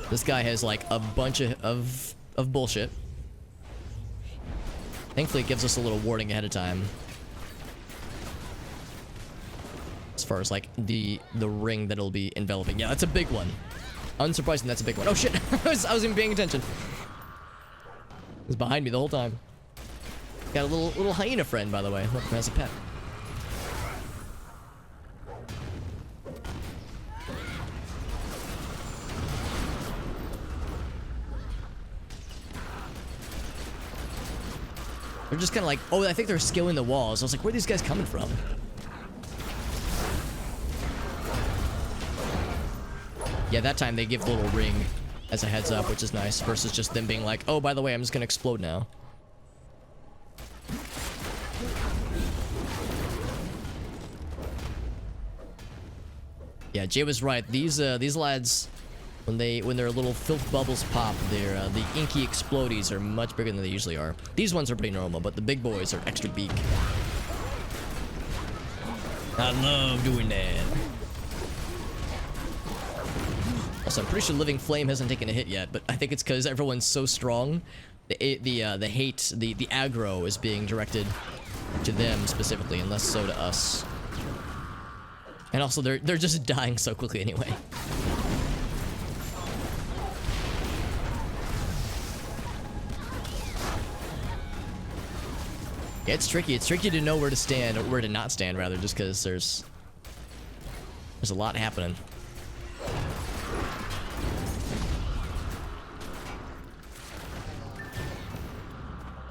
This guy has like a bunch of bullshit. Thankfully, it gives us a little warning ahead of time. As far as like the ring that it'll be enveloping. Yeah, that's a big one. Unsurprising, that's a big one. Oh shit! I wasn't even paying attention. It was behind me the whole time. Got a little hyena friend, by the way. Look, has a pet. They're just kind of like, oh, I think they're scaling the walls. I was like, where are these guys coming from? Yeah, that time they give the little ring as a heads up, which is nice, versus just them being like, oh, by the way, I'm just gonna explode now. Yeah, Jay was right. These lads, when their little filth bubbles pop, the inky explodies are much bigger than they usually are. These ones are pretty normal, but the big boys are extra big. I love doing that. Also, I'm pretty sure Living Flame hasn't taken a hit yet, but I think it's because everyone's so strong. The hate, the aggro is being directed to them specifically, and less so to us. And also, they're just dying so quickly anyway. Yeah, it's tricky. It's tricky to know where to stand, or where to not stand, rather, just because there's a lot happening.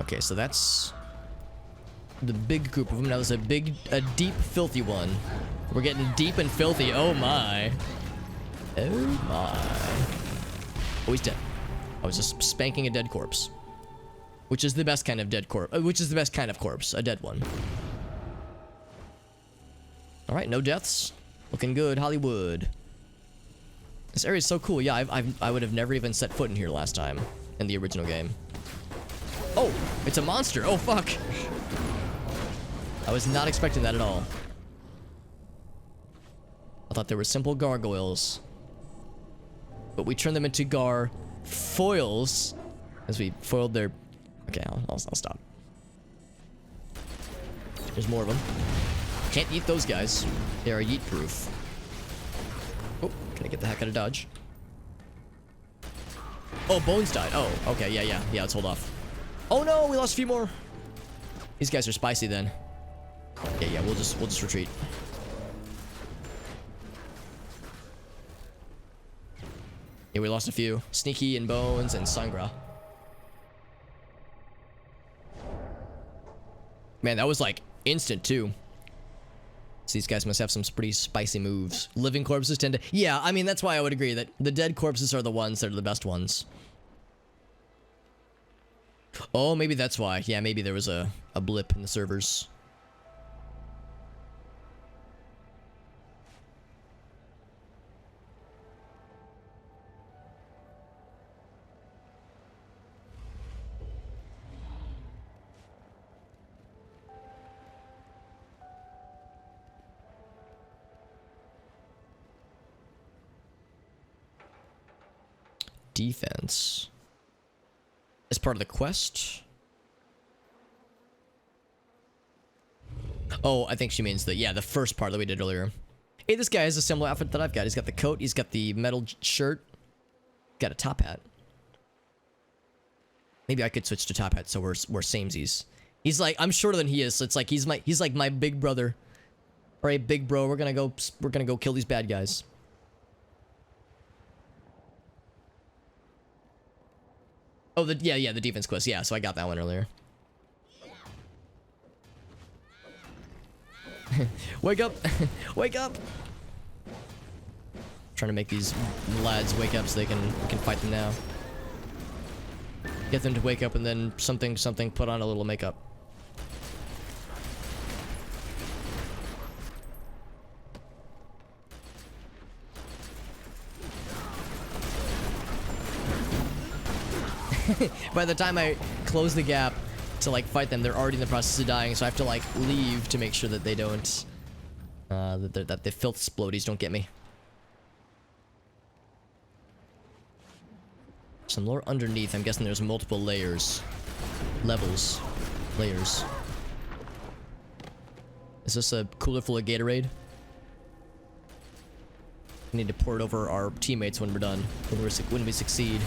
Okay, so that's the big group of them. Now there's a deep, filthy one. We're getting deep and filthy. Oh my. Oh my. Oh, he's dead. I was just spanking a dead corpse. Which is the best kind of dead corpse. Which is the best kind of corpse. A dead one. Alright, no deaths. Looking good, Hollywood. This area is so cool. Yeah, I would have never even set foot in here last time. In the original game. Oh! It's a monster! Oh, fuck! I was not expecting that at all. I thought they were simple gargoyles. But we turned them into foils as we foiled their... Okay, I'll stop. There's more of them. Can't eat those guys. They are yeet proof. Oh, can I get the heck out of dodge? Oh, Bones died. Oh, okay, yeah, let's hold off. Oh no, we lost a few more. These guys are spicy then. Yeah, we'll just retreat. Yeah, we lost a few. Sneaky and Bones and Sangra. Man, that was like instant too. So these guys must have some pretty spicy moves. Living corpses tend to... Yeah, I mean, that's why I would agree that the dead corpses are the ones that are the best ones. Oh, maybe that's why. Yeah, maybe there was a blip in the servers. Defense. As part of the quest. Oh, I think she means the first part that we did earlier. Hey, this guy has a similar outfit that I've got. He's got the coat, he's got the metal shirt, got a top hat. Maybe I could switch to top hat so we're samesies. He's like, I'm shorter than he is, so it's like he's like my big brother. Alright, big bro, we're gonna go kill these bad guys. Oh, the defense quest. Yeah, so I got that one earlier. Wake up! Wake up! Trying to make these lads wake up so we can fight them now. Get them to wake up and then something put on a little makeup. By the time I close the gap to like fight them, they're already in the process of dying, so I have to like leave to make sure that they don't that the filth splodies don't get me. Some lore underneath. I'm guessing there's multiple layers. Layers. Is this a cooler full of Gatorade? We need to pour it over our teammates when we're done. When we succeed.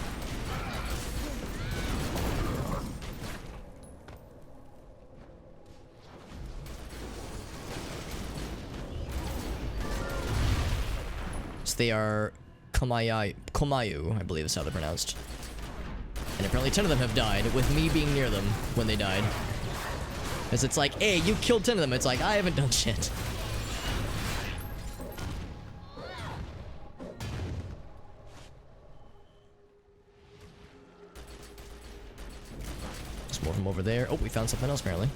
They are Komayu, I believe is how they're pronounced. And apparently 10 of them have died, with me being near them when they died. Because it's like, hey, you killed 10 of them. It's like, I haven't done shit. There's more from over there. Oh, we found something else apparently.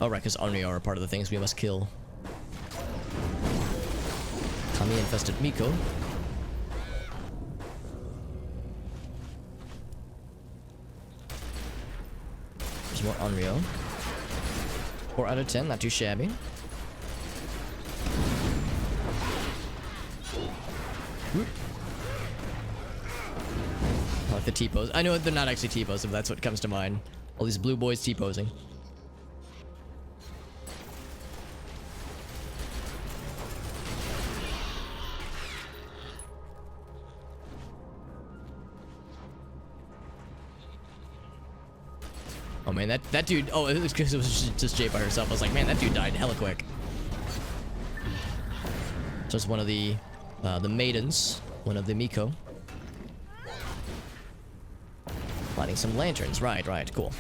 Oh, right, because Onryo are part of the things we must kill. Kami-infested Miko. There's more Onryo. 4 out of 10, not too shabby. Whoop. I like the T-pose. I know they're not actually T-pose, but that's what comes to mind. All these blue boys T-posing. Oh man, that dude, oh, it was because it was just Jay by herself. I was like, man, that dude died hella quick. Just one of the maidens, one of the Miko. Finding some lanterns. Right, right, cool.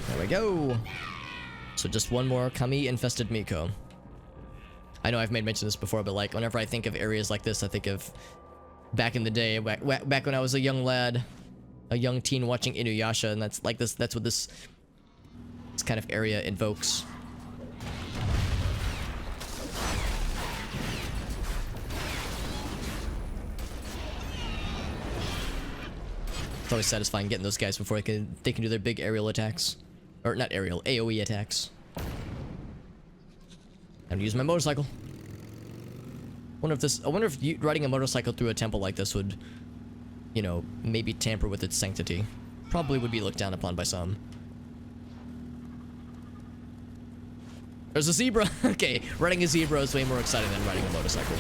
There we go. So just one more Kami-infested Miko. I know I've made mention of this before, but like whenever I think of areas like this, I think of back in the day, back when I was a young lad, a young teen watching Inuyasha, and that's like this. That's what this kind of area invokes. It's always satisfying getting those guys before they can do their big aerial attacks, or not aerial, AOE attacks. Time to use my motorcycle. I wonder if riding a motorcycle through a temple like this would, you know, maybe tamper with its sanctity. Probably would be looked down upon by some. There's a zebra. Okay, riding a zebra is way more exciting than riding a motorcycle.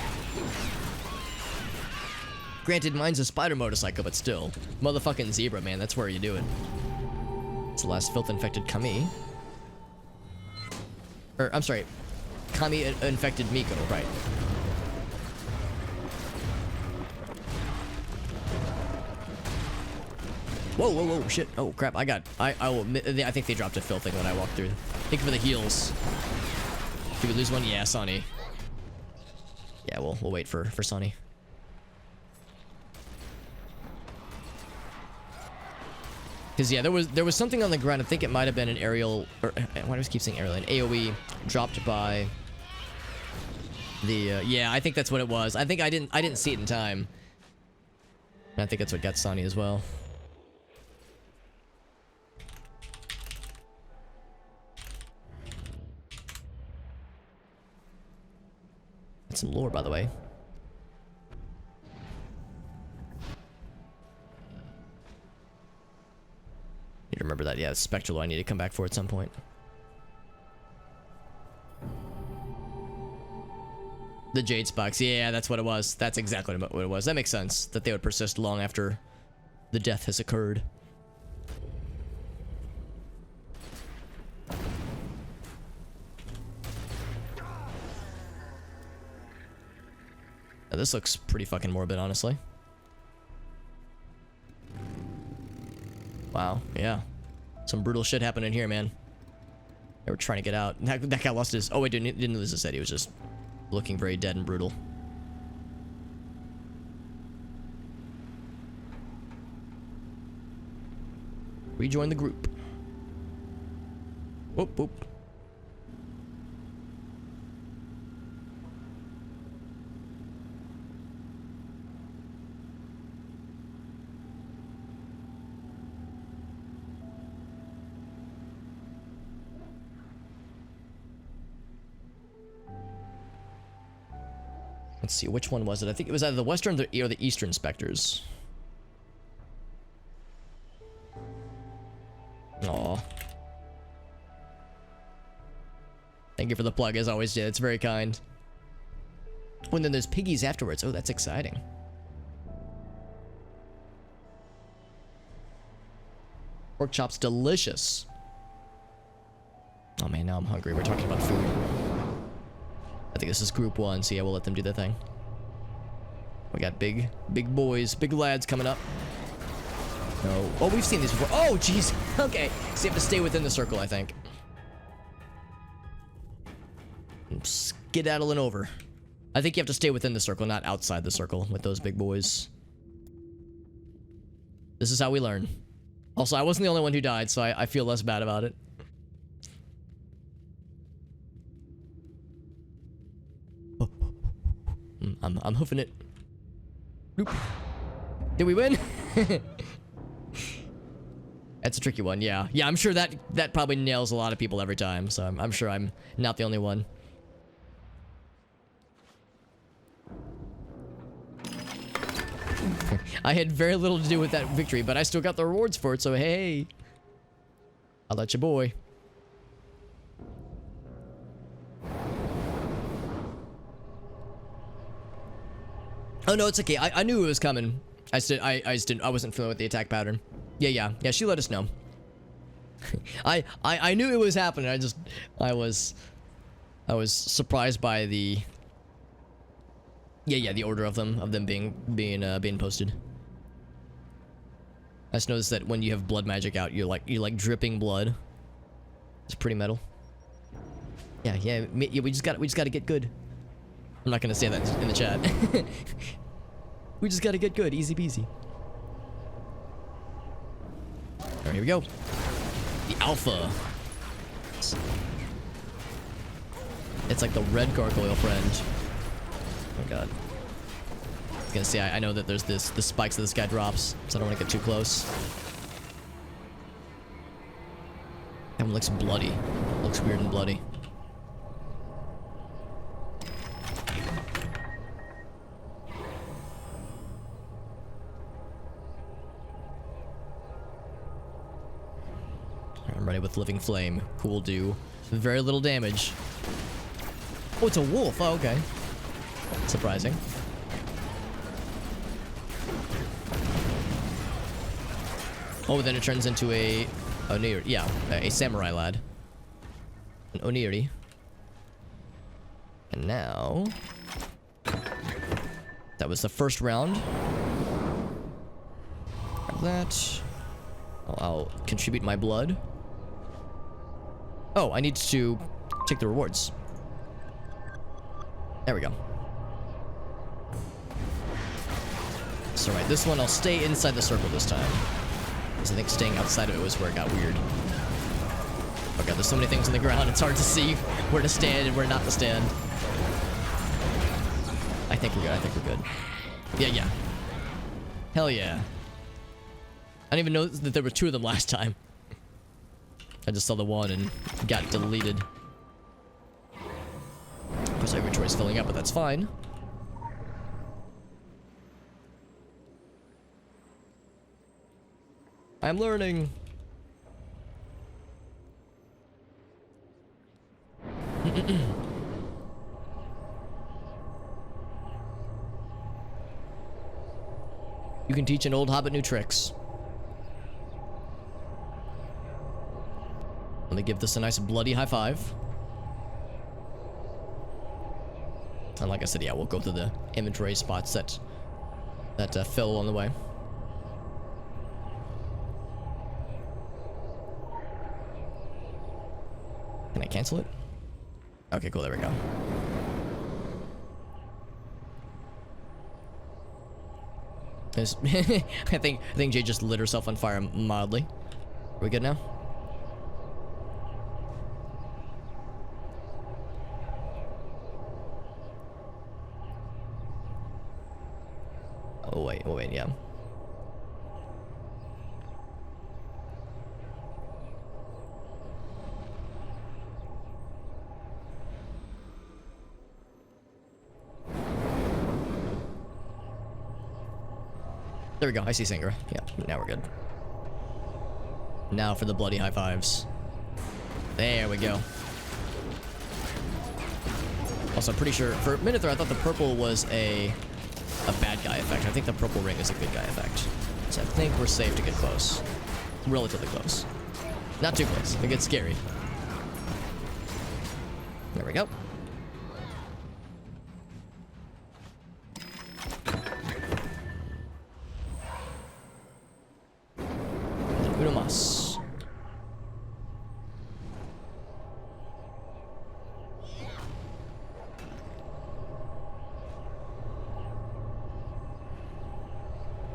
Granted, mine's a spider motorcycle, but still. Motherfucking zebra, man, that's where you do it. It's the last filth-infected Kami. Or, I'm sorry. Kami-infected Miko, right. Whoa, whoa, whoa, shit. Oh, crap, I will admit, I think they dropped a filth thing when I walked through. Thank you for the heals. Did we lose one? Yeah, Sonny. Yeah, we'll wait for Sonny. Because, yeah, there was something on the ground. I think it might have been an aerial, or why do I keep saying aerial? An AoE dropped by the, yeah, I think that's what it was. I think I didn't see it in time. And I think that's what got Sonny as well. That's some lore, by the way. Need to remember that. Yeah, Spectral I need to come back for at some point. The Jade Spikes. Yeah, that's what it was. That's exactly what it was. That makes sense. That they would persist long after the death has occurred. Now, this looks pretty fucking morbid, honestly. Wow, yeah. Some brutal shit happened in here, man. They were trying to get out. That guy lost his... Oh, wait, didn't lose his head. He was just looking very dead and brutal. Rejoin the group. Whoop, whoop. Let's see, which one was it? I think it was either the Western or the Eastern Spectres. Aw. Thank you for the plug, as always, yeah, it's very kind. Oh, and then there's piggies afterwards. Oh, that's exciting. Pork chops, delicious. Oh man, now I'm hungry. We're talking about food. I think this is group 1, so yeah, we'll let them do their thing. We got big boys, big lads coming up. No. Oh, we've seen these before. Oh, jeez. Okay. So you have to stay within the circle, I think. Skedaddling over. I think you have to stay within the circle, not outside the circle with those big boys. This is how we learn. Also, I wasn't the only one who died, so I feel less bad about it. I'm hoofing it. Nope. Did we win? That's a tricky one, yeah. Yeah, I'm sure that probably nails a lot of people every time, so I'm sure I'm not the only one. I had very little to do with that victory, but I still got the rewards for it, so hey. I'll let you boy. Oh no, it's okay. I knew it was coming. I wasn't familiar with the attack pattern. Yeah. She let us know. I knew it was happening. I was surprised by the Yeah, the order of them being posted. I just noticed that when you have blood magic out, you're like dripping blood. It's pretty metal. Yeah, we just gotta get good. I'm not gonna say that in the chat. We just gotta get good, easy peasy. Alright, here we go. The Alpha. It's like the red gargoyle friend. Oh my god. I was gonna say, I know that there's the spikes that this guy drops, so I don't want to get too close. That one looks bloody. Looks weird and bloody. I'm ready with Living Flame. Cool do. Very little damage. Oh, it's a wolf. Oh, okay. Surprising. Oh, then it turns into a oniri. Yeah, a samurai lad. An oniri. And now... that was the first round. Grab that. I'll contribute my blood. Oh, I need to take the rewards. There we go. So right, this one I'll stay inside the circle this time. Because I think staying outside of it was where it got weird. Oh god, there's so many things on the ground, it's hard to see where to stand and where not to stand. I think we're good, Yeah. Hell yeah. I didn't even know that there were two of them last time. I just saw the one and got deleted. Of course, our inventory is filling up, but that's fine. I'm learning. You can teach an old hobbit new tricks. Let me give this a nice bloody high five. And like I said, yeah, we'll go to the inventory spots that fill on the way. Can I cancel it? Okay, cool, there we go. I think Jay just lit herself on fire mildly. Are we good now? Oh wait, yeah. There we go, I see Singer. Yeah, now we're good. Now for the bloody high fives. There we go. Also, I'm pretty sure, for a minute there I thought the purple was a bad guy effect. I think the purple ring is a good guy effect. So I think we're safe to get close. Relatively close. Not too close. It gets scary. There we go. Uno mas.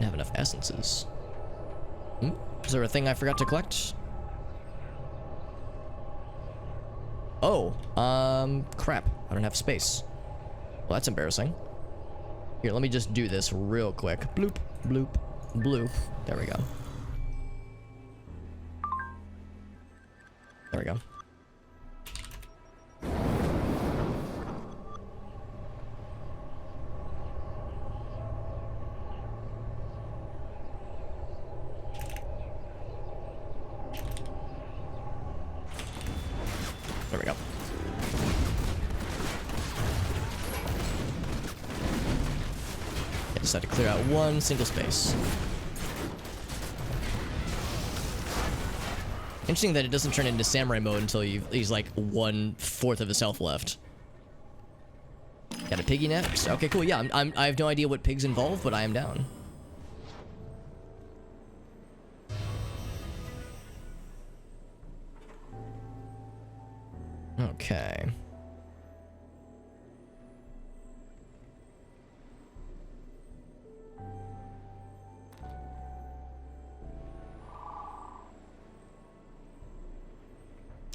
Have enough essences. Is there a thing I forgot to collect? Oh, crap. I don't have space. Well, that's embarrassing. Here, let me just do this real quick. Bloop, bloop, bloop. There we go. There we go. There we go. I just had to clear out one single space. Interesting that it doesn't turn into samurai mode until he's like 1/4 of his health left. Got a piggy next. Okay, cool. Yeah, I have no idea what pigs involve, but I am down. Okay.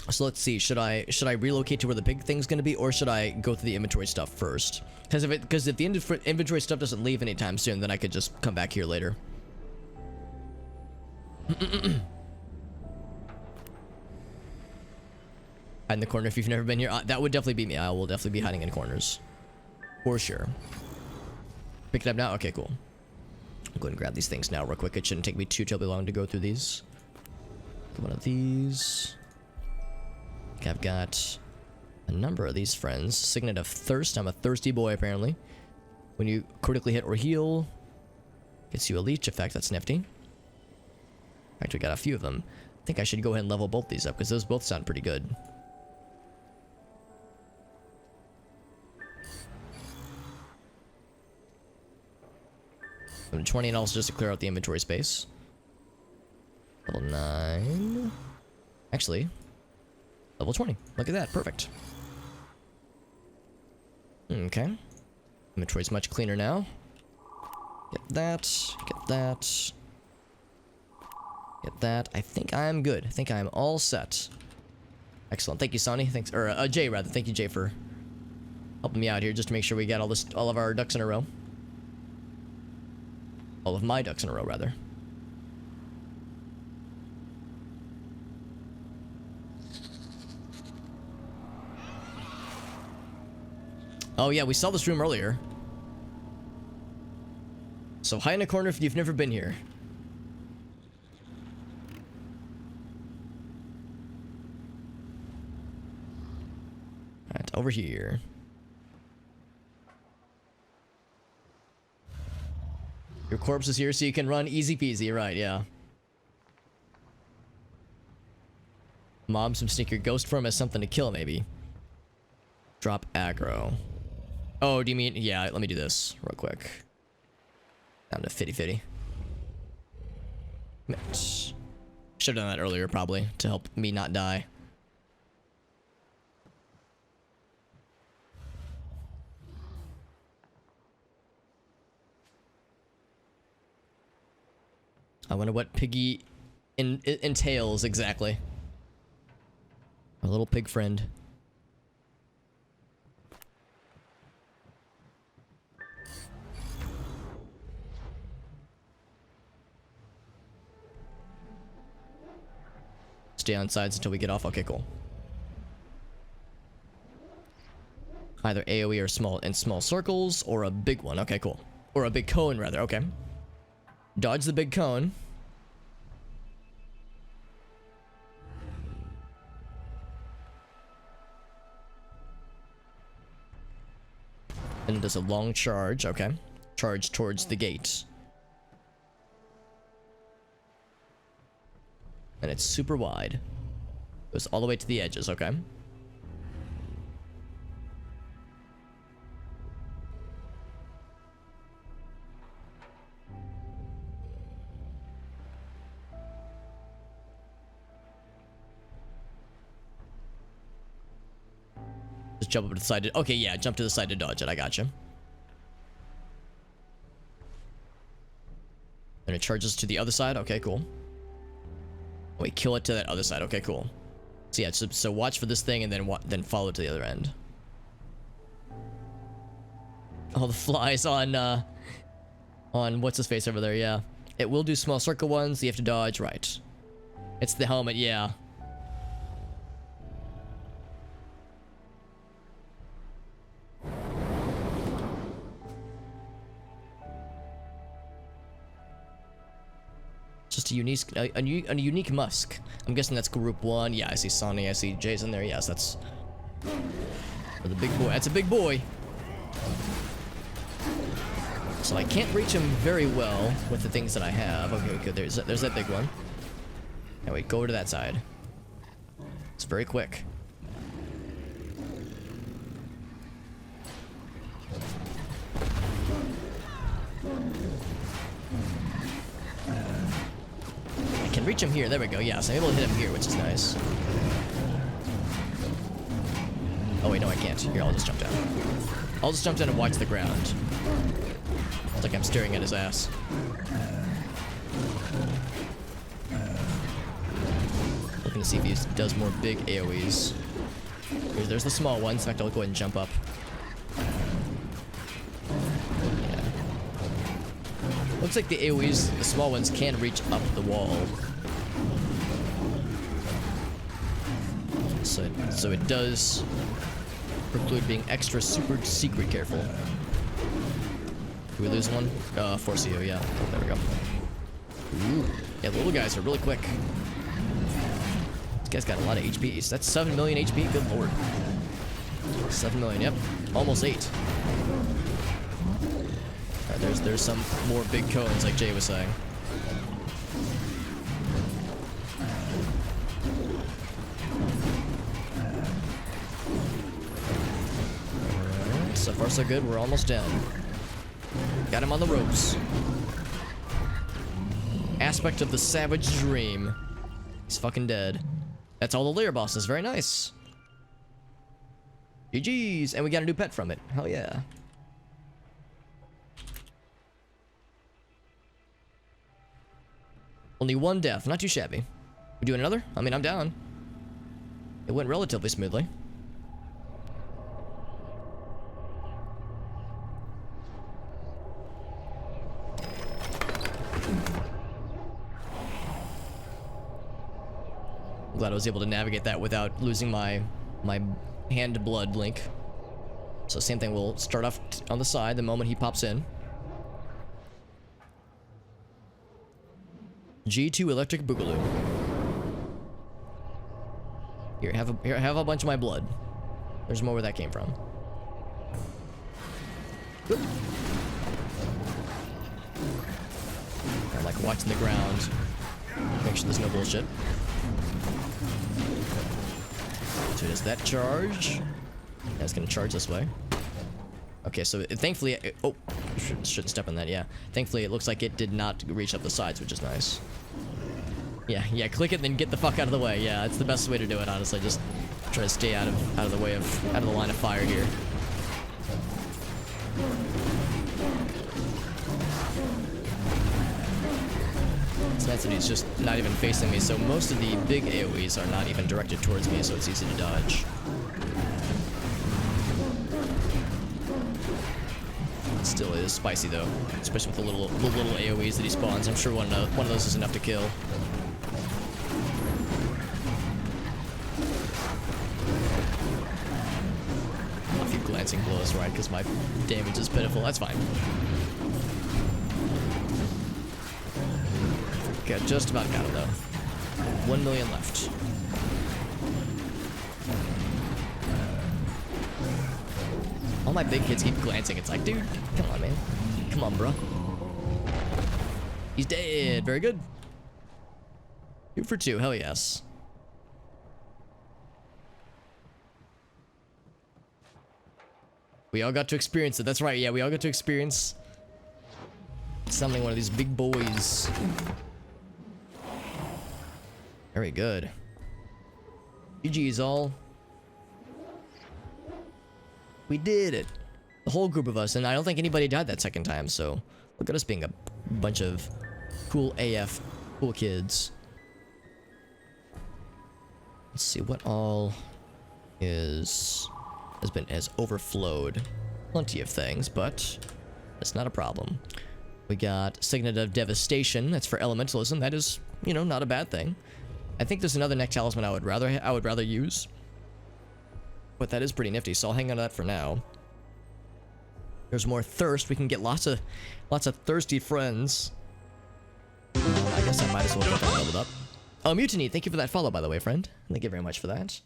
So let's see. Should I relocate to where the big thing's gonna be, or should I go through the inventory stuff first? Because if the inventory stuff doesn't leave anytime soon, then I could just come back here later. Hide in the corner if you've never been here. That would definitely be me. I will definitely be hiding in corners, for sure. Pick it up now. Okay, cool. I'll go ahead and grab these things now real quick. It shouldn't take me too terribly long to go through these. One of these. Okay, I've got a number of these friends. Signet of Thirst. I'm a thirsty boy, apparently. When you critically hit or heal, gets you a leech effect. That's nifty. In fact, we got a few of them. I think I should go ahead and level both these up, because those both sound pretty good. I'm 20 and also just to clear out the inventory space. Level 9. Actually, level 20. Look at that. Perfect. Okay. Inventory's much cleaner now. Get that. Get that. Get that. I think I'm good. I think I'm all set. Excellent. Thank you, Sonny. Thanks. Or, Jay, rather. Thank you, Jay, for helping me out here just to make sure we got all of our ducks in a row. All of my ducks in a row, rather. Oh yeah, we saw this room earlier. So hide in a corner if you've never been here. Alright, over here. Your corpse is here so you can run easy peasy, right, yeah. Mob some sneaker ghost form as something to kill, maybe. Drop aggro. Oh, do you mean... Yeah, let me do this real quick. Down to 50-50. Should have done that earlier, probably, to help me not die. I wonder what piggy entails exactly. Our little pig friend. Stay on sides until we get off. Okay, cool. Either AoE or small circles, or a big one. Okay, cool. Or a big cone, rather. Okay. Dodge the big cone. And it does a long charge. Okay. Charge towards the gate. And it's super wide. Goes all the way to the edges. Okay. Just jump up to the side to... Okay, yeah, jump to the side to dodge it. I gotcha. And it charges to the other side. Okay, cool. Wait, kill it to that other side. Okay, cool. So yeah, so watch for this thing and then follow it to the other end. All the flies on what's his face over there. Yeah, it will do small circle ones. You have to dodge. Right. It's the helmet. Yeah. Just a unique musk. I'm guessing that's group 1. Yeah, I see Sonny. I see Jay's in there. Yes, that's for the big boy. That's a big boy. So I can't reach him very well with the things that I have. Okay, good. There's that big one. Now wait, go over to that side. It's very quick. can reach him here. There we go. Yeah, so I'm able to hit him here, which is nice. Oh wait, no, I can't. Here, I'll just jump down. I'll just jump down and watch the ground. It's like I'm staring at his ass. Looking to see if he does more big AoEs. There's the small ones. In fact, I'll go ahead and jump up. Yeah. Looks like the AoEs, the small ones, can reach up the wall. So it does preclude being extra super secret careful. Did we lose one? Force EO, yeah. Oh, there we go. Ooh. Yeah, the little guys are really quick. This guy's got a lot of HP. That's 7 million HP? Good lord. 7 million, yep. Almost 8. Alright, there's some more big cones, like Jay was saying. Alright, so far so good. We're almost down. Got him on the ropes. Aspect of the savage dream. He's fucking dead. That's all the lair bosses. Very nice. GG's. And we got a new pet from it. Hell yeah. Only one death. Not too shabby. We doing another? I mean, I'm down. It went relatively smoothly. Glad I was able to navigate that without losing my hand blood link. So same thing, we'll start off on the side the moment he pops in. G2 Electric Boogaloo. Here, have a bunch of my blood. There's more where that came from. Oop. I'm like watching the ground. Make sure there's no bullshit. So does that charge? That's gonna charge this way. Okay, so thankfully, oh, shouldn't step on that. Yeah, thankfully it looks like it did not reach up the sides, which is nice. Yeah, click it, then get the fuck out of the way. Yeah, it's the best way to do it, honestly. Just try to stay out of the way of out of the line of fire here. He's just not even facing me, so most of the big AoEs are not even directed towards me, so it's easy to dodge. It still is spicy though, especially with the little AoEs that he spawns. I'm sure one of those is enough to kill. A few glancing blows, right? Because my damage is pitiful. That's fine. Okay, just about got it though. 1 million left. All my big kids keep glancing. It's like, dude, come on, man. Come on, bro. He's dead. Very good. 2 for 2. Hell yes. We all got to experience it. That's right. Yeah, we all got to experience summoning one of these big boys. Very good. GG's all. We did it. The whole group of us, and I don't think anybody died that second time, so look at us being a bunch of cool AF, cool kids. Let's see what all has overflowed. Plenty of things, but that's not a problem. We got Signet of Devastation. That's for elementalism. That is, you know, not a bad thing. I think there's another neck talisman I would rather use, but that is pretty nifty, so I'll hang on to that for now. There's more thirst. We can get lots of thirsty friends. I guess I might as well get that leveled up. Oh, Mutiny, thank you for that follow, by the way, friend. Thank you very much for that.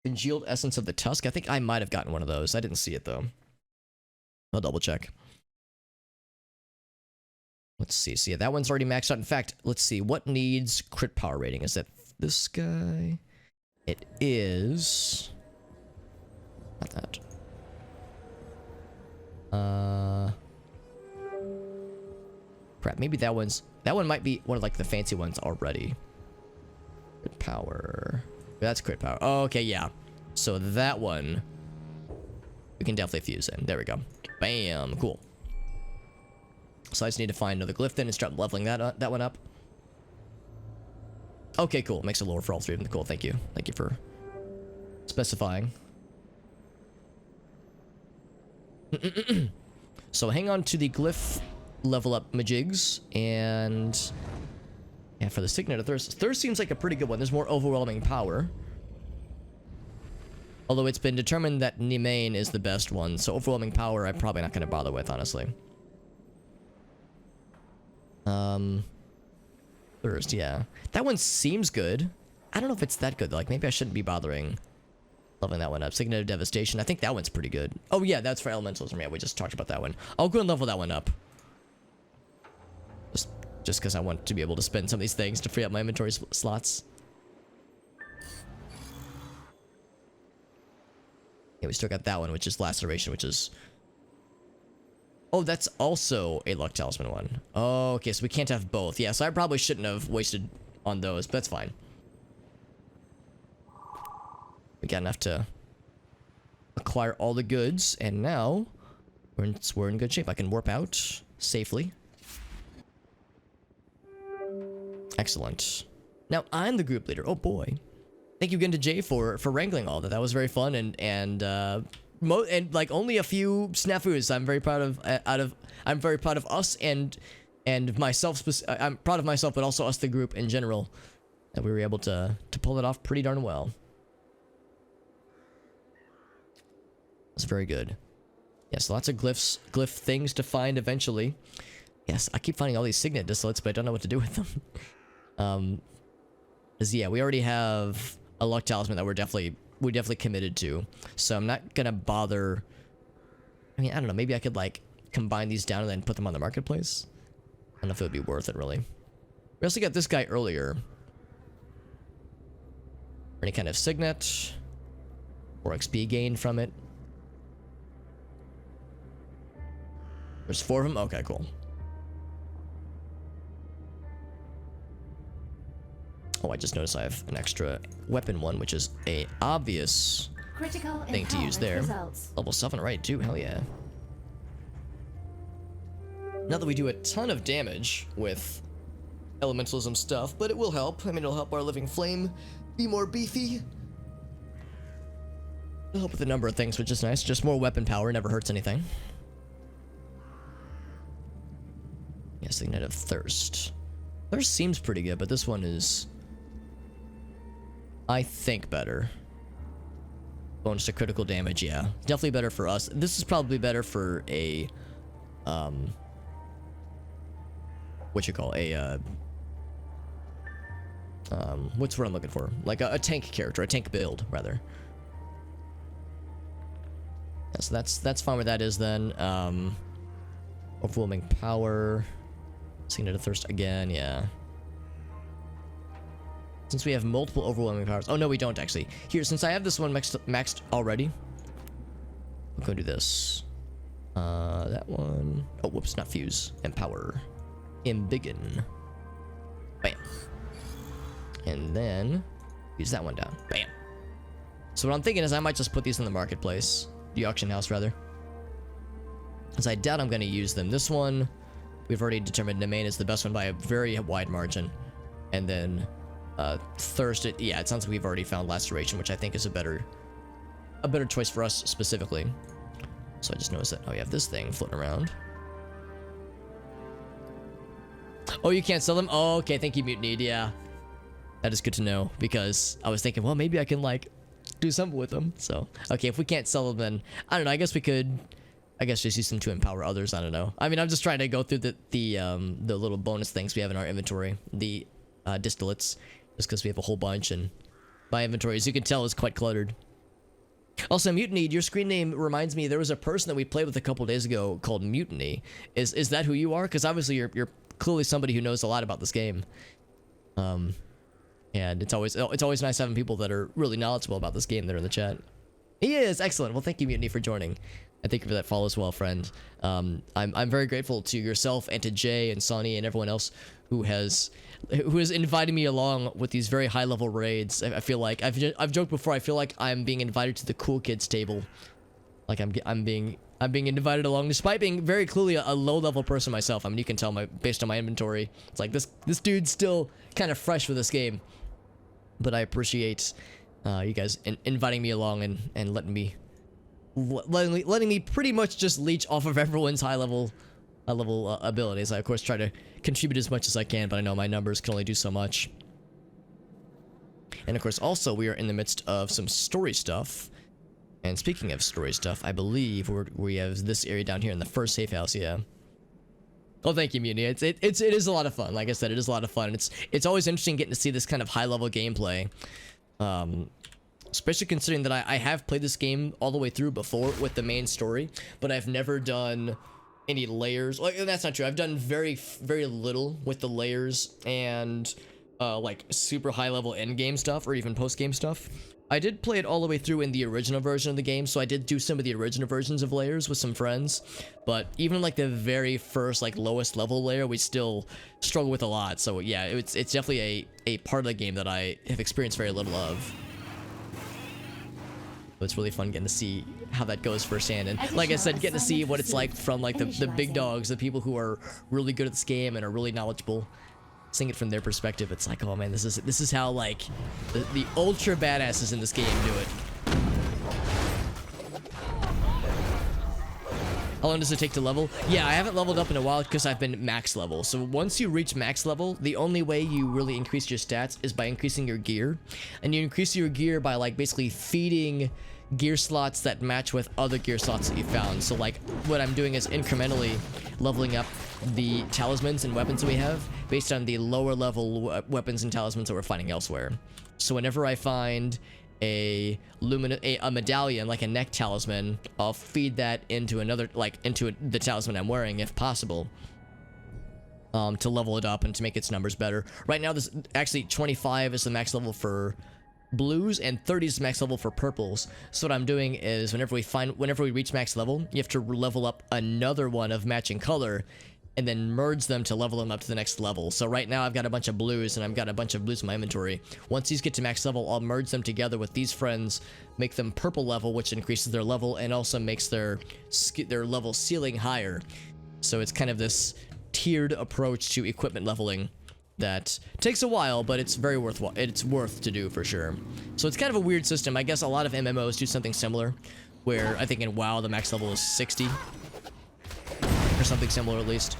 Congealed Essence of the Tusk. I think I might have gotten one of those. I didn't see it though. I'll double check. Let's see. So yeah, that one's already maxed out. In fact, let's see. What needs crit power rating? Is that this guy? It is... Not that. Crap, maybe that one might be one of like the fancy ones already. Crit power. That's crit power. Oh, okay, yeah. So that one we can definitely fuse in. There we go. Bam, cool. So I just need to find another glyph then and start leveling that one up. Okay, cool. Makes it lower for all three of them. Cool, thank you. Thank you for specifying. So hang on to the glyph level up majigs, and yeah, for the Signet of Thirst. Thirst seems like a pretty good one. There's more overwhelming power. Although it's been determined that Nimane is the best one, so overwhelming power I'm probably not going to bother with, honestly. Thirst, yeah. That one seems good. I don't know if it's that good, though. Like, maybe I shouldn't be bothering leveling that one up. Signet of Devastation. I think that one's pretty good. Oh, yeah, that's for Elementalism. Yeah, we just talked about that one. I'll go and level that one up. Just because I want to be able to spend some of these things to free up my inventory slots. Yeah, we still got that one, which is Laceration, which is... Oh, that's also a Luck Talisman one. Oh, okay, so we can't have both. Yeah, so I probably shouldn't have wasted on those, but that's fine. We got enough to acquire all the goods, and now we're in good shape. I can warp out safely. Excellent. Now I'm the group leader. Oh boy. Thank you again to Jay for wrangling all that. That was very fun and like only a few snafus. I'm very proud of I'm very proud of us and myself. I'm proud of myself, but also us, the group in general, that we were able to pull it off pretty darn well. It's very good. Yes, lots of glyph things to find eventually. Yes, I keep finding all these Signet distillates, but I don't know what to do with them. 'Cause yeah, we already have a Luck Talisman that we're definitely committed to. So I'm not gonna bother. I mean, I don't know. Maybe I could like combine these down and then put them on the marketplace. I don't know if it would be worth it really. We also got this guy earlier. Any kind of Signet or XP gained from it. There's 4 of them. Okay, cool. Oh, I just noticed I have an extra weapon one, which is a obvious Critical thing to use there. Results. Level 7, right, too. Hell yeah. Not that we do a ton of damage with elementalism stuff, but it will help. I mean, it'll help our living flame be more beefy. It'll help with a number of things, which is nice. Just more weapon power never hurts anything. Yeah, Signet of Thirst. Thirst seems pretty good, but this one is, I think, better. Bonus to critical damage, yeah. Definitely better for us. This is probably better for a, what you call, a, what's what I'm looking for? Like a tank character, a tank build, rather. Yeah, so that's fine where that is then. Overwhelming power. Signet of Thirst again, yeah. Since we have multiple overwhelming powers. Oh, no, we don't, actually. Here, since I have this one maxed already, we'll go do this. That one. Oh, whoops, not fuse. Empower. Embiggen. Bam. And then use that one down. Bam. So what I'm thinking is I might just put these in the marketplace. The auction house, rather. Because I doubt I'm going to use them. This one, we've already determined Nimane is the best one by a very wide margin. And then Thirst, yeah, it sounds like we've already found Laceration, which I think is a better choice for us specifically. So I just noticed that, oh, you have this thing floating around. Oh, you can't sell them? Oh, okay, thank you, Mutinied, yeah. That is good to know, because I was thinking, well, maybe I can, like, do something with them. So, okay, if we can't sell them, then, I don't know, I guess we could, just use them to empower others, I don't know. I mean, I'm just trying to go through the little bonus things we have in our inventory, the distillates, just because we have a whole bunch, and my inventory, as you can tell, is quite cluttered. Also, Mutiny, your screen name reminds me there was a person that we played with a couple days ago called Mutiny. Is that who you are? Because obviously you're clearly somebody who knows a lot about this game. And it's always nice having people that are really knowledgeable about this game that are in the chat. He is excellent. Well, thank you, Mutiny, for joining. I thank you for that follow as well, friend. I'm very grateful to yourself and to Jay and Sonny and everyone else who has invited me along with these very high level raids. I feel like I've joked before. I feel like I'm being invited to the cool kids table. Like I'm being invited along despite being very clearly a low level person myself. I mean, you can tell based on my inventory. It's like this dude's still kind of fresh for this game. But I appreciate you guys inviting me along and letting me pretty much just leech off of everyone's high level abilities. I of course try to contribute as much as I can, but I know my numbers can only do so much. And of course, also we are in the midst of some story stuff. And speaking of story stuff, I believe we have this area down here in the first safe house. Yeah. Oh, thank you, Muni. It is a lot of fun. Like I said, it is a lot of fun. It's always interesting getting to see this kind of high level gameplay. Especially considering that I have played this game all the way through before with the main story, but I've never done any layers. Like, that's not true. I've done very, very little with the layers and like super high level end game stuff or even post game stuff. I did play it all the way through in the original version of the game, so I did do some of the original versions of layers with some friends, but even like the very first like lowest level layer we still struggle with a lot. So yeah, it's definitely a part of the game that I have experienced very little of. But it's really fun getting to see how that goes firsthand, and like I said, getting to see what it's like from like the big dogs, the people who are really good at this game and are really knowledgeable. Seeing it from their perspective, it's like, oh man, this is how like the ultra badasses in this game do it. How long does it take to level? Yeah, I haven't leveled up in a while because I've been max level. So once you reach max level, the only way you really increase your stats is by increasing your gear, and you increase your gear by like basically feeding gear slots that match with other gear slots that you found. So like what I'm doing is incrementally leveling up the talismans and weapons that we have based on the lower level weapons and talismans that we're finding elsewhere. So whenever I find a medallion, like a neck talisman, I'll feed that into another, like into the talisman I'm wearing if possible, to level it up and to make its numbers better. Right now this actually 25 is the max level for blues and 30 is the max level for purples. So what I'm doing is whenever we reach max level, you have to level up another one of matching color and then merge them to level them up to the next level. So right now I've got a bunch of blues and I've got a bunch of blues in my inventory. Once these get to max level, I'll merge them together with these friends, make them purple level, which increases their level and also makes their level ceiling higher. So it's kind of this tiered approach to equipment leveling that takes a while, but it's very worthwhile. It's worth to do for sure. So it's kind of a weird system. I guess a lot of MMOs do something similar, where I think in WoW the max level is 60 or something similar at least.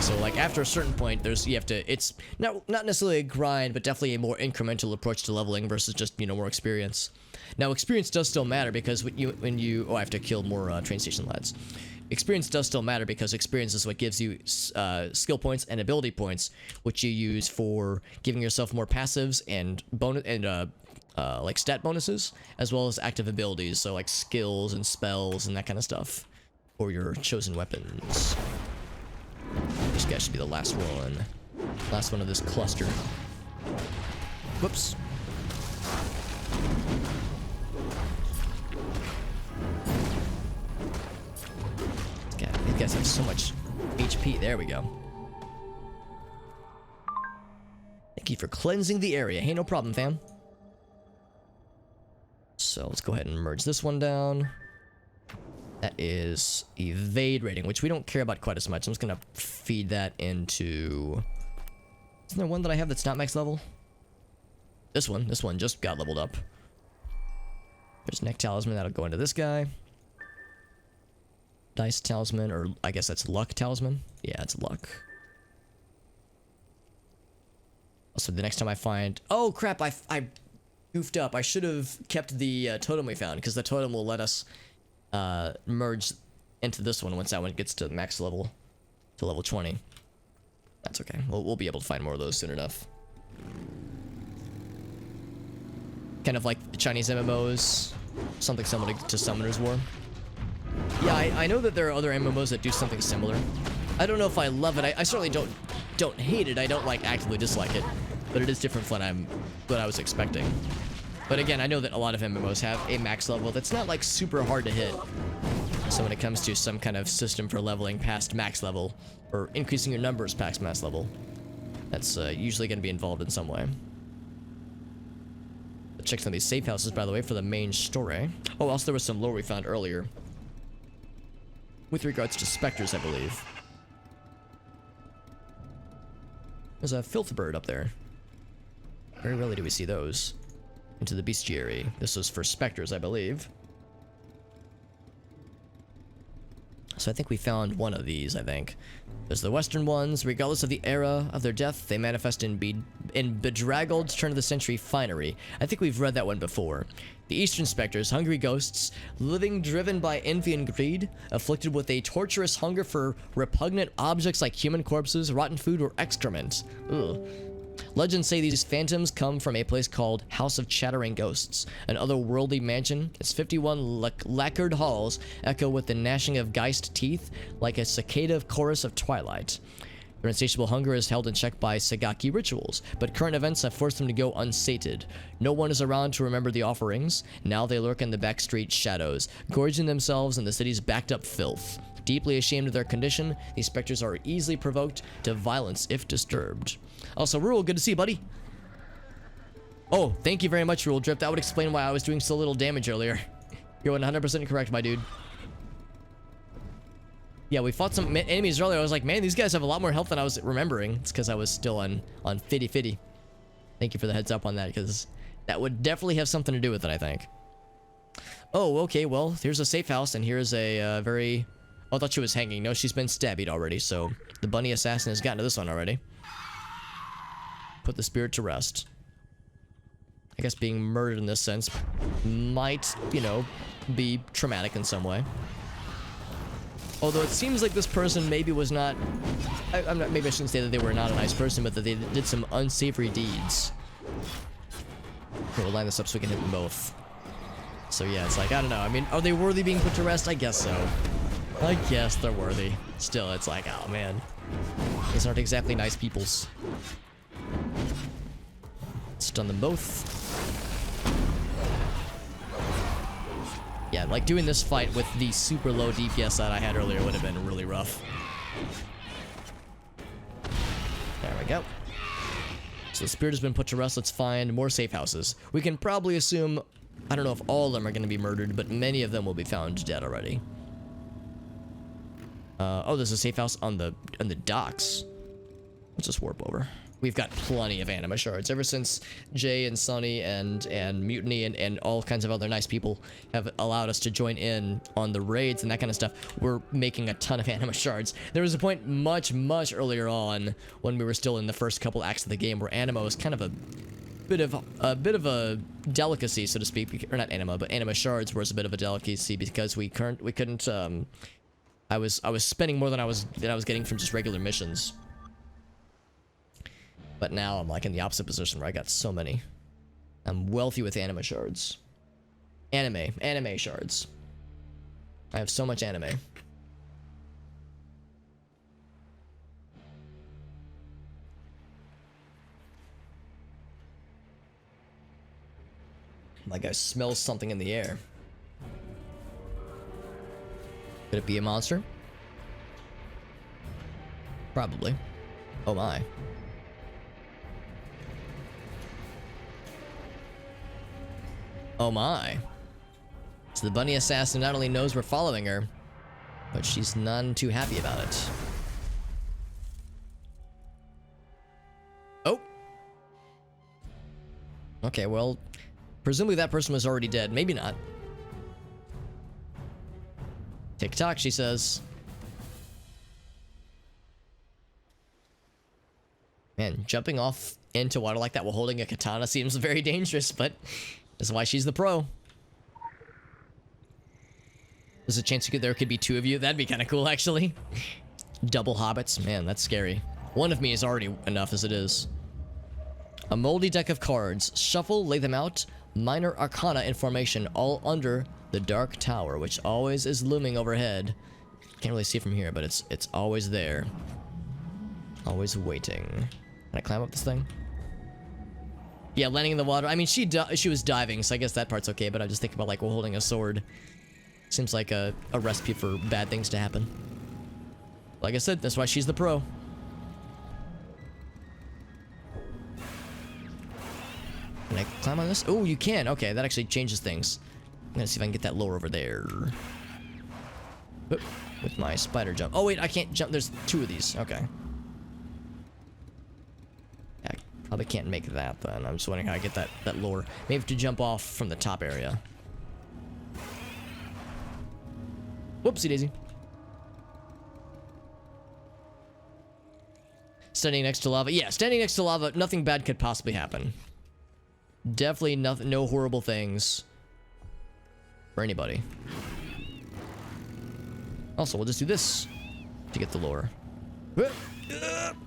So like after a certain point, it's not necessarily a grind, but definitely a more incremental approach to leveling versus just, you know, more experience. Now experience does still matter because I have to kill more train station lads. Experience does still matter because experience is what gives you skill points and ability points, which you use for giving yourself more passives and like stat bonuses, as well as active abilities, so like skills and spells and that kind of stuff for your chosen weapons. This guy should be the last one of this cluster. Whoops. These guys have so much HP. There we go. Thank you for cleansing the area. Hey, no problem, fam. So let's go ahead and merge this one down. That is evade rating, which we don't care about quite as much. I'm just gonna feed that into... Isn't there one that I have that's not max level? This one just got leveled up. There's neck talisman, that'll go into this guy. Dice talisman, or I guess that's luck talisman. Yeah, it's luck. So the next time I find... Oh crap, I goofed up. I should have kept the totem we found, because the totem will let us merge into this one once that one gets to max level, to level 20. That's okay. We'll be able to find more of those soon enough. Kind of like Chinese MMOs, something similar to Summoner's War. Yeah, I know that there are other MMOs that do something similar. I don't know if I love it. I certainly don't hate it. I don't like actively dislike it, but it is different from what I was expecting. But again, I know that a lot of MMOs have a max level that's not like super hard to hit. So when it comes to some kind of system for leveling past max level, or increasing your numbers past max level, that's usually going to be involved in some way. Let's check some of these safe houses, by the way, for the main story. Oh, also there was some lore we found earlier with regards to specters, I believe. There's a filth bird up there. Very rarely do we see those. Into the bestiary. This was for specters, I believe. So I think we found one of these, I think. There's the western ones. Regardless of the era of their death, they manifest in bedraggled turn-of-the-century finery. I think we've read that one before. The eastern specters, hungry ghosts, living driven by envy and greed, afflicted with a torturous hunger for repugnant objects like human corpses, rotten food, or excrement. Ugh. Legends say these phantoms come from a place called House of Chattering Ghosts, an otherworldly mansion. Its 51 lacquered halls echo with the gnashing of Geist teeth like a cicada chorus of twilight. Their insatiable hunger is held in check by Sagaki rituals, but current events have forced them to go unsated. No one is around to remember the offerings. Now they lurk in the backstreet shadows, gorging themselves in the city's backed-up filth. Deeply ashamed of their condition, these specters are easily provoked to violence if disturbed. Also, Rule, good to see you, buddy. Oh, thank you very much, Rule Drip. That would explain why I was doing so little damage earlier. You're 100% correct, my dude. Yeah, we fought some enemies earlier. I was like, man, these guys have a lot more health than I was remembering. It's because I was still on fitty. Thank you for the heads up on that, because that would definitely have something to do with it, I think. Oh, okay, well, here's a safe house, and here's a very... Oh, I thought she was hanging. No, she's been stabbed already, so the bunny assassin has gotten to this one already. Put the spirit to rest. I guess being murdered in this sense might, you know, be traumatic in some way. Although it seems like this person maybe was not... maybe I shouldn't say that they were not a nice person, but that they did some unsavory deeds. Here, we'll line this up so we can hit them both. So yeah, it's like, I don't know. I mean, are they worthy being put to rest? I guess so. I guess they're worthy. Still, it's like, oh man. These aren't exactly nice peoples. Stun them both. Yeah, like doing this fight with the super low DPS that I had earlier would have been really rough. There we go. So the spirit has been put to rest. Let's find more safe houses. We can probably assume, I don't know if all of them are going to be murdered, but many of them will be found dead already. Oh, there's a safe house on the docks. Let's just warp over. We've got plenty of anima shards. Ever since Jay and Sunny and Mutiny and all kinds of other nice people have allowed us to join in on the raids and that kind of stuff, we're making a ton of anima shards. There was a point much earlier on when we were still in the first couple acts of the game where anima was kind of a bit of a delicacy, so to speak. Or not anima, but anima shards was a bit of a delicacy because we couldn't. I was spending more than I was getting from just regular missions. But now I'm like in the opposite position where I got so many. I'm wealthy with anima shards. Anime shards. I have so much anime. Like I smell something in the air. Could it be a monster? Probably. Oh my. Oh my. So the bunny assassin not only knows we're following her, but she's none too happy about it. Oh. Okay, well, presumably that person was already dead. Maybe not. Tick-tock, she says. Man, jumping off into water like that while holding a katana seems very dangerous, but that's why she's the pro. There's a chance there could be two of you. That'd be kind of cool, actually. Double hobbits. Man, that's scary. One of me is already enough as it is. A moldy deck of cards. Shuffle, lay them out. Minor arcana in formation, all under the dark tower, which always is looming overhead. Can't really see from here, but it's always there. Always waiting. Can I climb up this thing? Yeah, landing in the water. I mean, she was diving, so I guess that part's okay, but I just think about, like, we're holding a sword. Seems like a recipe for bad things to happen. Like I said, that's why she's the pro. Can I climb on this? Oh, you can. Okay, that actually changes things. I'm gonna see if I can get that lower over there. Oop, with my spider jump. Oh wait, I can't jump. There's 2 of these. Okay. I probably can't make that then. I'm just wondering how I get that lower. Maybe I have to jump off from the top area. Whoopsie daisy. Standing next to lava. Yeah, standing next to lava, nothing bad could possibly happen. Definitely nothing, no horrible things for anybody. Also, we'll just do this to get the lore.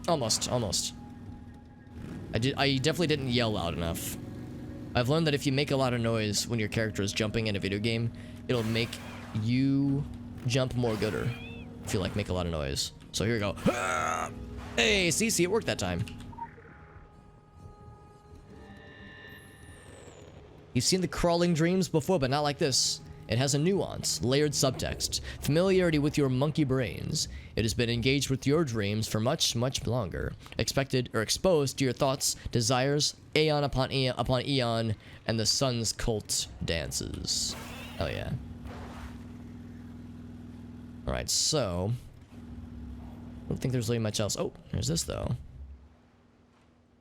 Almost. I definitely didn't yell loud enough. I've learned that if you make a lot of noise when your character is jumping in a video game, it'll make you jump more gooder. If you like make a lot of noise. So here we go. Hey, see, it worked that time. You've seen the crawling dreams before, but not like this. It has a nuance, layered subtext, familiarity with your monkey brains. It has been engaged with your dreams for much, much longer. Expected or exposed to your thoughts, desires, aeon upon eon, and the sun's cult dances. Oh yeah. Alright, so... I don't think there's really much else. Oh, there's this though.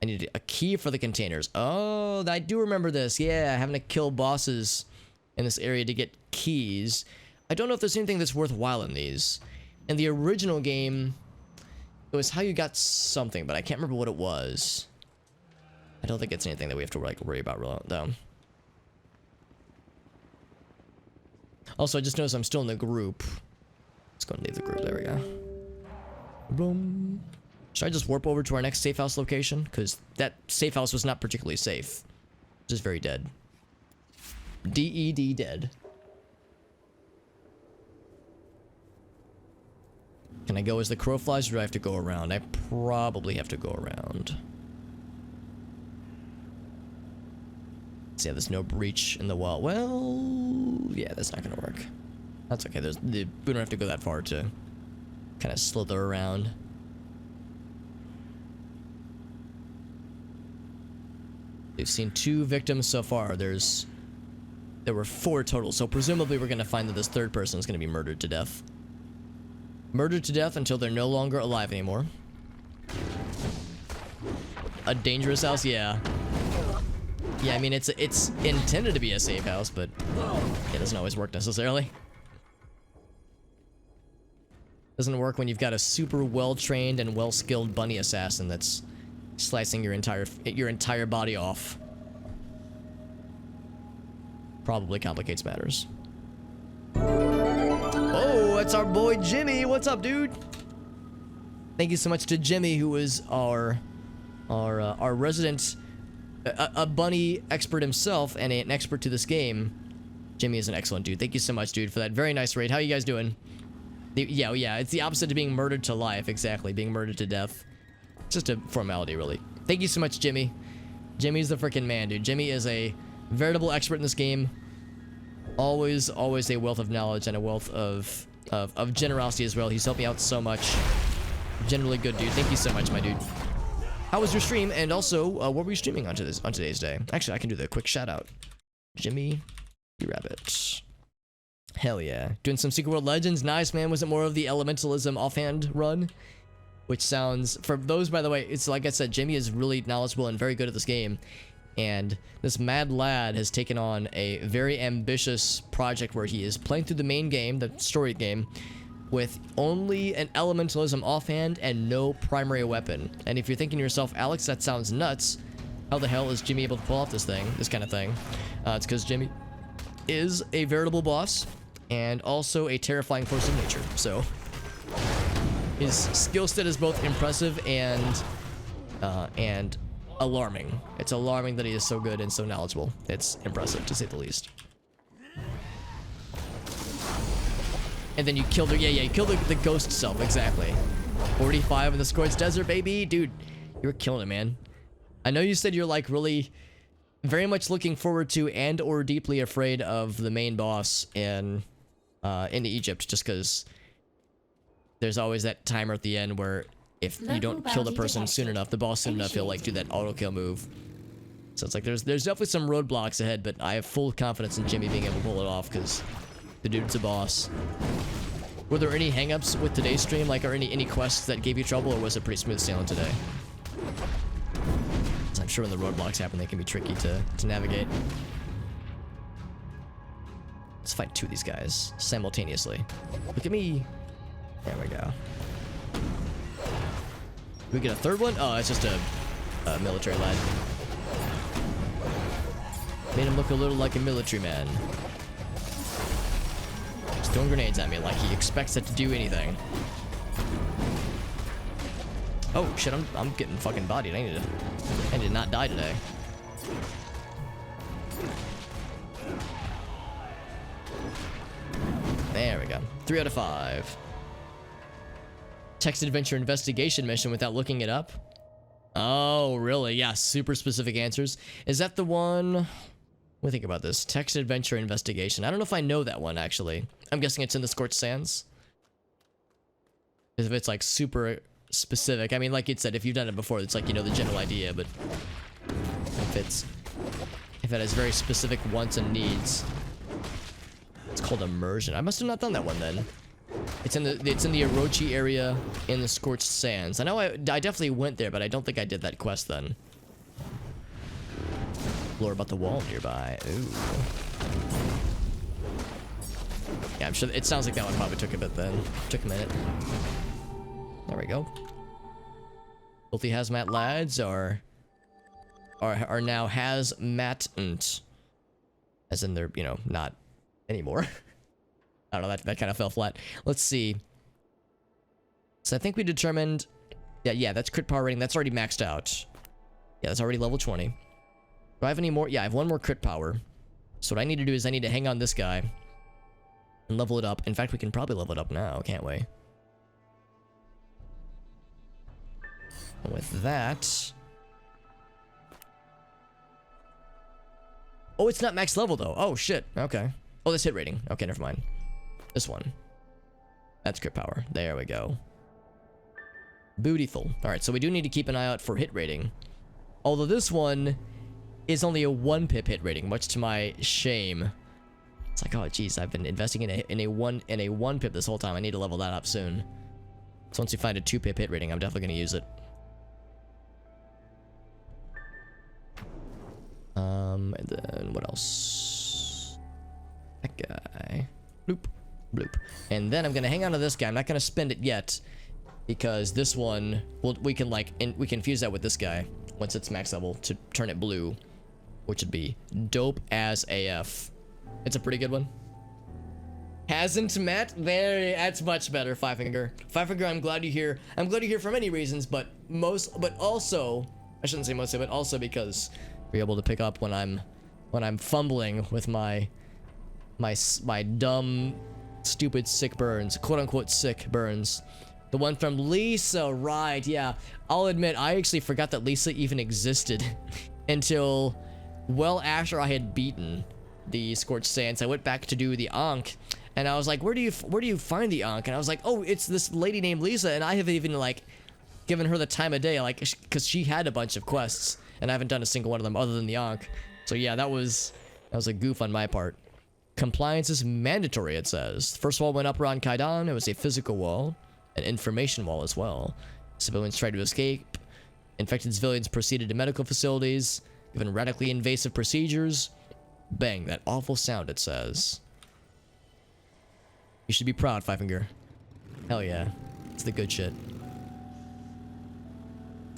I need a key for the containers. Oh, I do remember this. Yeah, having to kill bosses in this area to get keys. I don't know if there's anything that's worthwhile in these. In the original game, it was how you got something, but I can't remember what it was. I don't think it's anything that we have to like worry about real though. Also, I just noticed I'm still in the group. Let's go and leave the group. There we go. Boom. Should I just warp over to our next safe house location? Because that safe house was not particularly safe. Just very dead. D-E-D dead. Can I go as the crow flies or do I have to go around? I probably have to go around. See, yeah, there's no breach in the wall. Well, yeah, that's not gonna work. That's okay. We don't have to go that far to kind of slither around. We've seen 2 victims so far. There were 4 total, so presumably we're gonna find that this 3rd person is gonna be murdered to death. Murdered to death until they're no longer alive anymore. A dangerous house, yeah. Yeah, I mean it's intended to be a safe house, but it doesn't always work necessarily. Doesn't work when you've got a super well-trained and well-skilled bunny assassin that's slicing your entire body off. Probably complicates matters. Oh, that's our boy Jimmy. What's up, dude? Thank you so much to Jimmy, who is our resident a bunny expert himself and an expert to this game. Jimmy is an excellent dude. Thank you so much, dude, for that very nice raid. How you guys doing? Yeah, it's the opposite of being murdered to life. Exactly, being murdered to death. Just a formality, really. Thank you so much, Jimmy. Jimmy's the freaking man, dude. Jimmy is a veritable expert in this game. Always a wealth of knowledge and a wealth of generosity as well. He's helped me out so much. Generally good dude. Thank you so much, my dude. How was your stream? And also, what were you streaming on today's day? Actually, I can do the quick shout out. Jimmy Rabbit. Hell yeah. Doing some Secret World Legends. Nice, man. Was it more of the elementalism offhand run? Which sounds, for those, by the way, it's like I said, Jimmy is really knowledgeable and very good at this game. And this mad lad has taken on a very ambitious project where he is playing through the main game, the story game, with only an elementalism offhand and no primary weapon. And if you're thinking to yourself, Alex, that sounds nuts. How the hell is Jimmy able to pull off this kind of thing? It's because Jimmy is a veritable boss and also a terrifying force of nature. So his skill set is both impressive and alarming. It's alarming that he is so good and so knowledgeable. It's impressive, to say the least. And then you killed her. Yeah, you killed the ghost self, exactly. 45 in the Scorched Desert, baby. Dude, you're killing it, man. I know you said you're like really very much looking forward to and or deeply afraid of the main boss in into Egypt, just because there's always that timer at the end where if you don't kill the person soon enough, the boss soon enough, he'll like do that auto kill move. So it's like there's definitely some roadblocks ahead, but I have full confidence in Jimmy being able to pull it off because the dude's a boss. Were there any hangups with today's stream, like, or any quests that gave you trouble, or was it pretty smooth sailing today? I'm sure when the roadblocks happen, they can be tricky to navigate. Let's fight 2 of these guys simultaneously. Look at me. There we go. We get a 3rd one? Oh, it's just a military lad. Made him look a little like a military man. He's throwing grenades at me like he expects it to do anything. Oh shit, I'm getting fucking bodied. I need to not die today. There we go. 3 out of 5. Text adventure investigation mission without looking it up. Oh, really? Yeah, super specific answers. Is that the one? What do you think about this? Text adventure investigation. I don't know if I know that one, actually. I'm guessing it's in the Scorched Sands. If it's like super specific. I mean, like it said, if you've done it before, it's like, you know, the general idea, but if it has very specific wants and needs, it's called immersion. I must have not done that one then. It's in the Orochi area in the Scorched Sands. I know I definitely went there, but I don't think I did that quest then. Lore about the wall nearby. Ooh. Yeah, I'm sure it sounds like that one probably took a bit then. Took a minute. There we go. Filthy hazmat lads are now hazmat-ant. As in they're, you know, not anymore. I don't know, that kind of fell flat. Let's see. So I think we determined... Yeah, that's crit power rating. That's already maxed out. Yeah, that's already level 20. Do I have any more? Yeah, I have 1 more crit power. So what I need to do is I need to hang on this guy and level it up. In fact, we can probably level it up now, can't we? And with that... Oh, it's not max level, though. Oh, shit. Okay. Oh, this hit rating. Okay, never mind. This one. That's crit power. There we go. Beautiful. Alright, so we do need to keep an eye out for hit rating. Although this one is only a 1 pip hit rating, much to my shame. It's like, oh, geez, I've been investing in a 1 pip this whole time. I need to level that up soon. So once you find a 2 pip hit rating, I'm definitely going to use it. And then what else? That guy. Bloop. Bloop. And then I'm gonna hang on to this guy. I'm not gonna spend it yet because this one, well, we can fuse that with this guy once it's max level to turn it blue, which would be dope as AF. It's a pretty good one. Hasn't Matt? That's much better. Five Finger. I'm glad you're here. I'm glad you're here for many reasons, but also, I shouldn't say mostly, but also because we're able to pick up when I'm fumbling with my dumb, stupid, sick burns, quote unquote sick burns. The one from Lisa, right? Yeah, I'll admit I actually forgot that Lisa even existed until well after I had beaten the Scorched Sands. I went back to do the Ankh, and I was like, where do you find the Ankh? And I was like, oh, it's this lady named Lisa, and I haven't even like given her the time of day, like, because she had a bunch of quests, and I haven't done a single one of them other than the Ankh. So yeah, that was a goof on my part. Compliance is mandatory, it says. First wall went up around Kaidan. It was a physical wall, an information wall as well. Civilians tried to escape. Infected civilians proceeded to medical facilities, given radically invasive procedures. Bang, that awful sound, it says. You should be proud, Five Finger. Hell yeah. It's the good shit.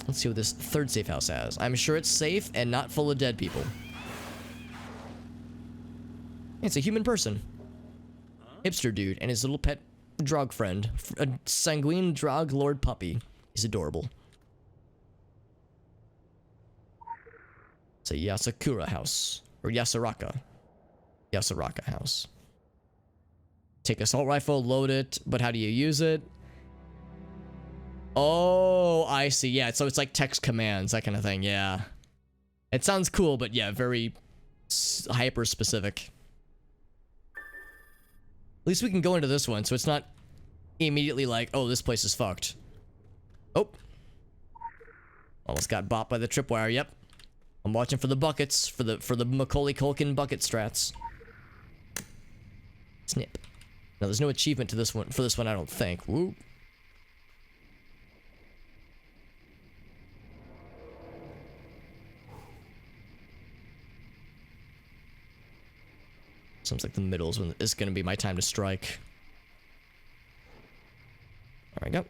Let's see what this third safe house has. I'm sure it's safe and not full of dead people. It's a human person. Hipster dude and his little pet drog friend. A sanguine drog lord puppy. He's adorable. It's a Yasakura house. Or Yasaraka. Yasaraka house. Take assault rifle, load it, but how do you use it? Oh, I see. Yeah, so it's like text commands, that kind of thing. Yeah. It sounds cool, but yeah, very hyper specific. At least we can go into this one, so it's not immediately like, oh, this place is fucked. Oh. Almost got bopped by the tripwire, yep. I'm watching for the buckets, for the Macaulay Culkin bucket strats. Snip. Now there's no achievement to this one, for this one, I don't think. Woo. Seems like the middle is gonna be my time to strike. There we go.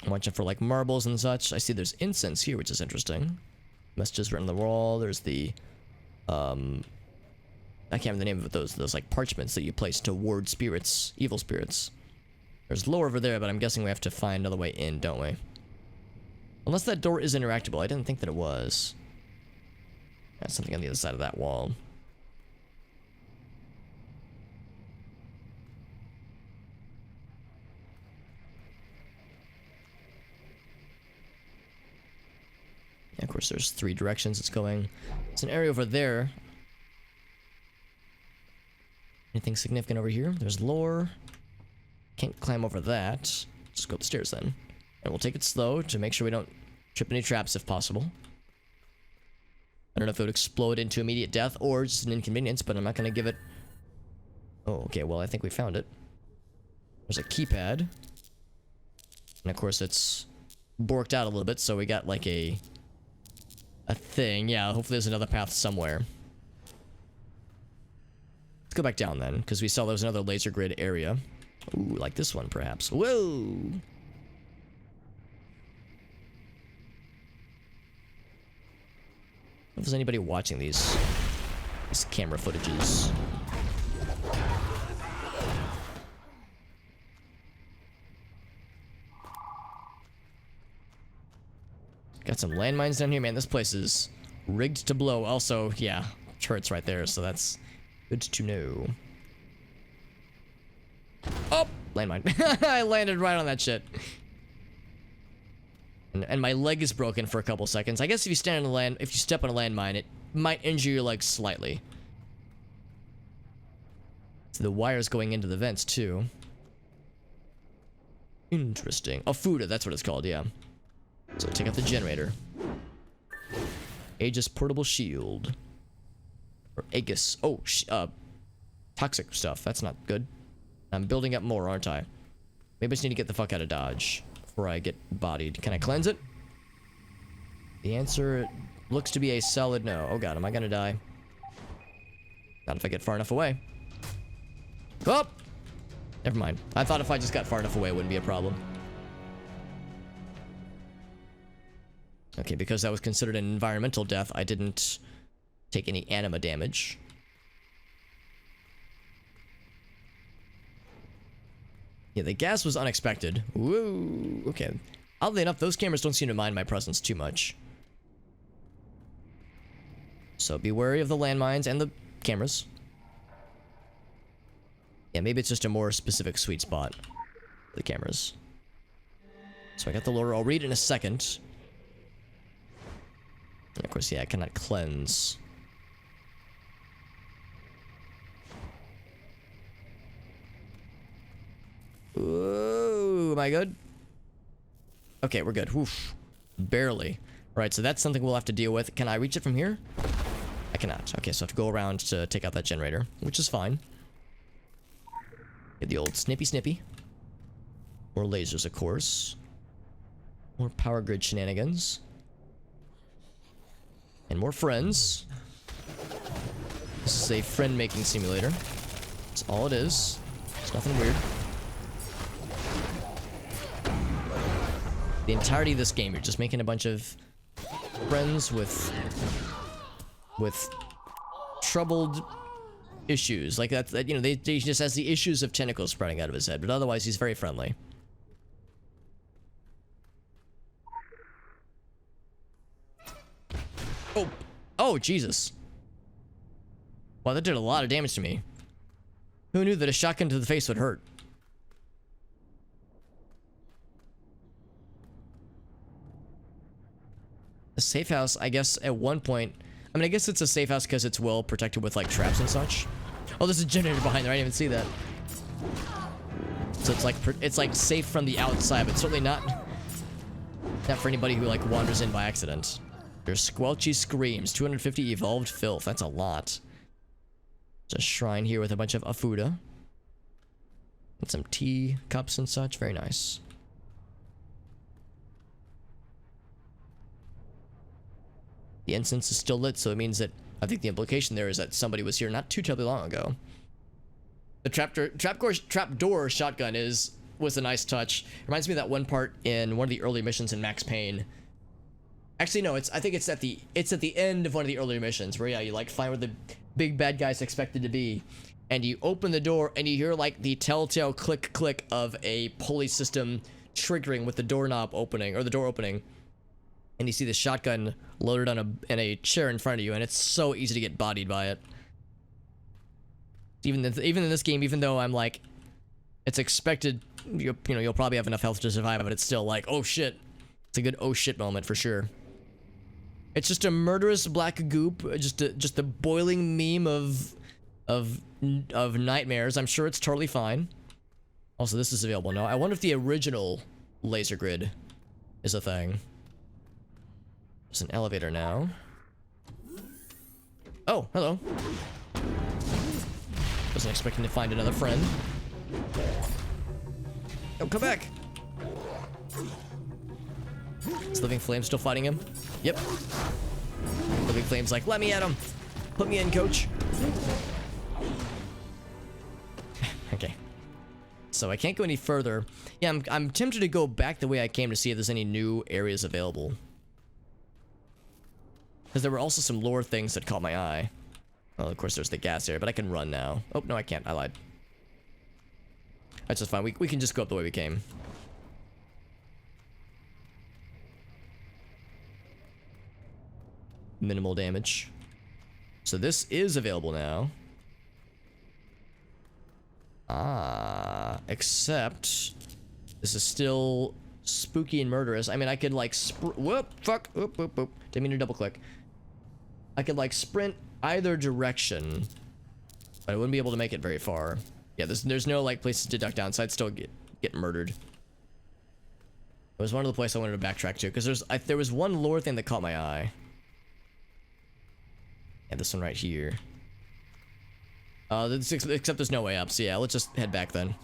I'm watching for like marbles and such. I see there's incense here, which is interesting. Messages written on the wall. There's the I can't remember the name of it, those like parchments that you place to ward spirits, evil spirits. There's lore over there, but I'm guessing we have to find another way in, don't we? Unless that door is interactable. I didn't think that it was. That's something on the other side of that wall. Yeah, of course, there's 3 directions it's going. It's an area over there. Anything significant over here? There's lore. Can't climb over that. Just go up the stairs then. And we'll take it slow to make sure we don't trip any traps if possible. I don't know if it would explode into immediate death or just an inconvenience, but I'm not going to give it... Oh, okay, well, I think we found it. There's a keypad. And of course, it's borked out a little bit, so we got like a thing. Yeah, hopefully there's another path somewhere. Let's go back down then, because we saw there was another laser grid area. Ooh, like this one, perhaps. Whoa! If there's anybody watching these camera footages. Got some landmines down here, man. This place is rigged to blow. Also, yeah, turrets right there, so that's good to know. Oh, landmine. I landed right on that shit. And my leg is broken for a couple seconds. I guess if you stand on if you step on a landmine, it might injure your leg slightly. So the wire's going into the vents too. Interesting. Oh, Fuda, that's what it's called, yeah. So take out the generator. Aegis portable shield. Or Aegis. Oh, toxic stuff. That's not good. I'm building up more, aren't I? Maybe I just need to get the fuck out of Dodge before I get bodied. Can I cleanse it? The answer looks to be a solid no. Oh god, am I gonna die? Not if I get far enough away. Oh! Never mind. I thought if I just got far enough away, it wouldn't be a problem. Okay, because that was considered an environmental death, I didn't take any anima damage. Yeah, the gas was unexpected. Woo! Okay. Oddly enough, those cameras don't seem to mind my presence too much. So be wary of the landmines and the cameras. Yeah, maybe it's just a more specific sweet spot for the cameras. So I got the lore. I'll read it in a second. And of course, yeah, I cannot cleanse. Ooh, am I good? Okay, we're good. Woof. Barely. Alright, so that's something we'll have to deal with. Can I reach it from here? I cannot. Okay, so I have to go around to take out that generator, which is fine. Get the old snippy. More lasers, of course. More power grid shenanigans. And more friends. This is a friend-making simulator. That's all it is. It's nothing weird. The entirety of this game, you're just making a bunch of friends with troubled issues. Like that, you know, he just has the issues of tentacles spreading out of his head, but otherwise he's very friendly. Oh, Jesus. Wow, that did a lot of damage to me. Who knew that a shotgun to the face would hurt? A safe house, I guess, at one point... I mean, I guess it's a safe house because it's well protected with, like, traps and such. Oh, there's a generator behind there. I didn't even see that. So it's like safe from the outside, but certainly not for anybody who like wanders in by accident. There's squelchy screams, 250 evolved filth. That's a lot. There's a shrine here with a bunch of afuda. And some tea cups and such. Very nice. The incense is still lit, so it means that I think the implication there is that somebody was here not too terribly long ago. The trapdoor shotgun was a nice touch. Reminds me of that one part in one of the early missions in Max Payne. Actually, no, I think it's at the end of one of the earlier missions where, yeah, you like find where the big bad guy's expected to be, and you open the door and you hear like the telltale click of a pulley system triggering with the doorknob opening, or the door opening, and you see the shotgun loaded on in a chair in front of you, and it's so easy to get bodied by it. Even in this game, even though I'm like, it's expected, you know, you'll probably have enough health to survive, but it's still like, oh shit. It's a good oh shit moment for sure. It's just a murderous black goop, just a boiling meme of nightmares. I'm sure it's totally fine. Also, this is available now. I wonder if the original laser grid is a thing. There's an elevator now. Oh, hello. Wasn't expecting to find another friend. Oh, come back. Is Living Flame still fighting him? Yep. Living Flame's like, let me at him. Put me in, coach. Okay. So I can't go any further. Yeah, I'm tempted to go back the way I came to see if there's any new areas available. Because there were also some lore things that caught my eye. Well, of course, there's the gas area, but I can run now. Oh, no, I can't. I lied. That's just fine. We can just go up the way we came. Minimal damage. So this is available now. Ah, except this is still spooky and murderous. I mean, I could like whoop, fuck, whoop, whoop, whoop. Didn't mean to double click. I could like sprint either direction, but I wouldn't be able to make it very far. Yeah, there's no like places to duck down, so I'd still get murdered. It was one of the places I wanted to backtrack to, because there was one lore thing that caught my eye. And this one right here. Except there's no way up, so yeah, let's just head back then.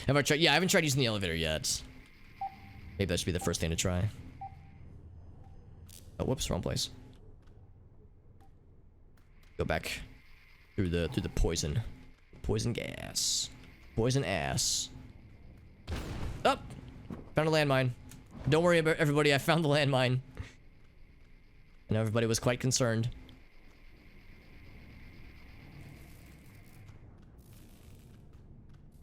Have I tried? Yeah, I haven't tried using the elevator yet. Maybe that should be the first thing to try. Oh, whoops, wrong place. Go back through the poison. Poison gas. Poison ass. Oh! Found a landmine. Don't worry about everybody, I found the landmine. And everybody was quite concerned.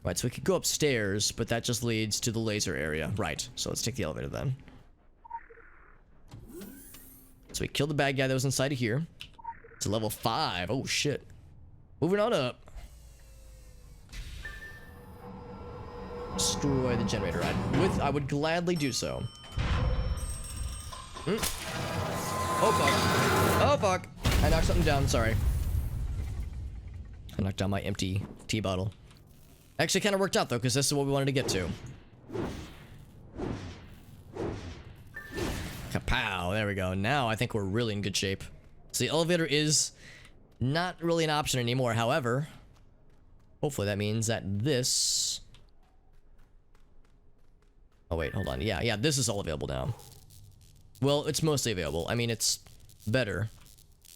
Right, so we could go upstairs, but that just leads to the laser area. Right, so let's take the elevator then. So we killed the bad guy that was inside of here. It's a level 5. Oh shit. Moving on up. Destroy the generator. I would gladly do so. Oh fuck. Oh fuck. I knocked something down, sorry. I knocked down my empty tea bottle. Actually kind of worked out though, because this is what we wanted to get to. Kapow, there we go. Now I think we're really in good shape. So the elevator is not really an option anymore. However, hopefully that means that this... Oh wait, hold on. Yeah, this is all available now. Well, it's mostly available. I mean, it's better.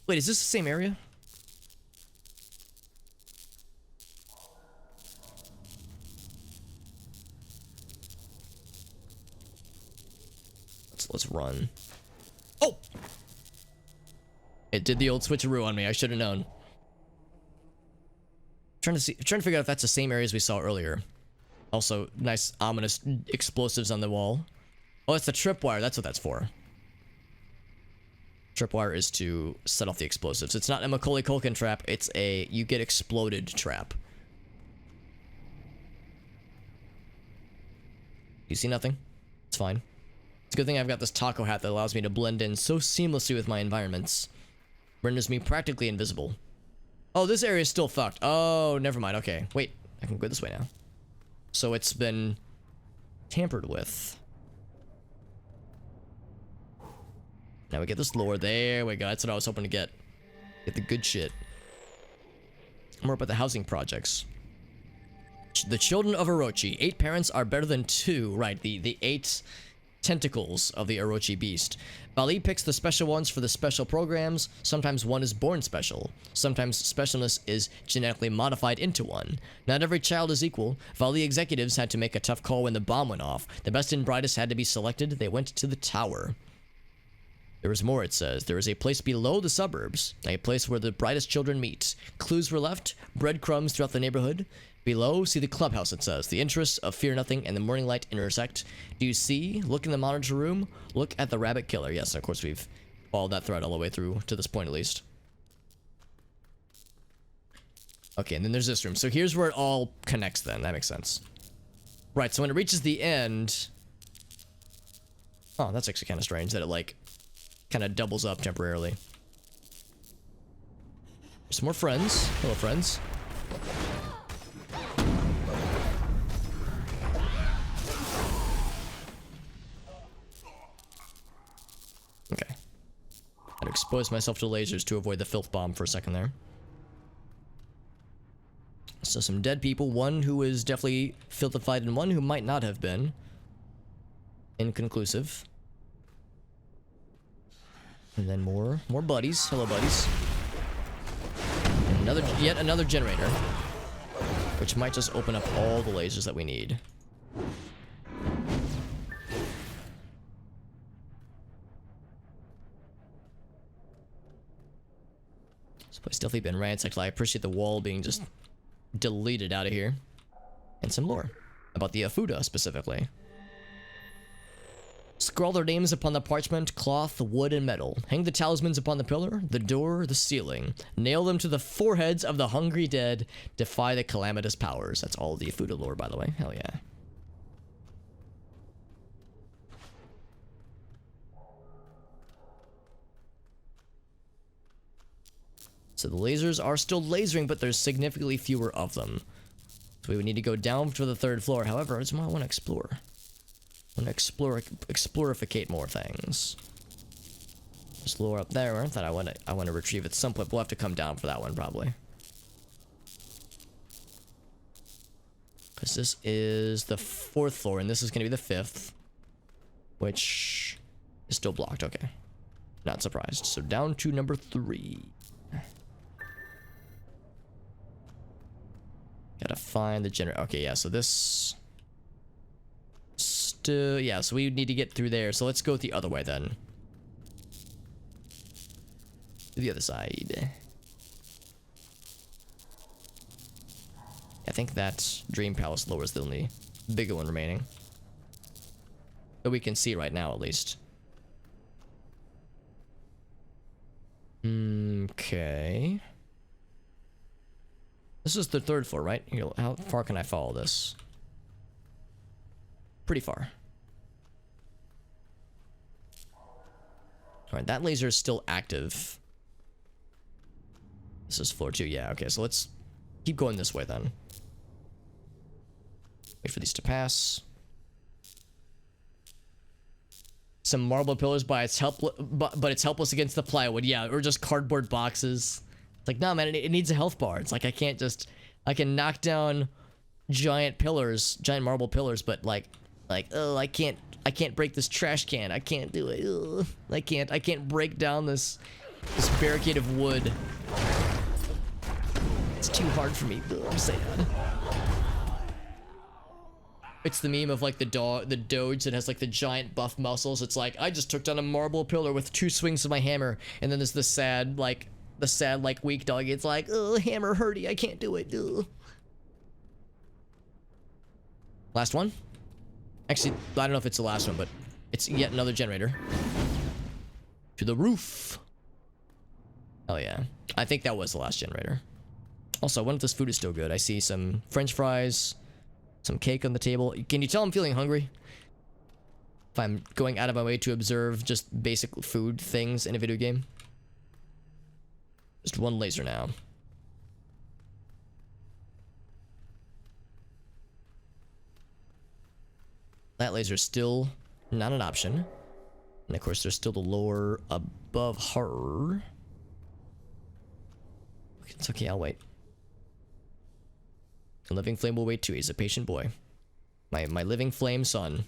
Wait, is this the same area? Let's run. Oh! It did the old switcheroo on me. I should have known. Trying to figure out if that's the same area as we saw earlier. Also, nice ominous explosives on the wall. Oh, it's the tripwire. That's what that's for. Tripwire is to set off the explosives. It's not a Macaulay Culkin trap. It's a you get exploded trap. You see nothing? It's fine. It's a good thing I've got this taco hat that allows me to blend in so seamlessly with my environments. Renders me practically invisible. Oh, this area is still fucked. Oh, never mind. Okay, wait. I can go this way now. So it's been tampered with. Now we get this lore. There we go. That's what I was hoping to get. Get the good shit. More about the housing projects. The children of Orochi. 8 parents are better than 2. Right, the 8 tentacles of the Orochi beast. Bali picks the special ones for the special programs. Sometimes one is born special. Sometimes specialness is genetically modified into one. Not every child is equal. Vali executives had to make a tough call when the bomb went off. The best and brightest had to be selected. They went to the tower. There is more, it says. There is a place below the suburbs. A place where the brightest children meet. Clues were left. Breadcrumbs throughout the neighborhood. Below, see the clubhouse, it says. The interests of Fear Nothing and the Morninglight intersect. Do you see? Look in the monitor room. Look at the rabbit killer. Yes, of course, we've followed that thread all the way through, to this point at least. Okay, and then there's this room. So here's where it all connects then. That makes sense. Right, so when it reaches the end... Oh, that's actually kind of strange that it, like, kind of doubles up temporarily. Some more friends. Hello, friends. Okay. I'd expose myself to lasers to avoid the filth bomb for a second there. So some dead people, one who is definitely filthified and one who might not have been. Inconclusive. And then more buddies. Hello, buddies. And yet another generator, which might just open up all the lasers that we need. This place definitely been ransacked. I appreciate the wall being just deleted out of here. And some lore about the Afuda specifically. Scrawl their names upon the parchment, cloth, wood, and metal. Hang the talismans upon the pillar, the door, the ceiling. Nail them to the foreheads of the hungry dead. Defy the calamitous powers. That's all the Afuda lore, by the way. Hell yeah. So the lasers are still lasering, but there's significantly fewer of them. So we would need to go down to the 3rd floor. However, I just want to explore. I want to explorificate more things. There's lore up there that I want to retrieve at some point. We'll have to come down for that one probably. Because this is the 4th floor and this is going to be the 5th, which is still blocked. Okay, not surprised. So down to number 3. Gotta find the generator. Okay, yeah. So this. Yeah, so we need to get through there. So let's go the other way then. To the other side. I think that Dream Palace lore is the only bigger one remaining. That we can see right now, at least. Okay. This is the 3rd floor, right? Here, how far can I follow this? Pretty far. Alright, that laser is still active. This is floor 2, yeah, okay, so let's keep going this way then. Wait for these to pass. Some marble pillars, but it's helpless against the plywood, yeah, or just cardboard boxes. It's like, nah, man, it needs a health bar. It's like, I can knock down giant pillars, giant marble pillars, but like, oh, I can't break this trash can. I can't do it. Ugh. I can't break down this barricade of wood. It's too hard for me. Ugh, I'm sad. It's the meme of like the Doge that has like the giant buff muscles. It's like, I just took down a marble pillar with 2 swings of my hammer, and then there's the sad weak dog. It's like, oh, hammer hurty. I can't do it. Ugh. Last one. Actually, I don't know if it's the last one, but it's yet another generator. To the roof. Hell yeah. I think that was the last generator. Also, I wonder if this food is still good. I see some French fries, some cake on the table. Can you tell I'm feeling hungry? If I'm going out of my way to observe just basic food things in a video game. Just one laser now. That laser is still not an option. And of course, there's still the lore above her. It's okay, I'll wait. The living flame will wait too. He's a patient boy. My living flame son.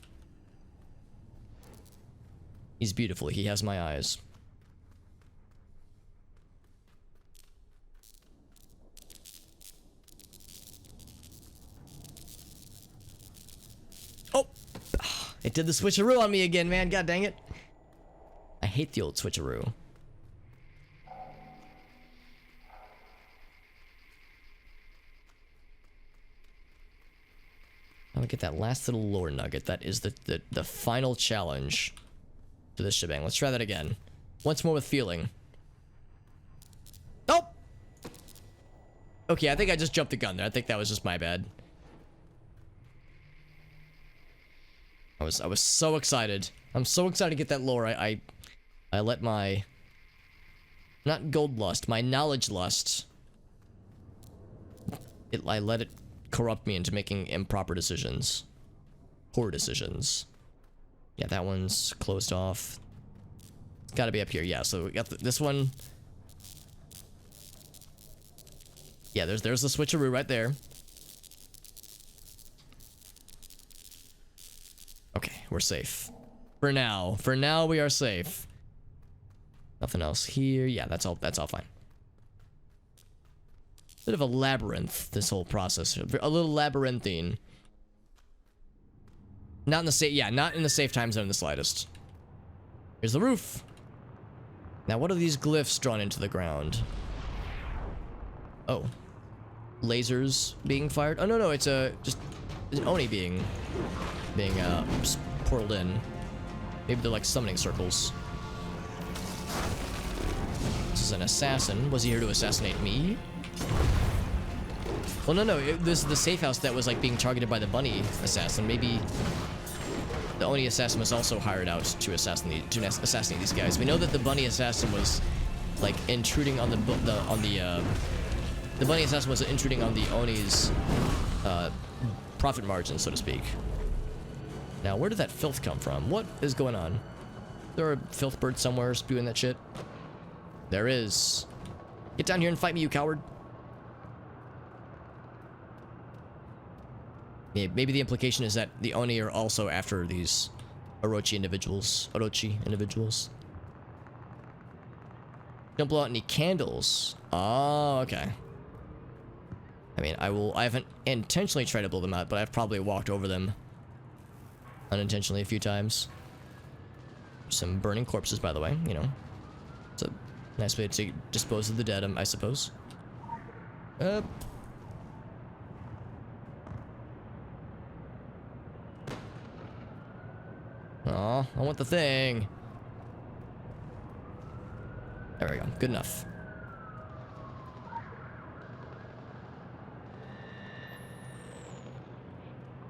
He's beautiful. He has my eyes. Oh! It did the switcheroo on me again, man. God dang it. I hate the old switcheroo. I'm gonna get that last little lore nugget. That is the final challenge to this shebang. Let's try that again. Once more with feeling. Oh! Okay, I think I just jumped the gun there. I think that was just my bad. I was so excited. I'm so excited to get that lore. I let my... Not gold lust, my knowledge lust. I let it corrupt me into making improper decisions. Poor decisions. Yeah, that one's closed off. It's gotta be up here. Yeah, so we got this one. Yeah, there's the switcheroo right there. Okay, we're safe. For now. For now, we are safe. Nothing else here. Yeah, that's all fine. Bit of a labyrinth, this whole process. A little labyrinthine. Not in the safe, yeah, not in the safe time zone in the slightest. Here's the roof. Now, what are these glyphs drawn into the ground? Oh. Lasers being fired? Oh, no, it's just an Oni being portaled in. Maybe they're like summoning circles. This is an assassin. Was he here to assassinate me? Well, no, this is the safe house that was like being targeted by the bunny assassin. Maybe the Oni assassin was also hired out to assassinate these guys. We know that the bunny assassin was like intruding on the bunny assassin was intruding on the Oni's profit margin, so to speak. Now, where did that filth come from? What is going on? There are filth birds somewhere spewing that shit. There is. Get down here and fight me, you coward. Yeah, maybe the implication is that the Oni are also after these Orochi individuals. Don't blow out any candles. Oh, okay. I mean, I haven't intentionally tried to blow them out, but I've probably walked over them unintentionally a few times. Some burning corpses, by the way, you know. It's a nice way to dispose of the dead, I suppose. Aw, I want the thing. There we go. Good enough.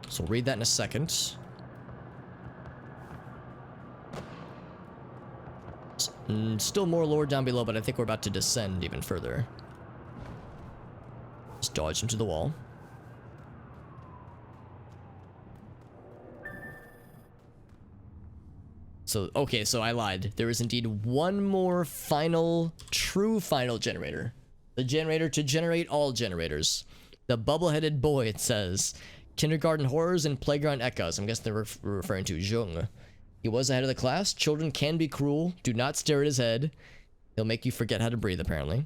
So we'll read that in a second. Still more lore down below, but I think we're about to descend even further. Just dodge into the wall. So, okay, so I lied. There is indeed one more true final generator. The generator to generate all generators. The bubble-headed boy, it says. Kindergarten horrors and playground echoes. I'm guessing they're referring to Jung. He was ahead of the class. Children can be cruel. Do not stare at his head. He'll make you forget how to breathe, apparently.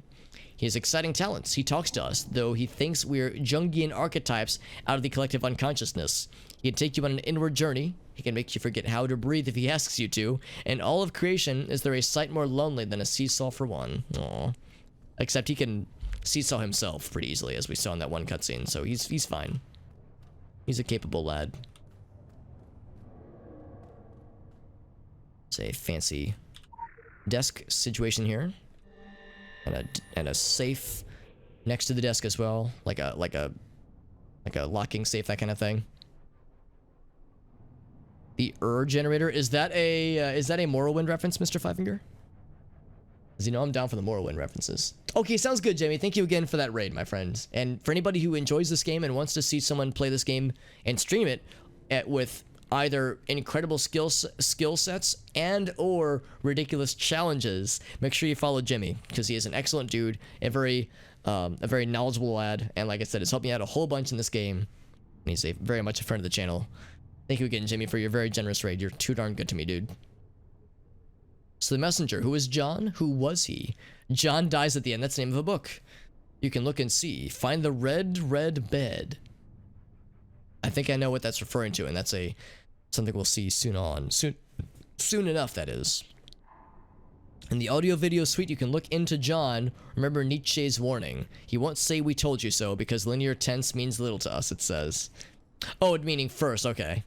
He has exciting talents. He talks to us, though he thinks we're Jungian archetypes out of the collective unconsciousness. He can take you on an inward journey. He can make you forget how to breathe if he asks you to. And all of creation, is there a sight more lonely than a seesaw for one? Aww. Except he can seesaw himself pretty easily, as we saw in that one cutscene, so he's fine. He's a capable lad. It's a fancy desk situation here. And a safe next to the desk as well, like a locking safe, that kind of thing. The generator, is that a Morrowind reference, Mr. Fivefinger? Because you know I'm down for the Morrowind references. Okay, sounds good, Jamie. Thank you again for that raid, my friends. And for anybody who enjoys this game and wants to see someone play this game and stream it with either incredible skill sets and or ridiculous challenges, make sure you follow Jimmy, because he is an excellent dude, a very knowledgeable lad, and like I said, has helped me out a whole bunch in this game, and he's very much a friend of the channel. Thank you again, Jimmy, for your very generous raid. You're too darn good to me, dude. So the messenger, who is John? Who was he? John dies at the end. That's the name of a book. You can look and see. Find the red bed. I think I know what that's referring to, and that's something we'll see soon enough, that is. In the audio video suite, you can look into John. Remember Nietzsche's warning. He won't say we told you so because linear tense means little to us, it says. Oh, meaning first, okay.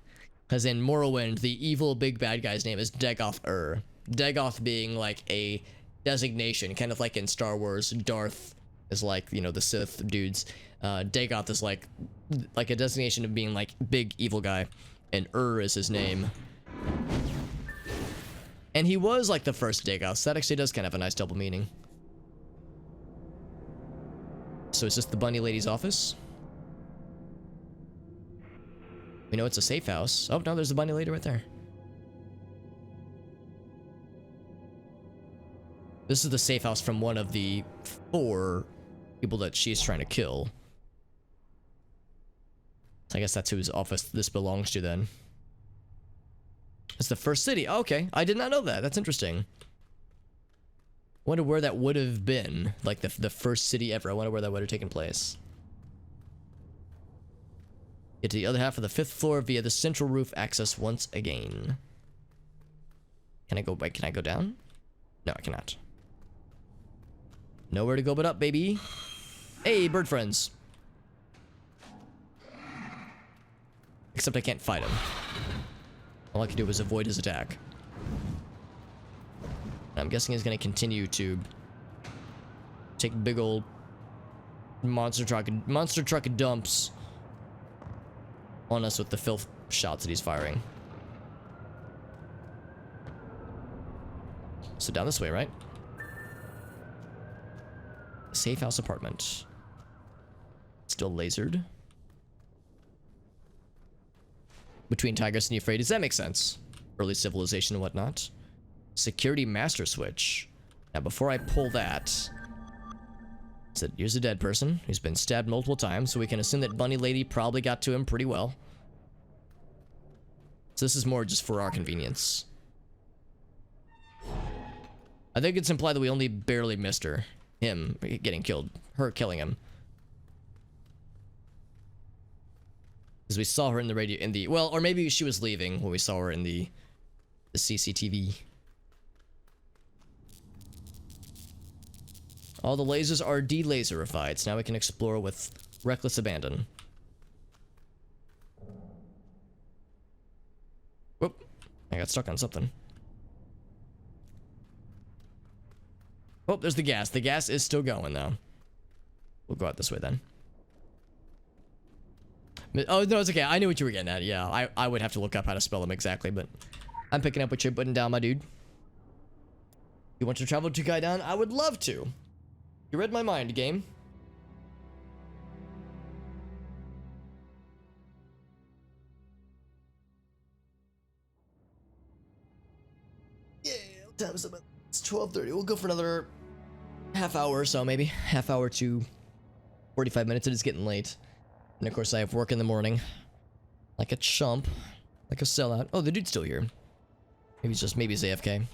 Because in Morrowind, the evil big bad guy's name is Dagoth-ur. Dagoth being like a designation, kind of like in Star Wars, Darth is like, you know, the Sith dudes. Dagoth is like a designation of being like big evil guy, and Ur is his name. And he was like the first Dagoth, so that actually does kind of have a nice double meaning. So is this the bunny lady's office? We know it's a safe house. Oh no, there's the bunny lady right there. This is the safe house from one of the 4 people that she's trying to kill. So I guess that's whose office this belongs to then. It's the first city. Oh, okay, I did not know that. That's interesting. Wonder where that would have been. Like the first city ever. I wonder where that would have taken place. Get to the other half of the 5th floor via the central roof access once again. Can I go back? Can I go down? No, I cannot. Nowhere to go but up, baby. Hey, bird friends. Except I can't fight him. All I can do is avoid his attack. And I'm guessing he's going to continue to take big old monster truck dumps on us with the filth shots that he's firing. So down this way, right? Safe house apartment. Still lasered. Between Tigris and Euphrates, that makes sense. Early civilization and whatnot. Security master switch. Now before I pull that, here's a dead person who's been stabbed multiple times, so we can assume that bunny lady probably got to him pretty well. So this is more just for our convenience. I think it's implied that we only barely missed her. Him getting killed. Her killing him. Because we saw her in the radio, well, or maybe she was leaving when we saw her in the CCTV. All the lasers are de-laserified, so now we can explore with reckless abandon. Whoop, I got stuck on something. Oh, there's the gas. The gas is still going, though. We'll go out this way, then. Oh, no, it's okay. I knew what you were getting at. Yeah, I would have to look up how to spell them exactly, but I'm picking up what you're putting down, my dude. You want to travel to Kaidan? I would love to. You read my mind, game. Yeah, what time is it? It's 12:30. We'll go for another half hour or so, maybe. Half hour to 45 minutes. It is getting late. And of course, I have work in the morning. Like a chump. Like a sellout. Oh, the dude's still here. Maybe he's AFK.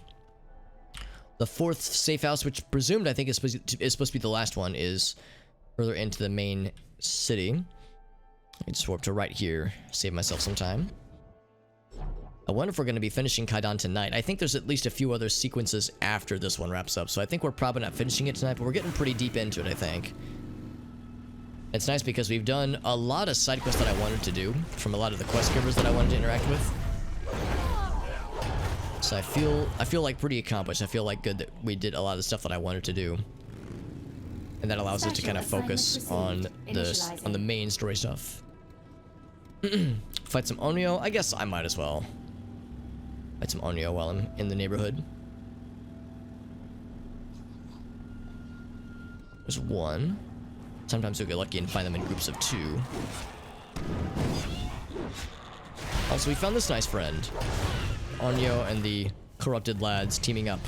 The 4th safe house, which presumed I think is supposed to be the last one, is further into the main city. I just warp to right here. Save myself some time. I wonder if we're going to be finishing Kaidan tonight. I think there's at least a few other sequences after this one wraps up. So I think we're probably not finishing it tonight, but we're getting pretty deep into it, I think. It's nice because we've done a lot of side quests that I wanted to do from a lot of the quest givers that I wanted to interact with. So I feel like pretty accomplished. I feel like good that we did a lot of the stuff that I wanted to do. And that allows us to kind of focus on the main story stuff. Fight some Onryo? I guess I might as well. Fight some Onryo while I'm in the neighborhood. There's one. Sometimes you'll get lucky and find them in groups of 2. Also, we found this nice friend. Onyo and the corrupted lads teaming up.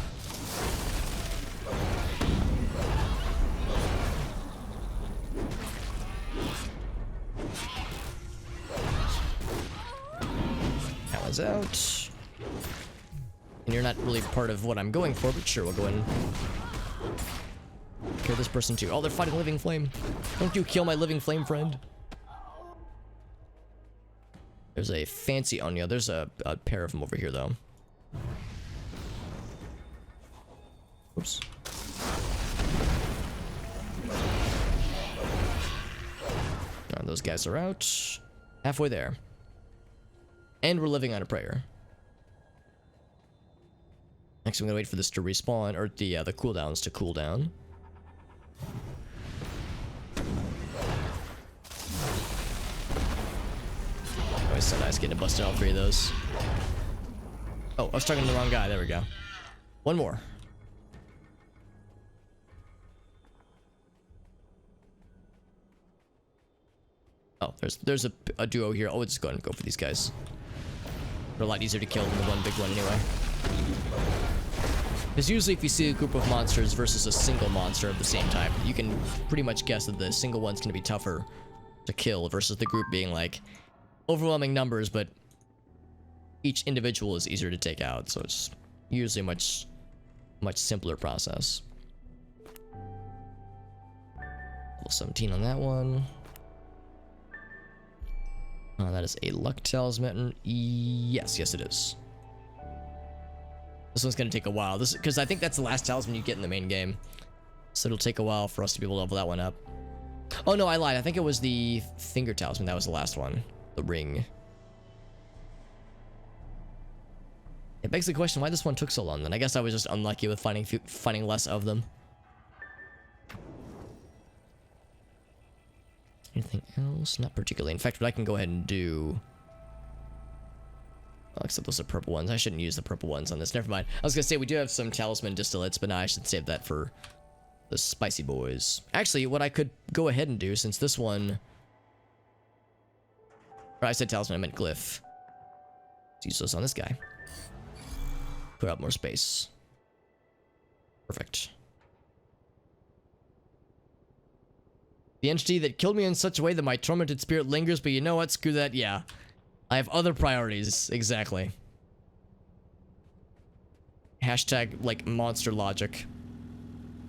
That one's out. And you're not really part of what I'm going for, but sure, we'll go in. Kill this person too. Oh, they're fighting living flame. Don't you kill my living flame friend. There's a fancy Onyo. There's a pair of them over here, though. Oops. Those guys are out. Halfway there. And we're living on a prayer. Next, I'm gonna wait for this to respawn, or the cooldowns to cool down. Oh, it's so nice getting busted all three of those. Oh, I was talking to the wrong guy. There we go. One more. Oh, there's a duo here. Oh, let's just go ahead and go for these guys. They're a lot easier to kill than the one big one anyway. Because usually if you see a group of monsters versus a single monster of the same type, you can pretty much guess that the single one's going to be tougher to kill versus the group being like overwhelming numbers, but each individual is easier to take out. So it's usually a much simpler process. Level 17 on that one. That is a luck talisman. Yes, it is. This one's gonna take a while. Because I think that's the last talisman you get in the main game. So it'll take a while for us to be able to level that one up. Oh no, I lied. I think it was the finger talisman. That was the last one. The ring. It begs the question why this one took so long then. I guess I was just unlucky with finding less of them. Anything else? Not particularly. In fact, what I can go ahead and do... Oh, except those are purple ones. I shouldn't use the purple ones on this. Never mind. I was going to say, we do have some talisman distillates, but now I should save that for the spicy boys. Actually, what I could go ahead and do, since this one... Or I said talisman, I meant glyph. Let's use those on this guy. Put out more space. Perfect. The entity that killed me in such a way that my tormented spirit lingers, but you know what? Screw that. Yeah. I have other priorities. Exactly. Hashtag, like, monster logic.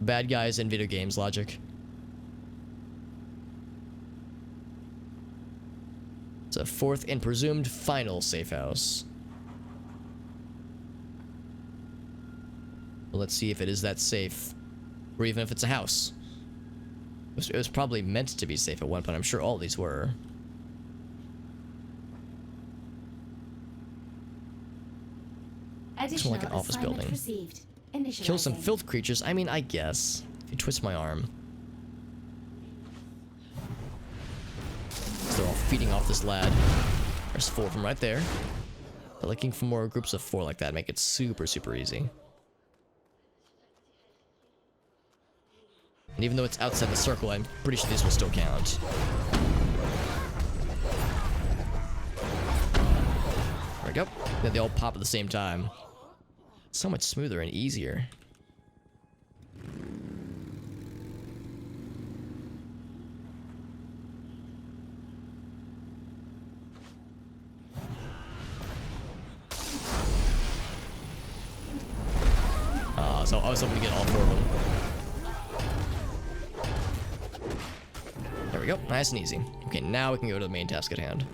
Bad guys in video games logic. It's a fourth and presumed final safe house. Well, let's see if it is that safe. Or even if it's a house. It was probably meant to be safe at one point. I'm sure all these were. It's more like an office building. Kill some filth creatures. I mean, I guess. If you twist my arm. They're all feeding off this lad. There's 4 of them right there. They're looking for more groups of 4 like that. Make it super, super easy. And even though it's outside the circle, I'm pretty sure these will still count. There we go. Then they all pop at the same time. So much smoother and easier. So I was hoping to get all 4 of them. There we go. Nice and easy. Okay, now we can go to the main task at hand.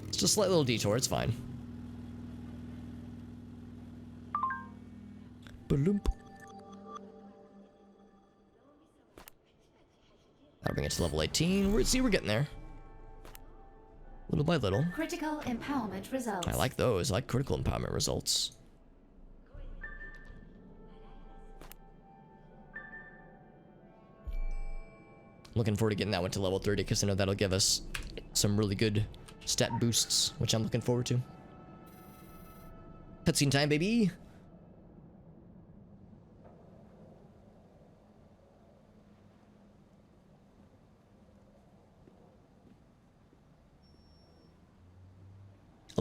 It's just a slight little detour. It's fine. Ba-loomp. That'll bring it to level 18. We're getting there. Little by little. Critical empowerment results. I like those. I like critical empowerment results. Looking forward to getting that one to level 30 because I know that'll give us some really good stat boosts, which I'm looking forward to. Cutscene time, baby!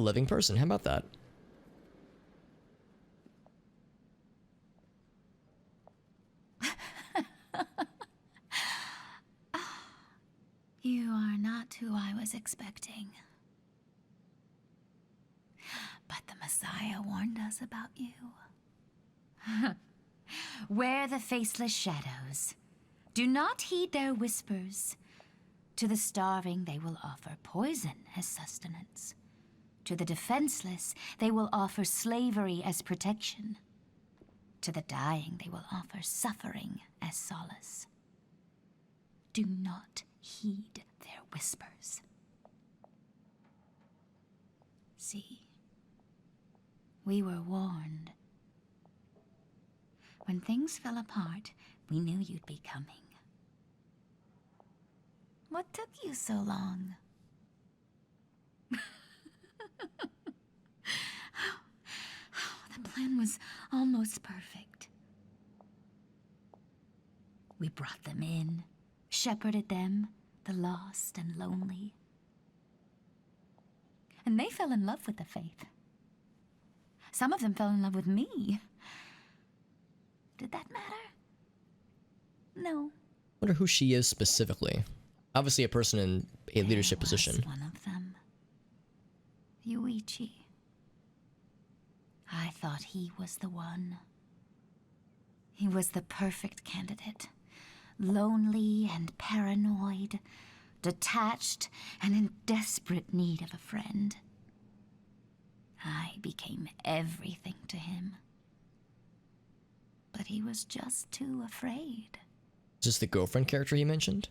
living person. How about that? You are not who I was expecting. But the Messiah warned us about you. Wear the Faceless Shadows. Do not heed their whispers. To the starving they will offer poison as sustenance. To the defenseless they will offer slavery as protection. To the dying they will offer suffering as solace. Do not heed their whispers. See, we were warned. When things fell apart, we knew you'd be coming. What took you so long? The plan was almost perfect. We brought them in, shepherded them, the lost and lonely. And they fell in love with the faith. Some of them fell in love with me. Did that matter? No. Wonder who she is specifically. Obviously a person in a leadership position. One of them. Yuichi. I thought he was the one. He was the perfect candidate. Lonely and paranoid, detached and in desperate need of a friend. I became everything to him. But he was just too afraid. Is this the girlfriend character he mentioned?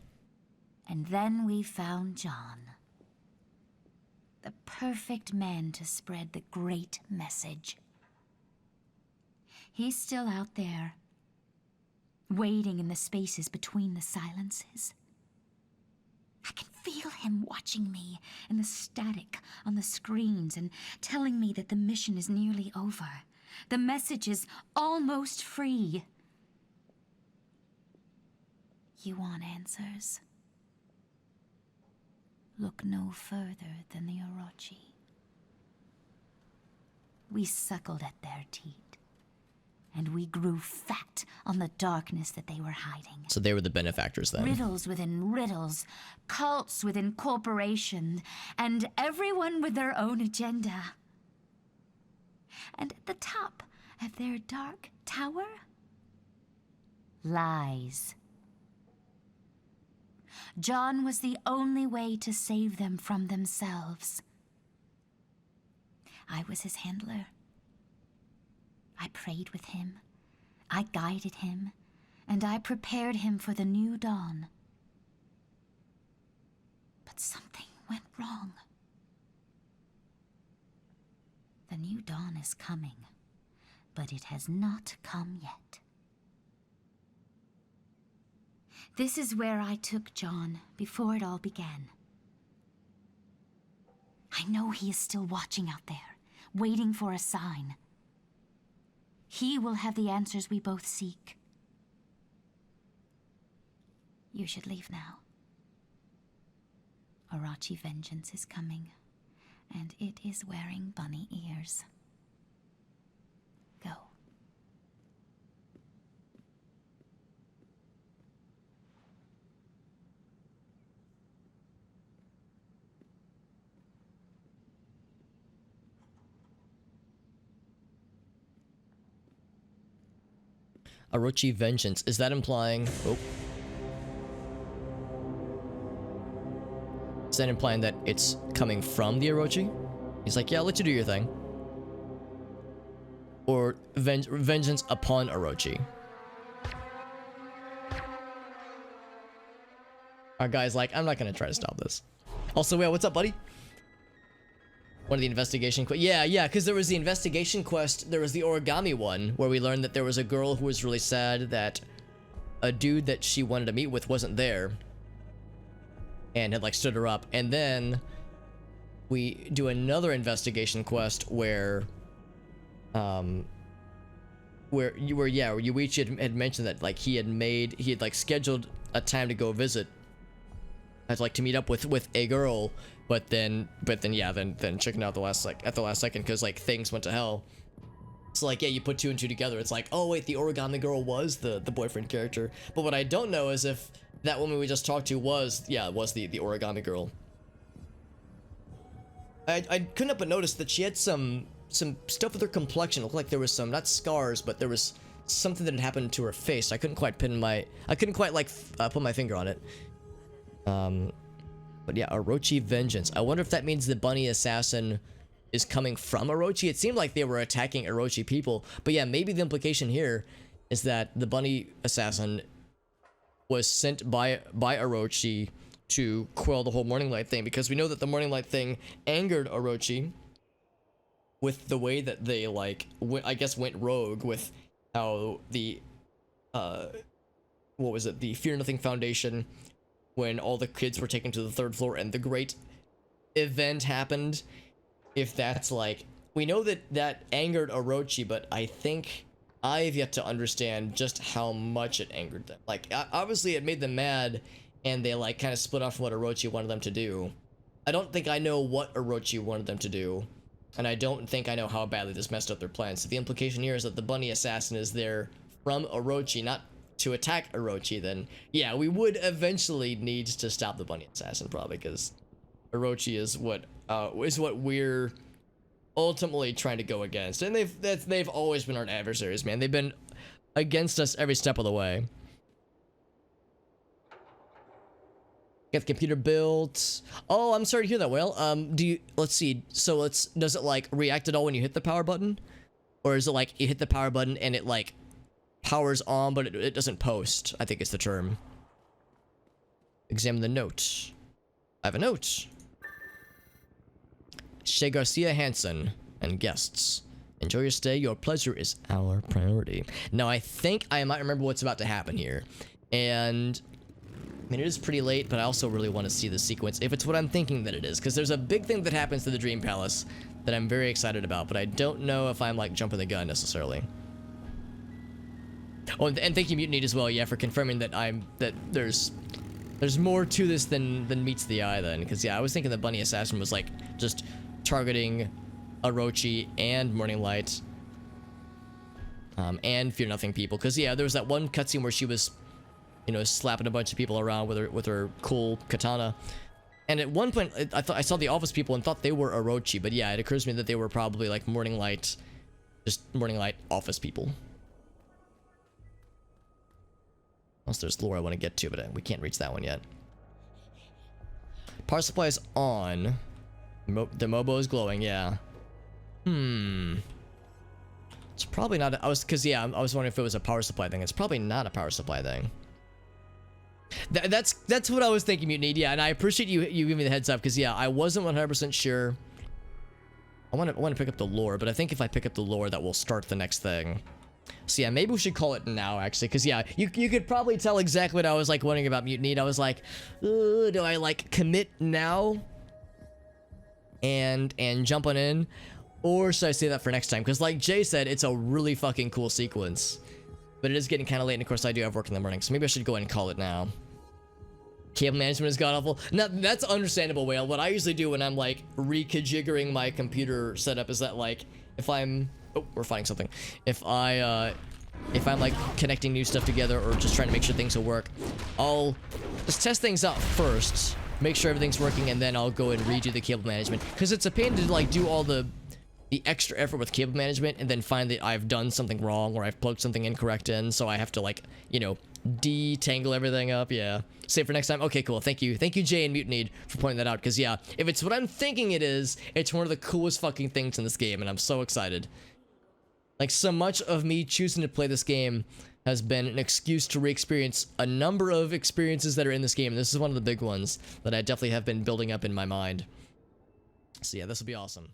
And then we found John. The perfect man to spread the great message. He's still out there, waiting in the spaces between the silences. I can feel him watching me in the static on the screens and telling me that the mission is nearly over. The message is almost free. You want answers? Look no further than the Orochi. We suckled at their teat, and we grew fat on the darkness that they were hiding. So they were the benefactors then. Riddles within riddles, cults within corporations, and everyone with their own agenda. And at the top of their dark tower, lies. John was the only way to save them from themselves. I was his handler. I prayed with him, I guided him, and I prepared him for the new dawn. But something went wrong. The new dawn is coming, but it has not come yet. This is where I took John before it all began. I know he is still watching out there, waiting for a sign. He will have the answers we both seek. You should leave now. Orochi vengeance is coming, and it is wearing bunny ears. Go. Orochi vengeance. Is that implying... Oh. Is that implying that it's coming from the Orochi? He's like, yeah, I'll let you do your thing. Or vengeance upon Orochi. Our guy's like, I'm not gonna try to stop this. Also, yeah, what's up, buddy? One of the investigation yeah, because there was the investigation quest, there was the origami one, where we learned that there was a girl who was really sad that a dude that she wanted to meet with wasn't there. And had like stood her up. And then we do another investigation quest where Yuichi had mentioned that like he had like scheduled a time to go visit I'd like to meet up with a girl, but then yeah, then checking out at the last second because like things went to hell. So like, yeah, you put 2 and 2 together. It's like, oh wait, the origami girl was the boyfriend character. But what I don't know is if that woman we just talked to was the origami girl. I couldn't help but notice that she had some stuff with her complexion. It looked like there was some, not scars, but there was something that had happened to her face. I couldn't quite put my finger on it. But yeah, Orochi Vengeance. I wonder if that means the bunny assassin is coming from Orochi. It seemed like they were attacking Orochi people, but yeah, maybe the implication here is that the bunny assassin was sent by Orochi to quell the whole Morninglight thing, because we know that the Morninglight thing angered Orochi with the way that they like went rogue with how the what was it, the Fear Nothing Foundation, when all the kids were taken to the 3rd floor and the great event happened. If that's like, we know that angered Orochi, but I think I've yet to understand just how much it angered them. Like, obviously it made them mad, and they like kind of split off from what Orochi wanted them to do. I don't think I know what Orochi wanted them to do, and I don't think I know how badly this messed up their plans. So the implication here is that the bunny assassin is there from Orochi, not to attack Orochi. Then yeah, we would eventually need to stop the bunny assassin, probably, because Orochi is what we're ultimately trying to go against, and they've always been our adversaries, man. They've been against us every step of the way. Get the computer built. Oh, I'm sorry to hear that, Whale. Let's see. So does it like react at all when you hit the power button? Or is it like you hit the power button and it like powers on, but it doesn't post, I think is the term. Examine the note. I have a note. Shay Garcia Hansen and guests. Enjoy your stay. Your pleasure is our priority. Now, I think I might remember what's about to happen here. And I mean, it is pretty late, but I also really want to see the sequence, if it's what I'm thinking that it is, because there's a big thing that happens to the Dream Palace that I'm very excited about, but I don't know if I'm, like, jumping the gun, necessarily. Oh, and thank you, Mutiny, as well, yeah, for confirming that there's more to this than meets the eye, then, because, yeah, I was thinking the Bunny Assassin was, like, just targeting Orochi and Morninglight, and Fear Nothing people, because, yeah, there was that one cutscene where she was, you know, slapping a bunch of people around with her cool katana. And at one point, I saw the office people and thought they were Orochi, but yeah, it occurs to me that they were probably like Morninglight, just Morninglight office people. Unless there's lore I want to get to, but we can't reach that one yet. Power supply is on. The Mobo is glowing, yeah. It's probably not. I was wondering if it was a power supply thing. It's probably not a power supply thing. That's what I was thinking, Mutiny. Yeah, and I appreciate you giving me the heads up, because yeah, I wasn't 100% sure. I want to pick up the lore, but I think if I pick up the lore, that will start the next thing. So yeah, maybe we should call it now, actually, because yeah, you could probably tell exactly what I was like wondering about Mutiny. I was like, do I like commit now and jump on in, or should I say that for next time? Because like Jay said, it's a really fucking cool sequence. But it is getting kind of late, and of course I do have work in the morning, so maybe I should go ahead and call it now. Cable management is god-awful. Now, that's understandable, Whale. What I usually do when I'm, like, reconfiguring my computer setup is that, like, if I'm... Oh, we're finding something. If I'm, like, connecting new stuff together or just trying to make sure things will work, I'll just test things out first, make sure everything's working, and then I'll go and redo the cable management. Because it's a pain to, like, do all the extra effort with cable management and then find that I've done something wrong or I've plugged something incorrect in, so I have to, like, you know, detangle everything up. Yeah, save for next time. Okay, cool. Thank you, Jay and Mutiny, for pointing that out, because yeah, if it's what I'm thinking it is, it's one of the coolest fucking things in this game, and I'm so excited. Like, so much of me choosing to play this game has been an excuse to re-experience a number of experiences that are in this game, and this is one of the big ones that I definitely have been building up in my mind. So yeah, this will be awesome.